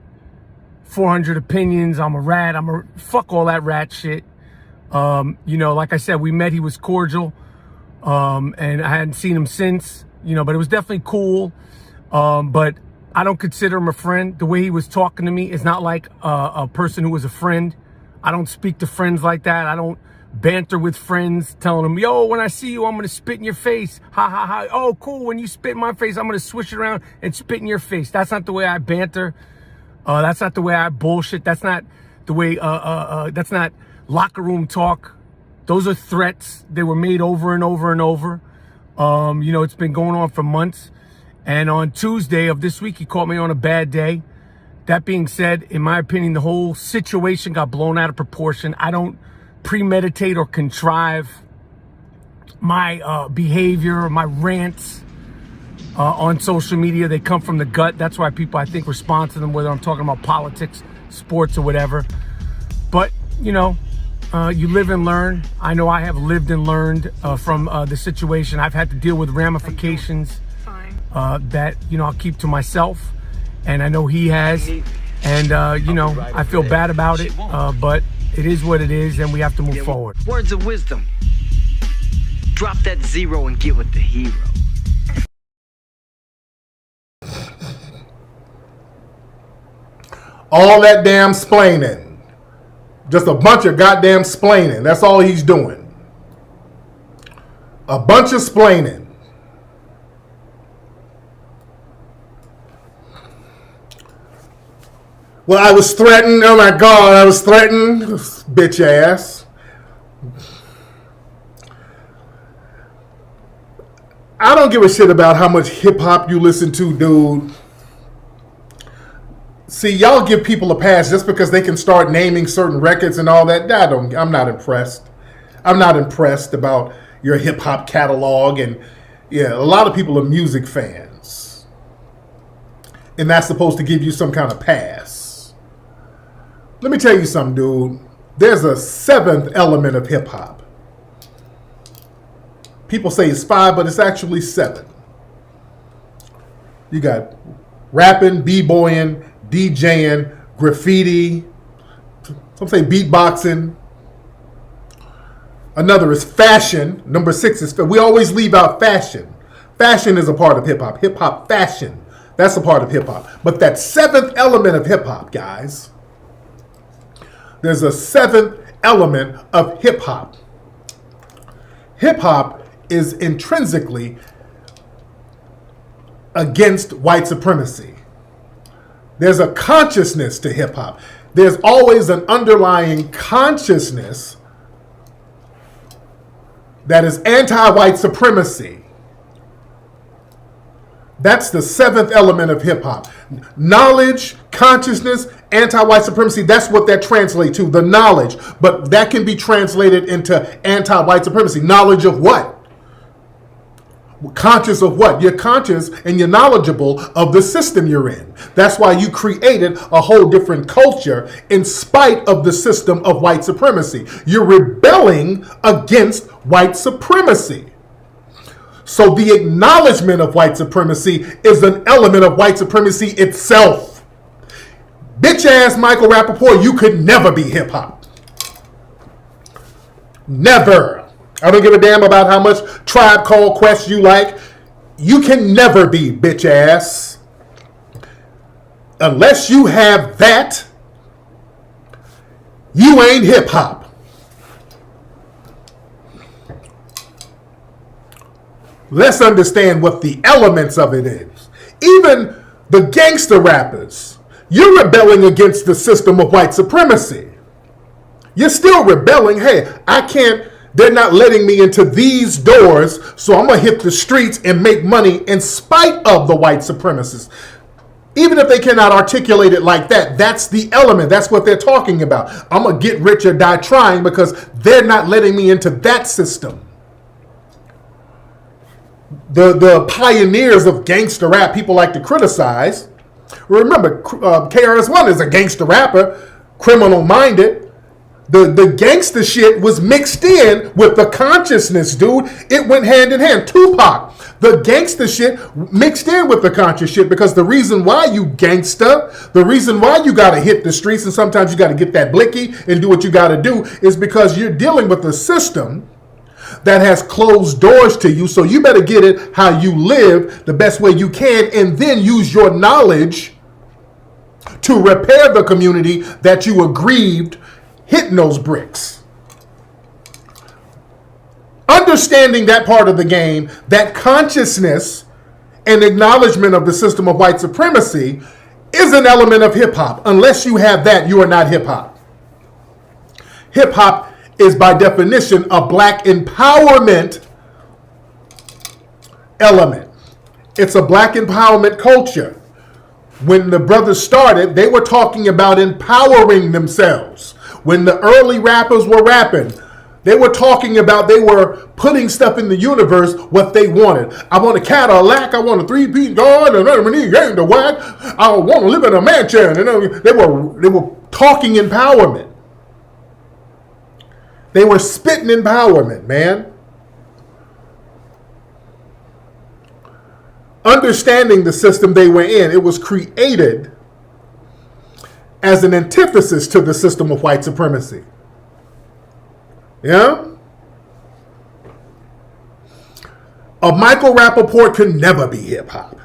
400 opinions. I'm a rat. Fuck all that rat shit. Like I said, we met. He was cordial. And I hadn't seen him since, but it was definitely cool. But I don't consider him a friend. The way he was talking to me is not like a person who was a friend. I don't speak to friends like that. I don't banter with friends telling them, yo, when I see you, I'm going to spit in your face. Ha, ha, ha. Oh, cool. When you spit in my face, I'm going to swish it around and spit in your face. That's not the way I banter. That's not the way I bullshit. That's not the way, that's not locker room talk. Those are threats. They were made over and over and over. It's been going on for months. And on Tuesday of this week, he caught me on a bad day. That being said, in my opinion, the whole situation got blown out of proportion. I don't premeditate or contrive my behavior, my rants on social media. They come from the gut. That's why people, I think, respond to them, whether I'm talking about politics, sports, or whatever. But, you live and learn. I know I have lived and learned from the situation. I've had to deal with ramifications that, I'll keep to myself. And I know he has. And, I feel bad about it. But it is what it is, and we have to move forward. Words of wisdom. Drop that zero and get with the hero. All that damn splaining. Just a bunch of goddamn splaining. That's all he's doing. A bunch of splaining. Well, I was threatened. Oh my God, I was threatened. Bitch ass. I don't give a shit about how much hip hop you listen to, dude. See, y'all give people a pass just because they can start naming certain records and all that. I'm not impressed. I'm not impressed about your hip hop catalog. And yeah, a lot of people are music fans. And that's supposed to give you some kind of pass. Let me tell you something, dude. There's a seventh element of hip hop. People say it's 5, but it's actually 7. You got rapping, b-boying, DJing, graffiti, some say beatboxing. Another is fashion. Number 6 is, we always leave out fashion. Fashion is a part of hip hop. Hip hop fashion, that's a part of hip hop. But that 7th element of hip hop, guys, there's a 7th element of hip hop. Hip hop is intrinsically against white supremacy. There's a consciousness to hip hop. There's always an underlying consciousness that is anti-white supremacy. That's the 7th element of hip hop. Knowledge, consciousness, anti-white supremacy, that's what that translates to, the knowledge. But that can be translated into anti-white supremacy. Knowledge of what? Conscious of what? You're conscious and you're knowledgeable of the system you're in. That's why you created a whole different culture in spite of the system of white supremacy. You're rebelling against white supremacy. So the acknowledgement of white supremacy is an element of white supremacy itself. Bitch ass Michael Rappaport, you could never be hip hop. Never. I don't give a damn about how much Tribe Called Quest you like. You can never be, bitch ass. Unless you have that, you ain't hip hop. Let's understand what the elements of it is. Even the gangster rappers, you're rebelling against the system of white supremacy. You're still rebelling. Hey, they're not letting me into these doors, so I'm going to hit the streets and make money in spite of the white supremacists. Even if they cannot articulate it like that, that's the element. That's what they're talking about. I'm going to get rich or die trying because they're not letting me into that system. The pioneers of gangster rap, people like to criticize. Remember, KRS-One is a gangster rapper, criminal minded. The gangster shit was mixed in with the consciousness, dude. It went hand in hand. Tupac, the gangster shit mixed in with the conscious shit, because the reason why you gangster, the reason why you got to hit the streets and sometimes you got to get that blicky and do what you got to do is because you're dealing with a system that has closed doors to you. So you better get it how you live the best way you can and then use your knowledge to repair the community that you aggrieved hitting those bricks. Understanding that part of the game, that consciousness and acknowledgement of the system of white supremacy is an element of hip hop. Unless you have that, you are not hip hop. Hip hop is by definition a black empowerment element. It's a black empowerment culture. When the brothers started, they were talking about empowering themselves. When the early rappers were rapping, they were talking about, they were putting stuff in the universe, what they wanted. I want a Cadillac, I want a 3-piece guard, and I need to whack. I want to live in a mansion. And they were talking empowerment. They were spitting empowerment, man. Understanding the system they were in, it was created as an antithesis to the system of white supremacy. Yeah? A Michael Rappaport could never be hip-hop.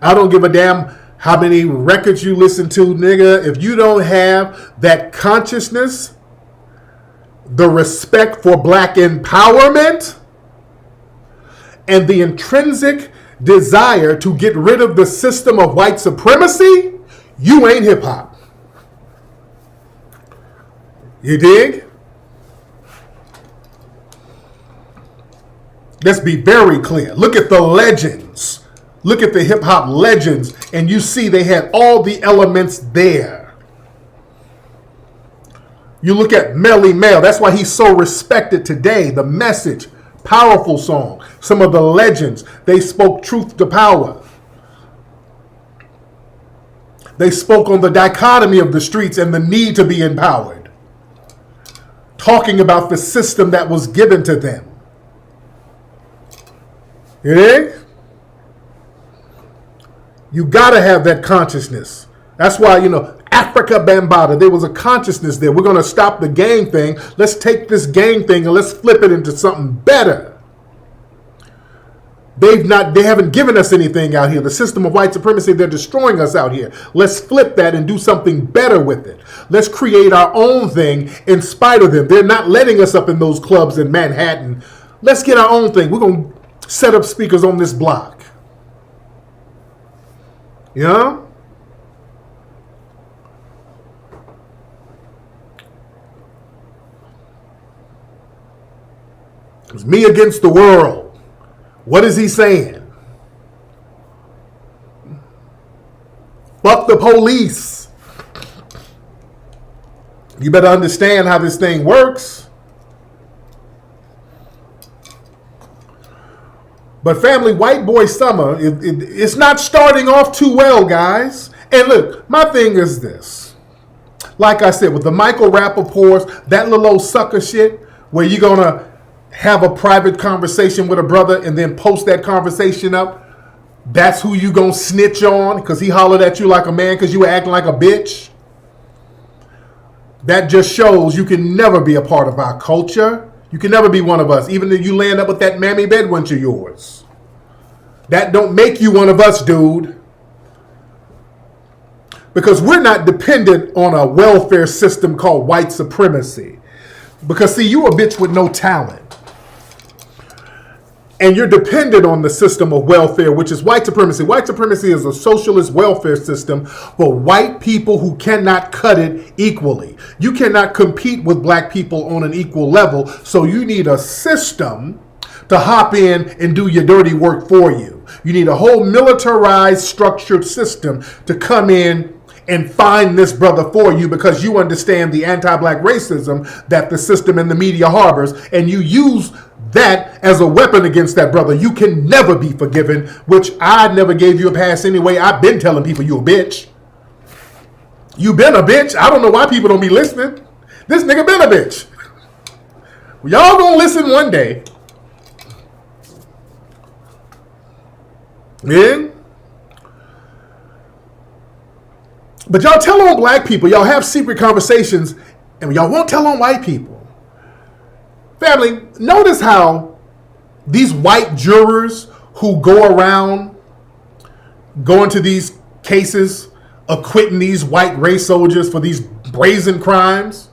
I don't give a damn how many records you listen to, nigga. If you don't have that consciousness, the respect for black empowerment, and the intrinsic desire to get rid of the system of white supremacy, you ain't hip hop. You dig? Let's be very clear. Look at the legends. Look at the hip hop legends, and you see they had all the elements there. You look at Melly Mel. That's why he's so respected today. The Message, powerful song. Some of the legends, they spoke truth to power. They spoke on the dichotomy of the streets and the need to be empowered. Talking about the system that was given to them. You got to have that consciousness. That's why, Africa Bambaataa, there was a consciousness there. We're going to stop the gang thing. Let's take this gang thing and let's flip it into something better. They haven't given us anything out here. The system of white supremacy, they're destroying us out here. Let's flip that and do something better with it. Let's create our own thing in spite of them. They're not letting us up in those clubs in Manhattan. Let's get our own thing. We're going to set up speakers on this block. Yeah? It's me against the world. What is he saying? Fuck the police. You better understand how this thing works. But family, White Boy Summer, it's not starting off too well, guys. And look, my thing is this. Like I said, with the Michael Rappaports, that little old sucker shit, where you're going to have a private conversation with a brother and then post that conversation up, that's who you going to snitch on because he hollered at you like a man because you were acting like a bitch. That just shows you can never be a part of our culture. You can never be one of us, even if you land up with that mammy bedwench of yours. That don't make you one of us, dude. Because we're not dependent on a welfare system called white supremacy. Because, see, you a bitch with no talent. And you're dependent on the system of welfare, which is white supremacy. White supremacy is a socialist welfare system for white people who cannot cut it equally. You cannot compete with black people on an equal level, so you need a system to hop in and do your dirty work for you. You need a whole militarized, structured system to come in and find this brother for you because you understand the anti-black racism that the system and the media harbors, and you use that as a weapon against that brother. You can never be forgiven, which I never gave you a pass anyway. I've been telling people you a bitch. You been a bitch. I don't know why people don't be listening. This nigga been a bitch. Y'all gonna listen one day. Yeah? But y'all tell on black people. Y'all have secret conversations, and y'all won't tell on white people. Family, notice how these white jurors who go around going to these cases, acquitting these white race soldiers for these brazen crimes.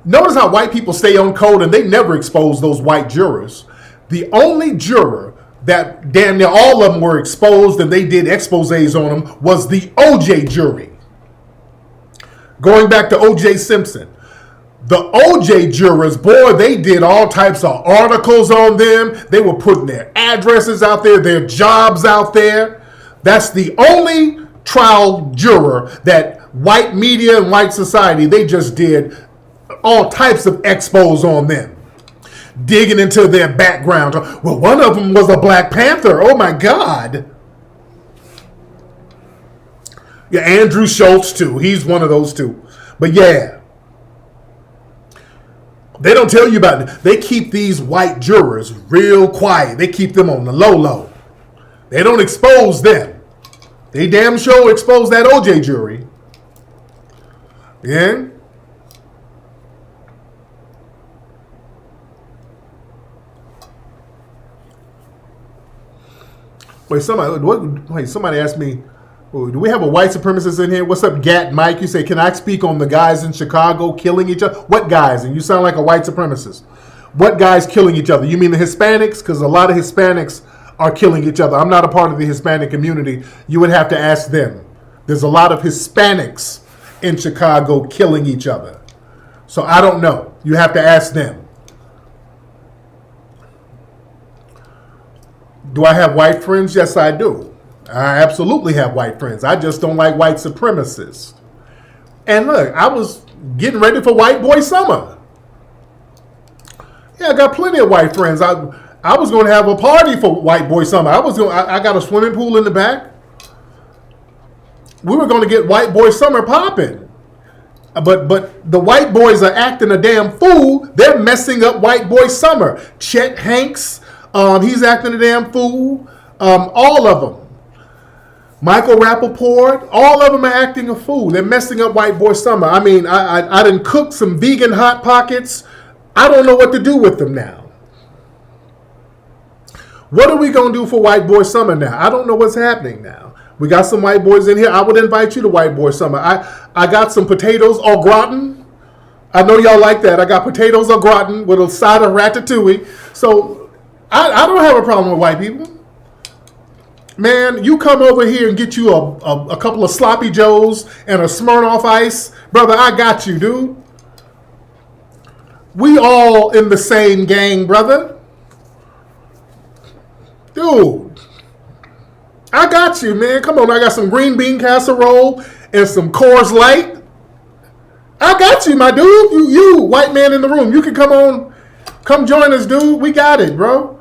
Notice how white people stay on code and they never expose those white jurors. The only juror that damn near all of them were exposed and they did exposés on them was the OJ jury. Going back to OJ Simpson. The OJ jurors, boy, they did all types of articles on them. They were putting their addresses out there, their jobs out there. That's the only trial juror that white media and white society, they just did all types of expos on them. Digging into their background. Well, one of them was a Black Panther. Oh my God. Yeah, Andrew Schultz too. He's one of those two. But yeah. They don't tell you about it. They keep these white jurors real quiet. They keep them on the low. They don't expose them. They damn sure expose that OJ jury. Yeah? Somebody asked me, do we have a white supremacist in here? What's up, Gat Mike? You say, can I speak on the guys in Chicago killing each other? What guys? And you sound like a white supremacist. What guys killing each other? You mean the Hispanics? Because a lot of Hispanics are killing each other. I'm not a part of the Hispanic community. You would have to ask them. There's a lot of Hispanics in Chicago killing each other. So I don't know. You have to ask them. Do I have white friends? Yes, I do. I absolutely have white friends. I just don't like white supremacists. And look, I was getting ready for white boy summer. Yeah, I got plenty of white friends. I was going to have a party for white boy summer. I got a swimming pool in the back. We were going to get white boy summer popping. But the white boys are acting a damn fool. They're messing up white boy summer. Chet Hanks, he's acting a damn fool. All of them. Michael Rappaport, all of them are acting a fool. They're messing up white boy summer. I mean, I done cooked some vegan Hot Pockets. I don't know what to do with them now. What are we going to do for white boy summer now? I don't know what's happening now. We got some white boys in here. I would invite you to white boy summer. I got some potatoes au gratin. I know y'all like that. I got potatoes au gratin with a side of ratatouille. So I don't have a problem with white people. Man, you come over here and get you a couple of sloppy joes and a Smirnoff Ice. Brother, I got you, dude. We all in the same gang, brother. Dude. I got you, man. Come on, I got some green bean casserole and some Coors Light. I got you, my dude. You, white man in the room. You can come join us, dude. We got it, bro.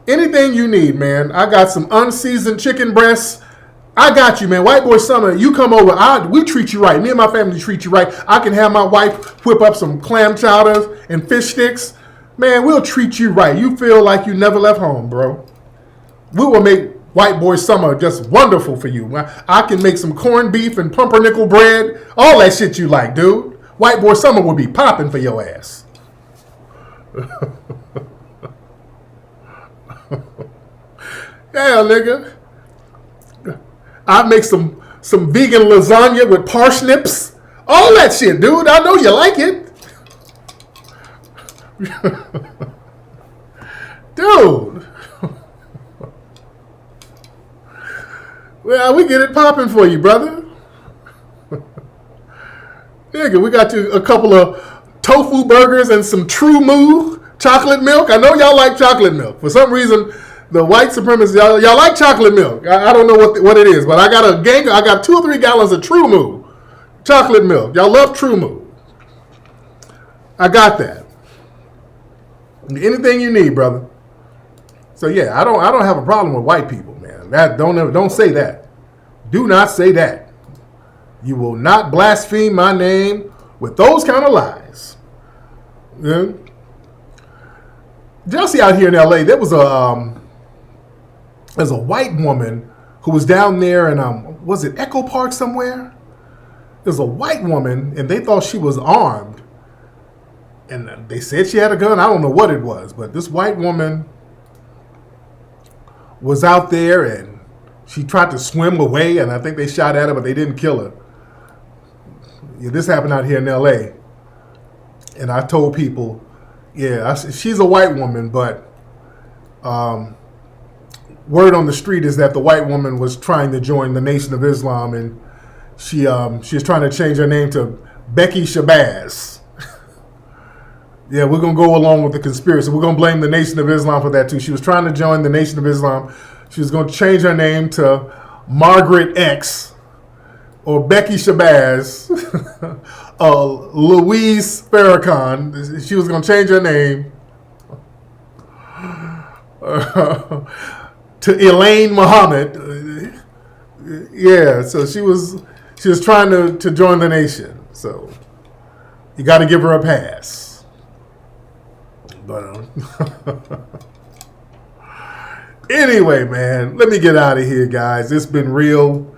Anything you need, man. I got some unseasoned chicken breasts. I got you, man. White boy summer, you come over. We treat you right. Me and my family treat you right. I can have my wife whip up some clam chowders and fish sticks. Man, we'll treat you right. You feel like you never left home, bro. We will make white boy summer just wonderful for you. I can make some corned beef and pumpernickel bread. All that shit you like, dude. White boy summer will be popping for your ass. Yeah, nigga. I make some vegan lasagna with parsnips. All that shit, dude. I know you like it. Dude. Well, we get it popping for you, brother. Nigga, we got you a couple of tofu burgers and some True Moo chocolate milk. I know y'all like chocolate milk. For some reason, the white supremacists, y'all like chocolate milk. I don't know what it is, but I got 2 or 3 gallons of True Moo chocolate milk. Y'all love True Moo. I got that. Anything you need, brother. So yeah, I don't have a problem with white people, man. That don't say that. Do not say that. You will not blaspheme my name with those kind of lies. Yeah. Did y'all see out here in LA? There's a white woman who was down there in was it Echo Park somewhere? There's a white woman and they thought she was armed. And they said she had a gun. I don't know what it was, but this white woman was out there and she tried to swim away, and I think they shot at her, but they didn't kill her. Yeah, this happened out here in LA. And I told people, yeah, she's a white woman, but word on the street is that the white woman was trying to join the Nation of Islam, and she was trying to change her name to Becky Shabazz. Yeah, we're going to go along with the conspiracy. We're going to blame the Nation of Islam for that, too. She was trying to join the Nation of Islam. She was going to change her name to Margaret X or Becky Shabazz, Louise Farrakhan. She was going to change her name to Elaine Muhammad. Yeah, so she was trying to join the nation. So you got to give her a pass. But anyway, man, let me get out of here, guys. It's been real.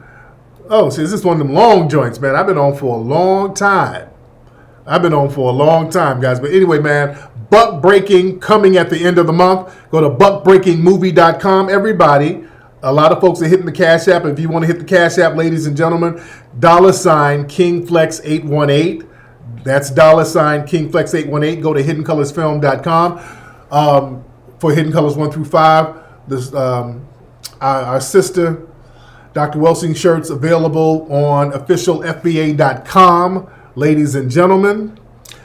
Oh, see, this is one of them long joints, man. I've been on for a long time. Guys. But anyway, man, Buck Breaking coming at the end of the month. Go to buckbreakingmovie.com, everybody. A lot of folks are hitting the Cash App. If you want to hit the Cash App, ladies and gentlemen, $KingFlex818. That's $KingFlex818. Go to HiddenColorsFilm.com for Hidden Colors 1 through 5. This our sister, Dr. Welsing shirts available on officialfba.com, ladies and gentlemen.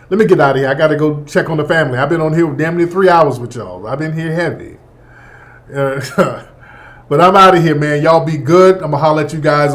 Let me get out of here. I got to go check on the family. I've been on here damn near 3 hours with y'all. I've been here heavy. But I'm out of here, man. Y'all be good. I'm going to holler at you guys